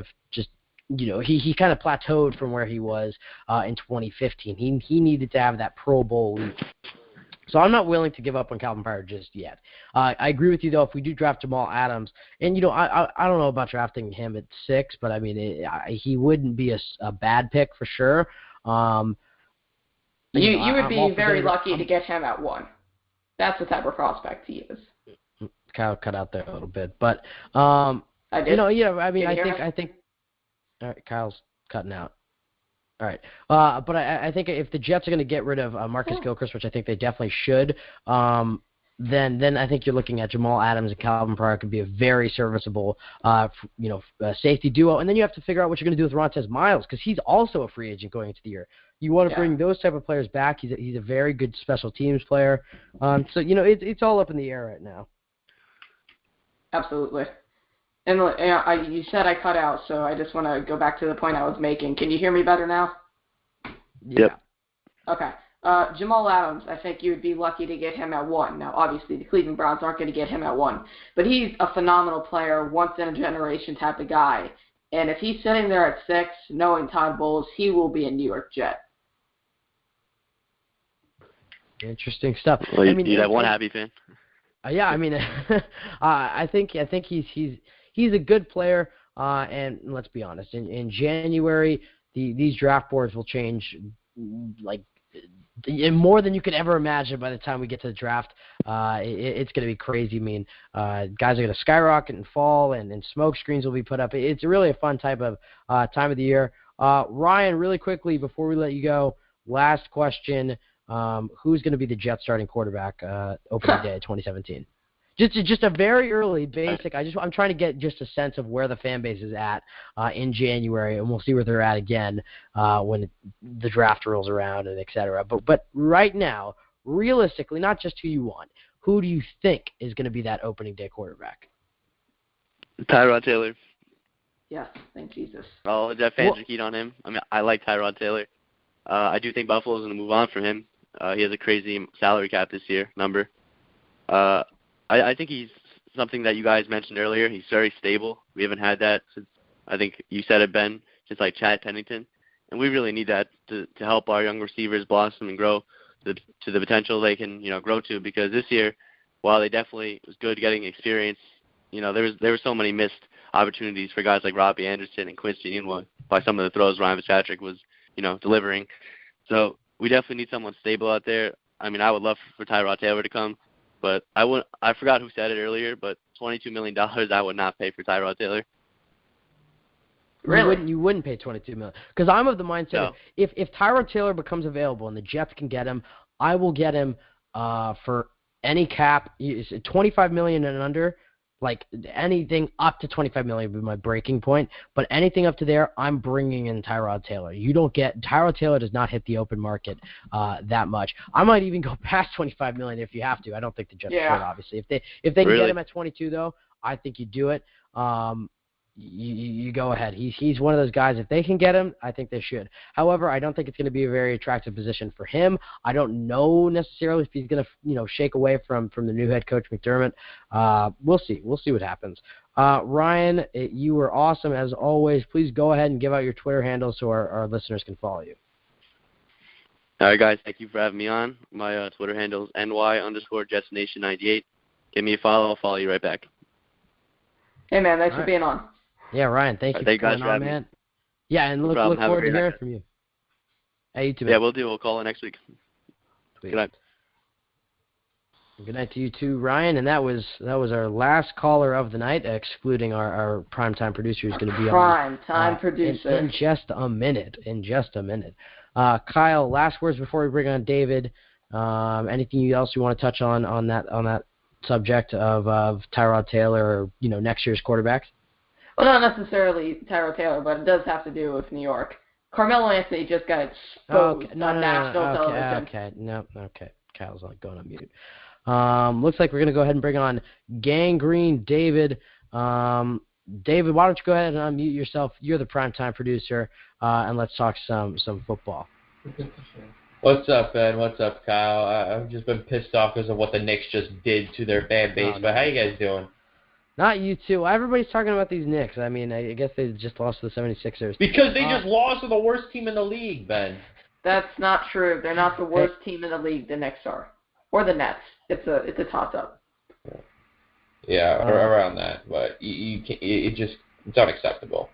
of plateaued from where he was in 2015. He needed to have that Pro Bowl leap. So I'm not willing to give up on Calvin Pryor just yet. I agree with you, though, if we do draft Jamal Adams. And, I don't know about drafting him at 6, but, I mean, he wouldn't be a bad pick for sure. You would be very lucky to get him at 1. That's the type of prospect he is. Kyle cut out there a little bit. But, I did. I think all right, Kyle's cutting out. All right. But I think if the Jets are going to get rid of Marcus Gilchrist, which I think they definitely should, then I think you're looking at Jamal Adams and Calvin Pryor could be a very serviceable, safety duo. And then you have to figure out what you're going to do with Rontez Miles, because he's also a free agent going into the year. You want to bring those type of players back. He's a very good special teams player. So it's all up in the air right now. Absolutely. And you said I cut out, so I just want to go back to the point I was making. Can you hear me better now? Yep. Okay. Jamal Adams, I think you would be lucky to get him at 1. Now, obviously, the Cleveland Browns aren't going to get him at 1. But he's a phenomenal player, once-in-a-generation type of guy. And if he's sitting there at 6, knowing Todd Bowles, he will be a New York Jet. Interesting stuff. Well, you'd have one happy fan. Yeah, I mean, I think he's a good player. And let's be honest, in January, these draft boards will change like more than you could ever imagine by the time we get to the draft. It's going to be crazy. I mean, guys are going to skyrocket and fall, and smoke screens will be put up. It's really a fun type of time of the year. Ryan, really quickly before we let you go, last question. Who's going to be the Jets starting quarterback opening day of 2017? Just a very early basic. I'm trying to get just a sense of where the fan base is at in January, and we'll see where they're at again when the draft rolls around and et cetera. But right now, realistically, not just who you want, who do you think is going to be that opening day quarterback? Tyrod Taylor. Yes, thank Jesus. Oh, Jeff fans are keen on him. I mean, I like Tyrod Taylor. I do think Buffalo's going to move on from him. He has a crazy salary cap this year number. I think he's something that you guys mentioned earlier. He's very stable. We haven't had that since, I think you said it, Ben, since like Chad Pennington. And we really need that to help our young receivers blossom and grow to the potential they can, grow to. Because this year, while they definitely was good getting experience, there were so many missed opportunities for guys like Robbie Anderson and Quincy Enunwa by some of the throws Ryan Fitzpatrick was, delivering. So we definitely need someone stable out there. I mean, I would love for Tyrod Taylor to come. But I forgot who said it earlier, but $22 million I would not pay for Tyrod Taylor. Really? You wouldn't pay $22 million? Because I'm of the mindset if Tyrod Taylor becomes available and the Jets can get him, I will get him for any cap, $25 million and under. Like anything up to $25 million would be my breaking point, but anything up to there, I'm bringing in Tyrod Taylor. Tyrod Taylor does not hit the open market that much. I might even go past $25 million if you have to. I don't think the Jets should, obviously. If they can get him at 22 though, I think you do it. You go ahead. He's one of those guys. If they can get him, I think they should. However, I don't think it's going to be a very attractive position for him. I don't know necessarily if he's going to shake away from the new head coach McDermott. We'll see. We'll see what happens. Ryan, you were awesome as always. Please go ahead and give out your Twitter handle so our listeners can follow you. All right, guys. Thank you for having me on. My Twitter handle is NY_JetsNation98. Give me a follow. I'll follow you right back. Hey, man. Thanks for being on. Yeah, Ryan, thank you for coming on, man. Yeah, and look forward to hearing from you. Hey, you too, man. Yeah, we'll do. We'll call it next week. Sweet. Good night. Good night to you too, Ryan. And that was our last caller of the night, excluding our primetime producer who's going to be on. Primetime producer. In just a minute. Kyle, last words before we bring on David. Anything else you want to touch on that subject of Tyrod Taylor or next year's quarterbacks? Well, not necessarily Tyrod Taylor, but it does have to do with New York. Carmelo Anthony just got exposed on national television. Okay. Kyle's not going on mute. Looks like we're going to go ahead and bring on Gangrene David. David, why don't you go ahead and unmute yourself? You're the primetime producer, and let's talk some football. What's up, Ben? What's up, Kyle? I've just been pissed off because of what the Knicks just did to their fan base, but how you guys doing? Not you two. Everybody's talking about these Knicks. I mean, I guess they just lost to the 76ers. Because they just lost to the worst team in the league, Ben. That's not true. They're not the worst team in the league, the Knicks are. Or the Nets. It's a toss-up. Yeah, around that. But it's unacceptable.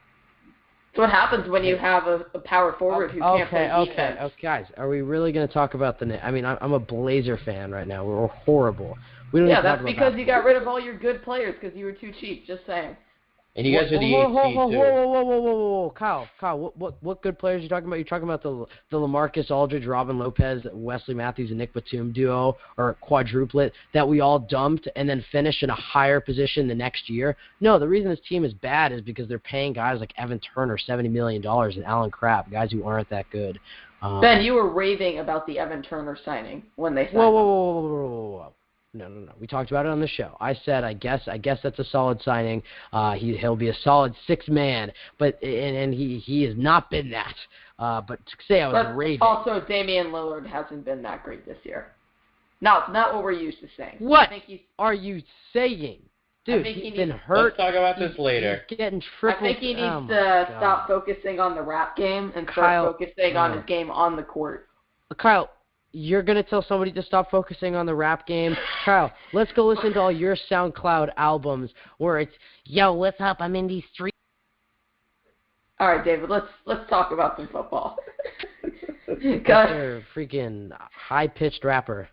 It's what happens when you have a power forward who can't play defense. Okay, guys. Are we really going to talk about the Knicks? I mean, I'm a Blazer fan right now. We're horrible. That's because you got rid of all your good players because you were too cheap. Just saying. And you guys are the 8th seed too. Whoa, Kyle, what good players are you talking about? You're talking about the LaMarcus Aldridge, Robin Lopez, Wesley Matthews, and Nick Batum duo or quadruplet that we all dumped and then finished in a higher position the next year? No, the reason this team is bad is because they're paying guys like Evan Turner $70 million and Alan Crabb, guys who aren't that good. Ben, you were raving about the Evan Turner signing when they signed him. Whoa. No. We talked about it on the show. I said, I guess that's a solid signing. He'll be a solid 6 man, but and he has not been that. But to say I was raving. Also, Damian Lillard hasn't been that great this year. Not what we're used to saying. What are you saying? Dude, he's been hurt. Let's talk about this later. He's getting tripled. I think he needs to stop focusing on the rap game and start focusing on his game on the court. Kyle, you're going to tell somebody to stop focusing on the rap game? Kyle, let's go listen to all your SoundCloud albums where it's, yo, what's up? I'm in these streets. All right, David, let's talk about some football. You're a freaking high-pitched rapper.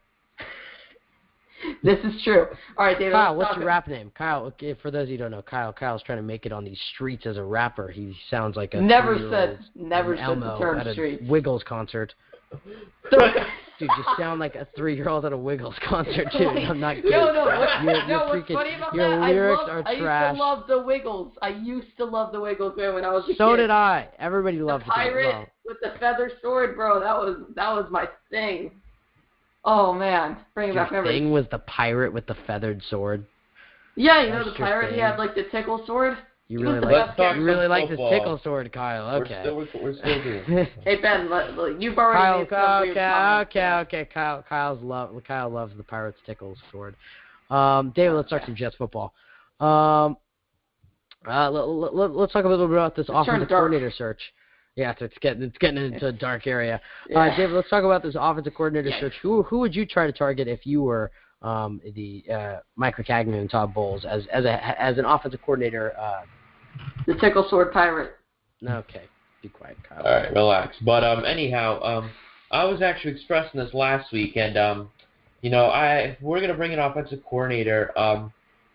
This is true. All right, David. Kyle, what's your rap name? Kyle, okay, for those of you who don't know, Kyle's trying to make it on these streets as a rapper. He sounds like a never said the term at a streets. Wiggles concert. Dude, you sound like a 3-year-old at a Wiggles concert, dude. I'm not kidding. What's funny about your that? lyrics are trash. I used to love the Wiggles. I used to love the Wiggles, man, when I was a kid. So did I. Everybody loved the pirate with the feather sword, bro. That was my thing. Oh man, bringing back memories. Your thing was the pirate with the feathered sword. Yeah, you know the pirate. He had like the tickle sword. You really like this tickle sword, Kyle. Okay. We're still doing. Hey Ben, you've already made some weird comments. Okay. Kyle loves the pirate's tickle sword. David, let's talk some Jets football. Let's talk a little bit about this offensive coordinator search. Yeah, it's getting into a dark area. David, let's talk about this offensive coordinator search. Who would you try to target if you were the Mike Maccagnan and Todd Bowles as an offensive coordinator? The tickle sword pirate. Okay, be quiet, Kyle. All right, relax. But anyhow, I was actually expressing this last week, and if we're gonna bring an offensive coordinator,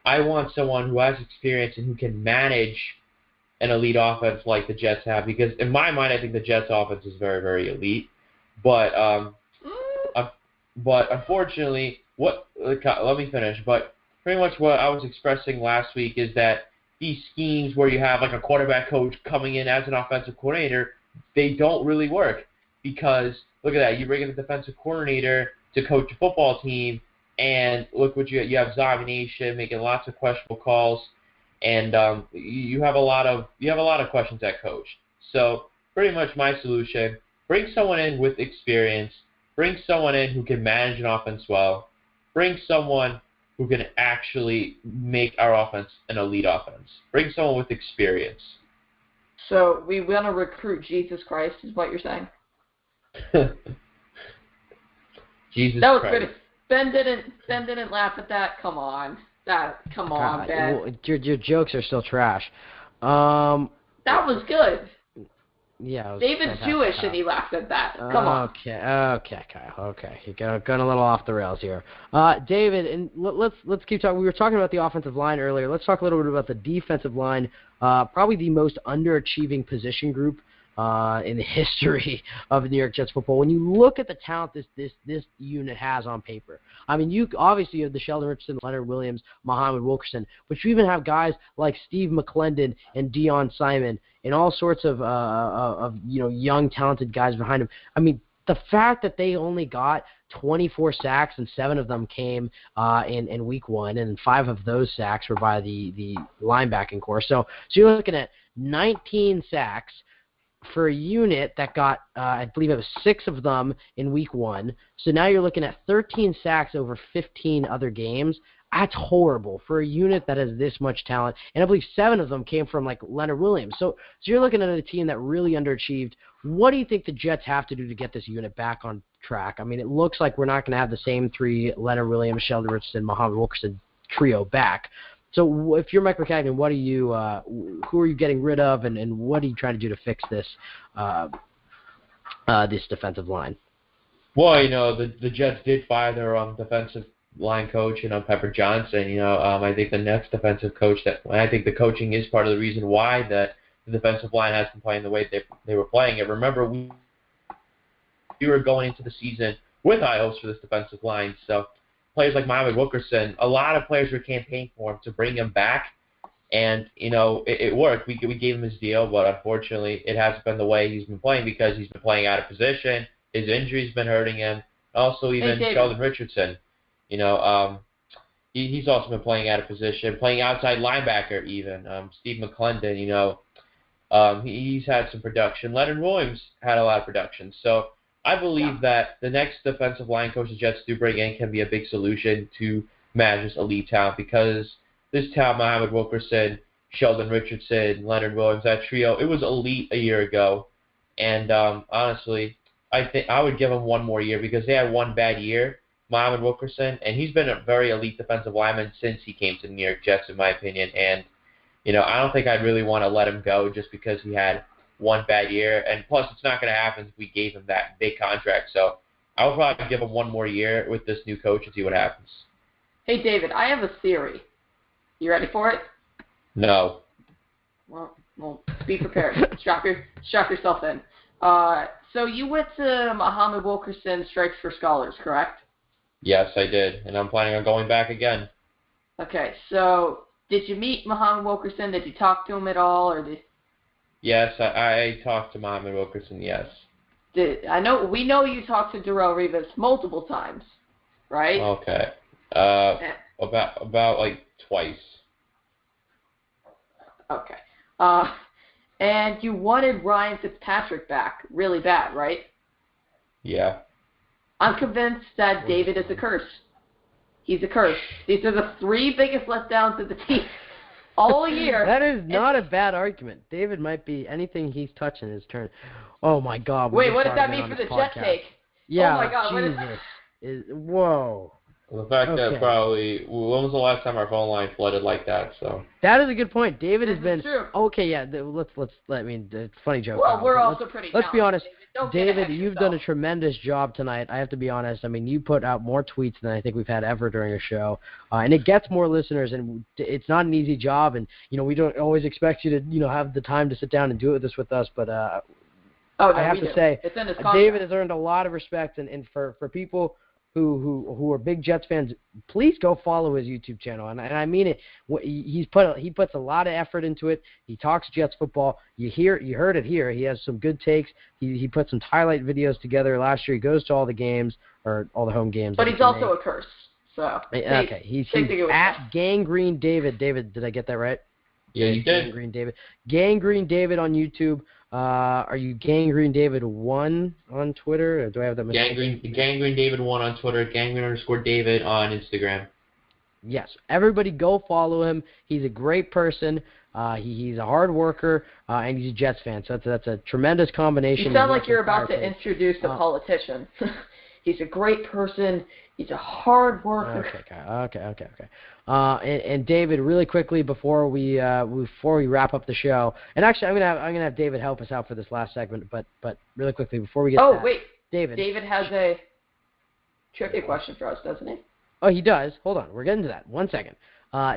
I want someone who has experience and who can manage an elite offense like the Jets have, because in my mind, I think the Jets offense is very, very elite. But unfortunately, let me finish. But pretty much what I was expressing last week is that these schemes where you have like a quarterback coach coming in as an offensive coordinator, they don't really work, because look at that, you bring in a defensive coordinator to coach a football team, and look what you have zombie nation making lots of questionable calls. And you have a lot of questions at coach. So pretty much my solution: bring someone in with experience, bring someone in who can manage an offense well, bring someone who can actually make our offense an elite offense. Bring someone with experience. So we want to recruit Jesus Christ, is what you're saying? Jesus Christ. That was pretty. Ben didn't laugh at that. Come on. Come on, Ben. Your jokes are still trash. That was good. Yeah, it was David's fantastic, Jewish, Kyle. And he laughed at that. Come on. Okay, Kyle. Okay, you're going a little off the rails here. David, and let's keep talking. We were talking about the offensive line earlier. Let's talk a little bit about the defensive line. Probably the most underachieving position group in the history of New York Jets football. When you look at the talent this unit has on paper, I mean, you obviously have the Sheldon Richardson, Leonard Williams, Muhammad Wilkerson, but you even have guys like Steve McClendon and Deion Simon and all sorts of young talented guys behind him. I mean, the fact that they only got 24 sacks and 7 of them came in week 1, and 5 of those sacks were by the linebacking core. So you're looking at 19 sacks for a unit that got, I believe it was 6 of them in week 1. So now you're looking at 13 sacks over 15 other games. That's horrible for a unit that has this much talent. And I believe 7 of them came from, like, Leonard Williams. So you're looking at a team that really underachieved. What do you think the Jets have to do to get this unit back on track? I mean, it looks like we're not going to have the same 3 Leonard Williams, Sheldon Richardson, Muhammad Wilkerson trio back. So if you're Mike Maccagnan, what are you? Who are you getting rid of, and what are you trying to do to fix this this defensive line? Well, the Jets did fire their defensive line coach, Pepper Johnson. I think the next defensive coach I think the coaching is part of the reason why that the defensive line has been playing the way they were playing it. Remember, we were going into the season with high hopes for this defensive line, so. Players like Muhammad Wilkerson, a lot of players were campaigning for him to bring him back, and it worked. We gave him his deal, but unfortunately, it hasn't been the way he's been playing because he's been playing out of position. His injury's been hurting him. Also, even Sheldon Richardson, he's also been playing out of position, playing outside linebacker. Even Steve McClendon, he's had some production. Leonard Williams had a lot of production, so. I believe that the next defensive line coach the Jets do bring in can be a big solution to manage this elite talent, because this talent, Muhammad Wilkerson, Sheldon Richardson, Leonard Williams, that trio, it was elite a year ago. And honestly, I think I would give him one more year because they had one bad year, Muhammad Wilkerson, and he's been a very elite defensive lineman since he came to the New York Jets, in my opinion. And, I don't think I'd really want to let him go just because he had one bad year. And plus, it's not going to happen if we gave him that big contract. So I would probably give him one more year with this new coach and see what happens. Hey, David, I have a theory. You ready for it? No. Well, be prepared. Strap yourself in. So you went to Muhammad Wilkerson Strikes for Scholars, correct? Yes, I did, and I'm planning on going back again. Okay, so did you meet Muhammad Wilkerson? Did you talk to him at all, or did? Yes, I talked to Muhammad Wilkerson. Yes. We know you talked to Darrelle Revis multiple times, right? Okay. About like twice. Okay. And you wanted Ryan Fitzpatrick back really bad, right? Yeah. I'm convinced that David is a curse. He's a curse. These are the 3 biggest letdowns of the team all year. That is not a bad argument. David might be anything he's touching is turn. Oh my God! Wait, what does that mean for the Jet Take? Yeah, oh my God, Jesus. Whoa. The fact that probably, when was the last time our phone line flooded like that? So that is a good point. David has been true. Okay. Yeah, funny joke. Well, we're also pretty. Let's be honest, David. You've done a tremendous job tonight. I have to be honest. I mean, you put out more tweets than I think we've had ever during a show, and it gets more listeners. And it's not an easy job. And we don't always expect you to have the time to sit down and do this with us. But I have to say, David has earned a lot of respect, and for people who are big Jets fans, please go follow his YouTube channel. And I mean it. He puts a lot of effort into it. He talks Jets football. You heard it here. He has some good takes. He put some highlight videos together last year. He goes to all the games or all the home games. But he's also a curse. So okay, he's at Gangrene David. David, did I get that right? Yeah, you did. Gangrene David. Gangrene David on YouTube. Are you Gangrene David 1 on Twitter? Or do I have that? Gangrene David 1 on Twitter. Gangrene_David on Instagram. Yes, everybody go follow him. He's a great person. He's a hard worker, and he's a Jets fan. So that's a tremendous combination. You sound like you're about to introduce a politician. He's a great person. He's a hard worker. Okay. And David, really quickly before we wrap up the show, and actually I'm gonna have David help us out for this last segment, but really quickly before we get. Oh wait, David has a trivia question for us, doesn't he? Oh, he does. Hold on, we're getting to that. 1 second.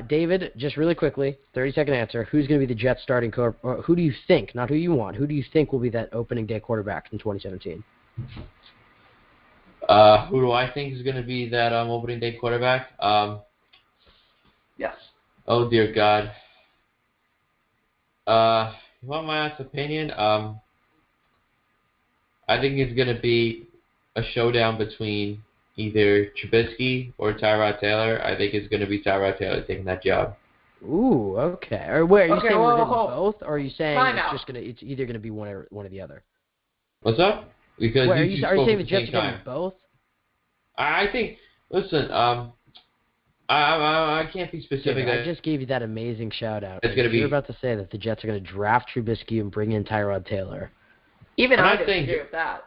David, just really quickly, 30-second answer. Who's going to be the Jets starting quarterback? Who do you think, not who you want, who do you think will be that opening day quarterback in 2017? Who do I think is going to be that opening day quarterback? Yes. Oh, dear God. You want my honest opinion? I think it's going to be a showdown between either Trubisky or Tyrod Taylor. I think it's going to be Tyrod Taylor taking that job. Ooh, okay. Or wait, are you saying we're getting both, or are you saying it's either going to be one or the other? What's up? Because are you saying the Jets are getting both? I think. Listen, I can't be specific. I just gave you that amazing shout out. You're about to say that the Jets are going to draft Trubisky and bring in Tyrod Taylor. Even I disagree with that.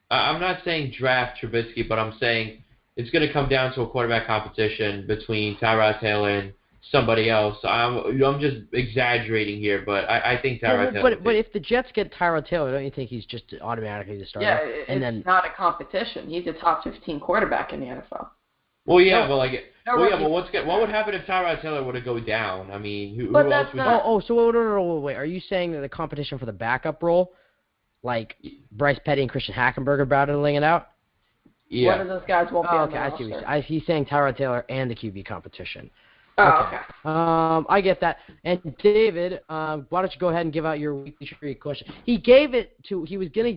I'm not saying draft Trubisky, but I'm saying it's going to come down to a quarterback competition between Tyrod Taylor and somebody else. I'm just exaggerating here, but I think Tyrod Taylor. But if the Jets get Tyrod Taylor, don't you think he's just automatically the starter? Yeah, it's not a competition. He's a top 15 quarterback in the NFL. Well, yeah, but what would happen if Tyrod Taylor were to go down? I mean, who else would? So wait. Are you saying that the competition for the backup role, like Bryce Petty and Christian Hackenberg, are battling it out? Yeah. One of those guys won't be on the roster. He's saying Tyrod Taylor and the QB competition. Oh, okay. I get that. And David, why don't you go ahead and give out your weekly trivia question? We were gonna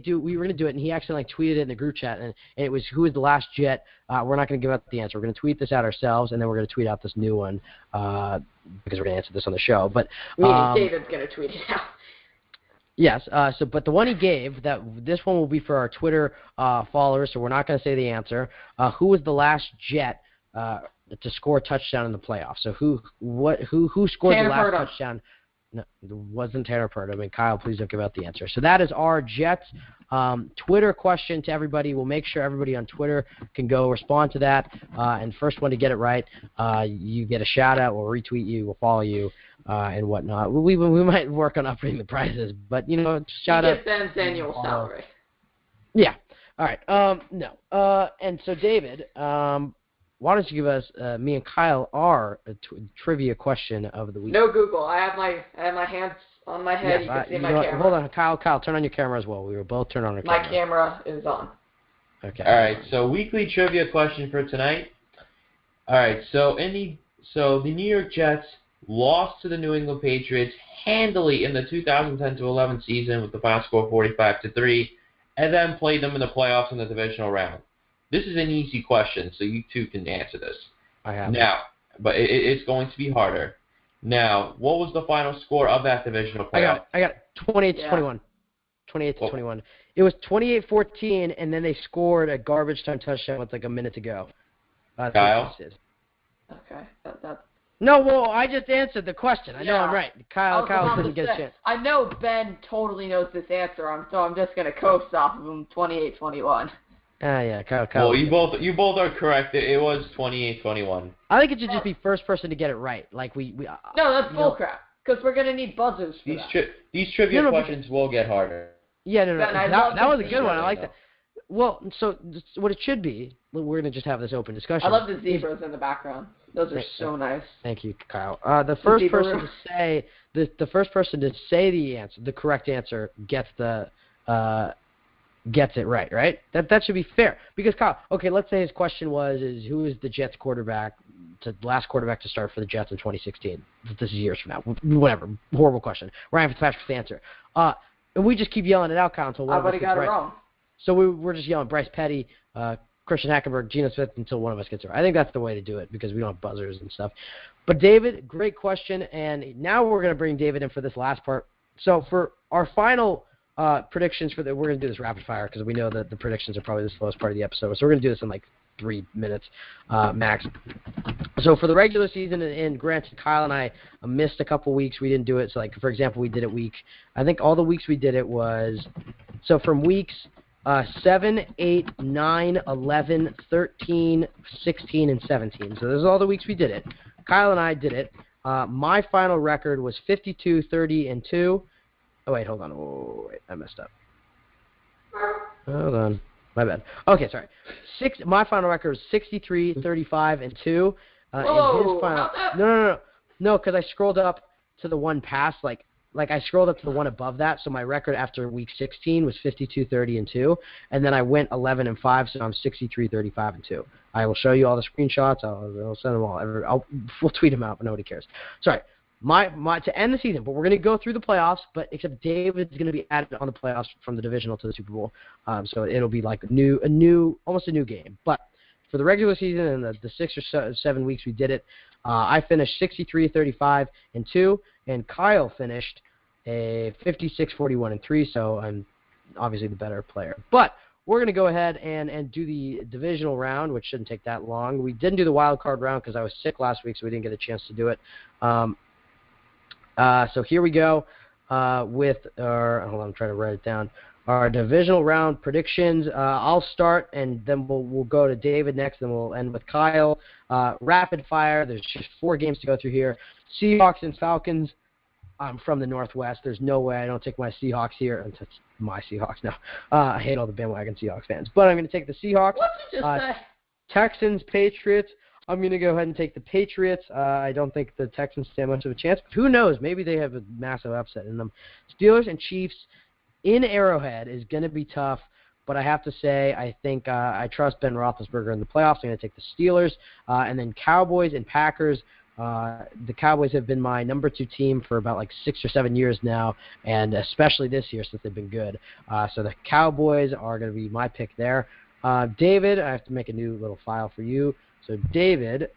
do it, and he actually tweeted it in the group chat, and it was who is the last Jet. We're not gonna give out the answer. We're gonna tweet this out ourselves, and then we're gonna tweet out this new one because we're gonna answer this on the show. But David's gonna tweet it out. Yes. But the one he gave, this one will be for our Twitter followers, so we're not gonna say the answer. Who was the last Jet to score a touchdown in the playoffs? So who scored the last touchdown? No, it wasn't Tanner Pert. I mean, Kyle, please don't give out the answer. So that is our Jets Twitter question to everybody. We'll make sure everybody on Twitter can go respond to that. And first one to get it right, you get a shout-out. We'll retweet you. We'll follow you and whatnot. We might work on upping the prizes, but, shout-out. You get Ben's annual salary. Yeah. All right. No. And so, David, why don't you give us, me and Kyle, our trivia question of the week? No Google. I have my hands on my head. Yes, you can see my camera. Hold on, Kyle, turn on your camera as well. We will both turn on our camera. My camera is on. Okay. All right. So weekly trivia question for tonight. All right. So the New York Jets lost to the New England Patriots handily in the 2010-11 season with the final score 45-3, and then played them in the playoffs in the divisional round. This is an easy question, so you two can answer this. I have. Now, but it's going to be harder. Now, what was the final score of that divisional playoff? I got it. 28-21. 28-21. It was 28-14, and then they scored a garbage time touchdown with like a minute to go. Kyle? Okay. That's... No, well, I just answered the question. I know I'm right. Kyle couldn't get a chance. I know Ben totally knows this answer, so I'm just going to coast off of him 28-21. Yeah, Kyle. Well, you both are correct. It was 28-21. I think it should just be first person to get it right. Like we No, that's bull crap. Because we're gonna need buzzers for that. These trivia questions will get harder. Yeah, no. Ben, that was a good one. I like that. Well, so what it should be, we're gonna just have this open discussion. I love the zebras in the background. Those are so nice. Thank you, Kyle. The first person to say the first person to say the correct answer gets it right? That should be fair. Because Kyle, okay, let's say his question is who is the Jets last quarterback to start for the Jets in 2016? This is years from now. Whatever. Horrible question. Ryan Fitzpatrick's the answer. And we just keep yelling it out, Kyle, until one of us gets it right. Wrong. So we're just yelling Bryce Petty, Christian Hackenberg, Geno Smith until one of us gets it right. I think that's the way to do it because we don't have buzzers and stuff. But David, great question, and now we're going to bring David in for this last part. So for our final predictions we're going to do this rapid fire because we know that the predictions are probably the slowest part of the episode. So we're going to do this in like 3 minutes max. So for the regular season, and granted, Kyle and I missed a couple weeks. We didn't do it. So like, for example, we did it I think all the weeks we did it was, so from weeks 7, 8, 9, 11, 13, 16, and 17. So those are all the weeks we did it. Kyle and I did it. My final record was 52, 30, and 2. Oh, wait, hold on. Oh, wait, I messed up. Hold on. My bad. Okay, sorry. My final record was 63, 35, and 2. Whoa, and his final, No, because I scrolled up to the one past, like I scrolled up to the one above that, so my record after week 16 was 52, 30, and 2, and then I went 11 and 5, so I'm 63, 35, and 2. I will show you all the screenshots. I'll send them all. We'll tweet them out, but nobody cares. Sorry. My to end the season, but we're going to go through the playoffs, but except David's going to be added on the playoffs from the divisional to the Super Bowl, so it'll be like almost a new game. But for the regular season and the 6 or 7 weeks we did it, I finished 63, 35, and 2, and Kyle finished a 56, 41, and 3, so I'm obviously the better player. But we're going to go ahead and do the divisional round, which shouldn't take that long. We didn't do the wild card round because I was sick last week, so we didn't get a chance to do it. So here we go with our – hold on, I'm trying to write it down. Our divisional round predictions. I'll start, and then we'll go to David next, and we'll end with Kyle. Rapid fire. There's just 4 games to go through here. Seahawks and Falcons. I'm from the Northwest. There's no way I don't take my Seahawks here. It's my Seahawks now. I hate all the bandwagon Seahawks fans. But I'm going to take the Seahawks. What did you just say? Texans, Patriots. I'm going to go ahead and take the Patriots. I don't think the Texans stand much of a chance. But who knows? Maybe they have a massive upset in them. Steelers and Chiefs in Arrowhead is going to be tough. But I have to say, I think I trust Ben Roethlisberger in the playoffs. I'm going to take the Steelers. And then Cowboys and Packers. The Cowboys have been my number 2 team for about like 6 or 7 years now, and especially this year since they've been good. So the Cowboys are going to be my pick there. David, I have to make a new little file for you. So David,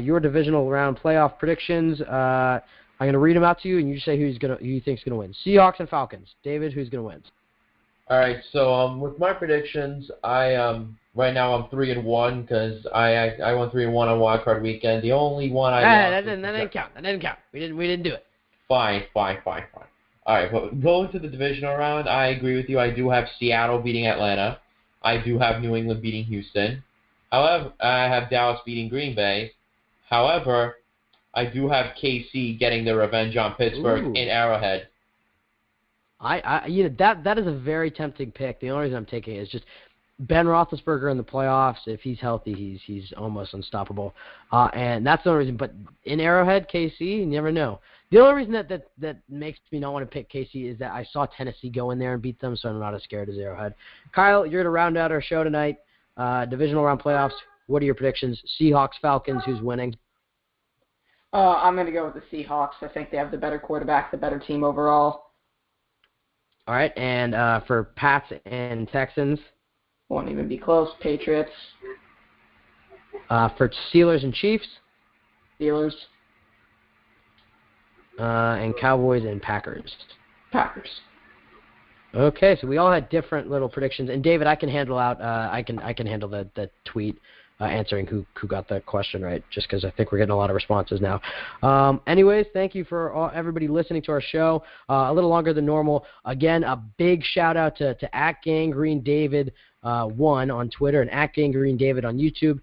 your divisional round playoff predictions. I'm going to read them out to you, and you say who you think's going to win. Seahawks and Falcons. David, who's going to win? All right. So with my predictions, right now I'm 3-1 because I went 3-1 on Wild Card Weekend. The only one that didn't count. That didn't count. We didn't do it. Fine. All right, but going to the divisional round, I agree with you. I do have Seattle beating Atlanta. I do have New England beating Houston. However, I have Dallas beating Green Bay. However, I do have KC getting their revenge on Pittsburgh in Arrowhead. That is a very tempting pick. The only reason I'm taking it is just Ben Roethlisberger in the playoffs. If he's healthy, he's almost unstoppable. And that's the only reason. But in Arrowhead, KC, you never know. The only reason that makes me not want to pick KC is that I saw Tennessee go in there and beat them, so I'm not as scared as Arrowhead. Kyle, you're going to round out our show tonight. Divisional round playoffs. What are your predictions? Seahawks, Falcons, who's winning? I'm going to go with the Seahawks. I think they have the better quarterback, the better team overall. All right, and for Pats and Texans? Won't even be close. Patriots. For Steelers and Chiefs? Steelers. And Cowboys and Packers? Packers. Okay, so we all had different little predictions. And David, I can handle out. I can handle the tweet answering who got that question right, just because I think we're getting a lot of responses now. Anyways, thank you for everybody listening to our show. A little longer than normal. Again, a big shout out to @GanggreenDavid1 on Twitter and @GanggreenDavid on YouTube.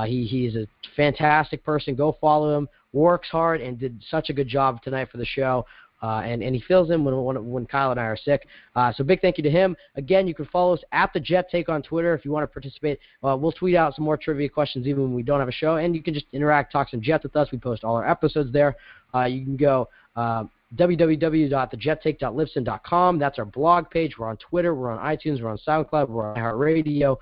He is a fantastic person. Go follow him. Works hard and did such a good job tonight for the show. And he fills in when Kyle and I are sick. So big thank you to him. Again, you can follow us @thejettake on Twitter if you want to participate. We'll tweet out some more trivia questions even when we don't have a show, and you can just interact, talk some Jets with us. We post all our episodes there. You can go www.thejettake.libsyn.com. That's our blog page. We're on Twitter. We're on iTunes. We're on SoundCloud. We're on iHeartRadio.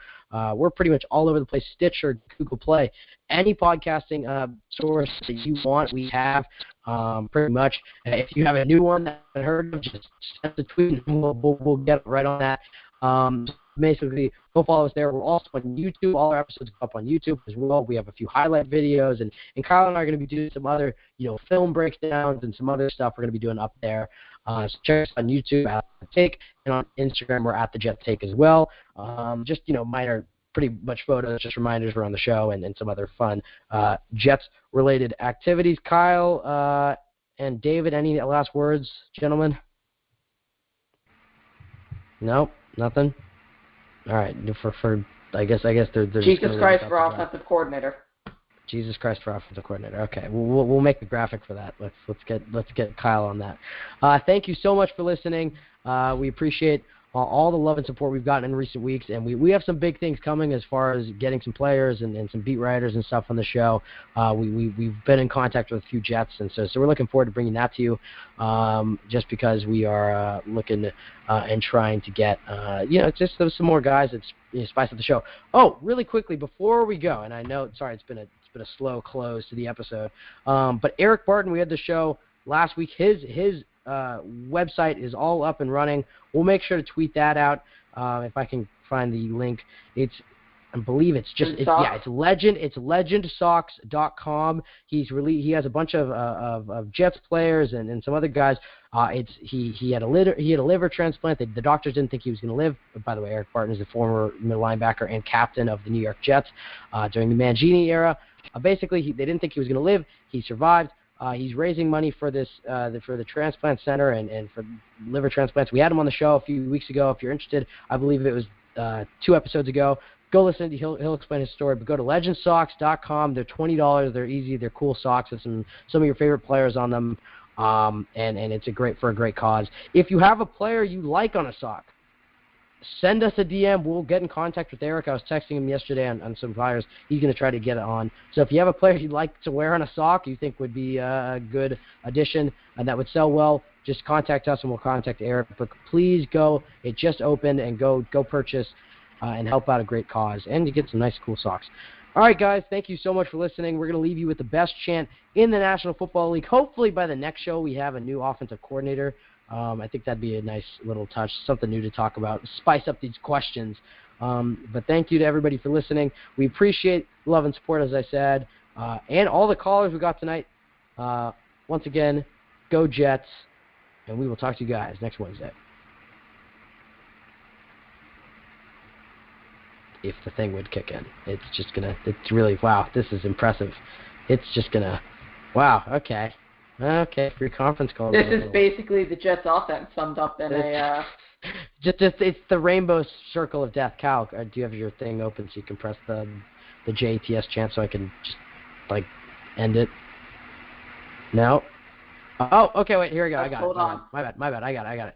We're pretty much all over the place. Stitcher, Google Play. Any podcasting source that you want, we have pretty much. If you have a new one that I heard of, just send a tweet and we'll get right on that. Basically, go follow us there. We're also on YouTube. All our episodes go up on YouTube as well. We have a few highlight videos, and Kyle and I are going to be doing some other, film breakdowns and some other stuff we're going to be doing up there. So check us on YouTube @thejettake, and on Instagram we're @thejettake as well. Just minor, pretty much photos, just reminders we're on the show, and some other fun Jets-related activities. Kyle and David, any last words, gentlemen? No, nothing. All right, for I guess they're Jesus Christ for offensive coordinator. Jesus Christ for offensive coordinator. Okay, we'll make a graphic for that. Let's get Kyle on that. Thank you so much for listening. We appreciate all the love and support we've gotten in recent weeks, and we have some big things coming as far as getting some players and some beat writers and stuff on the show. We've been in contact with a few Jets, and so we're looking forward to bringing that to you. Just because we are looking and trying to get just some more guys that spice up the show. Oh, really quickly before we go, and I know it's been a slow close to the episode, but Eric Barton, we had the show last week. His website is all up and running. We'll make sure to tweet that out if I can find the link. I believe it's legendsocks.com. He has a bunch of Jets players and some other guys. He had a liver transplant. The doctors didn't think he was going to live. By the way, Eric Barton is the former middle linebacker and captain of the New York Jets during the Mangini era. Basically, they didn't think he was going to live. He survived. He's raising money for this for the transplant center and for liver transplants. We had him on the show a few weeks ago. If you're interested, I believe it was 2 episodes ago. Go listen. He'll explain his story. But go to legendsocks.com. They're $20. They're easy. They're cool socks with some of your favorite players on them. And it's a great cause. If you have a player you like on a sock, send us a DM. We'll get in contact with Eric. I was texting him yesterday on some flyers. He's going to try to get it on. So if you have a player you'd like to wear on a sock you think would be a good addition and that would sell well, just contact us and we'll contact Eric. But please go. It just opened, and go purchase and help out a great cause. And you get some nice, cool socks. All right, guys, thank you so much for listening. We're going to leave you with the best chant in the National Football League. Hopefully by the next show we have a new offensive coordinator. I think that'd be a nice little touch, something new to talk about, spice up these questions. But thank you to everybody for listening. We appreciate love and support, as I said, and all the callers we got tonight. Once again, go Jets, and we will talk to you guys next Wednesday. If the thing would kick in. It's really, wow, this is impressive. It's just going to, wow, okay. Okay, free conference call. This is basically the Jets' offense summed up in a. Just it's the rainbow circle of death. Kyle, do you have your thing open so you can press the JTS chant so I can just end it? No. Oh, okay. Wait, here we go. I got it. My bad. I got it.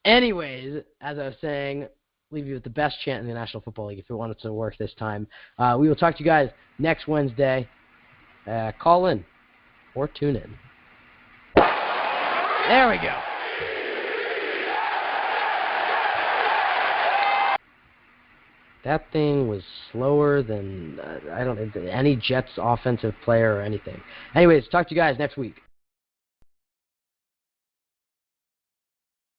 Anyways, as I was saying, leave you with the best chant in the National Football League if we want it to work this time. We will talk to you guys next Wednesday. Call in or tune in. There we go. That thing was slower than any Jets offensive player or anything. Anyways, talk to you guys next week.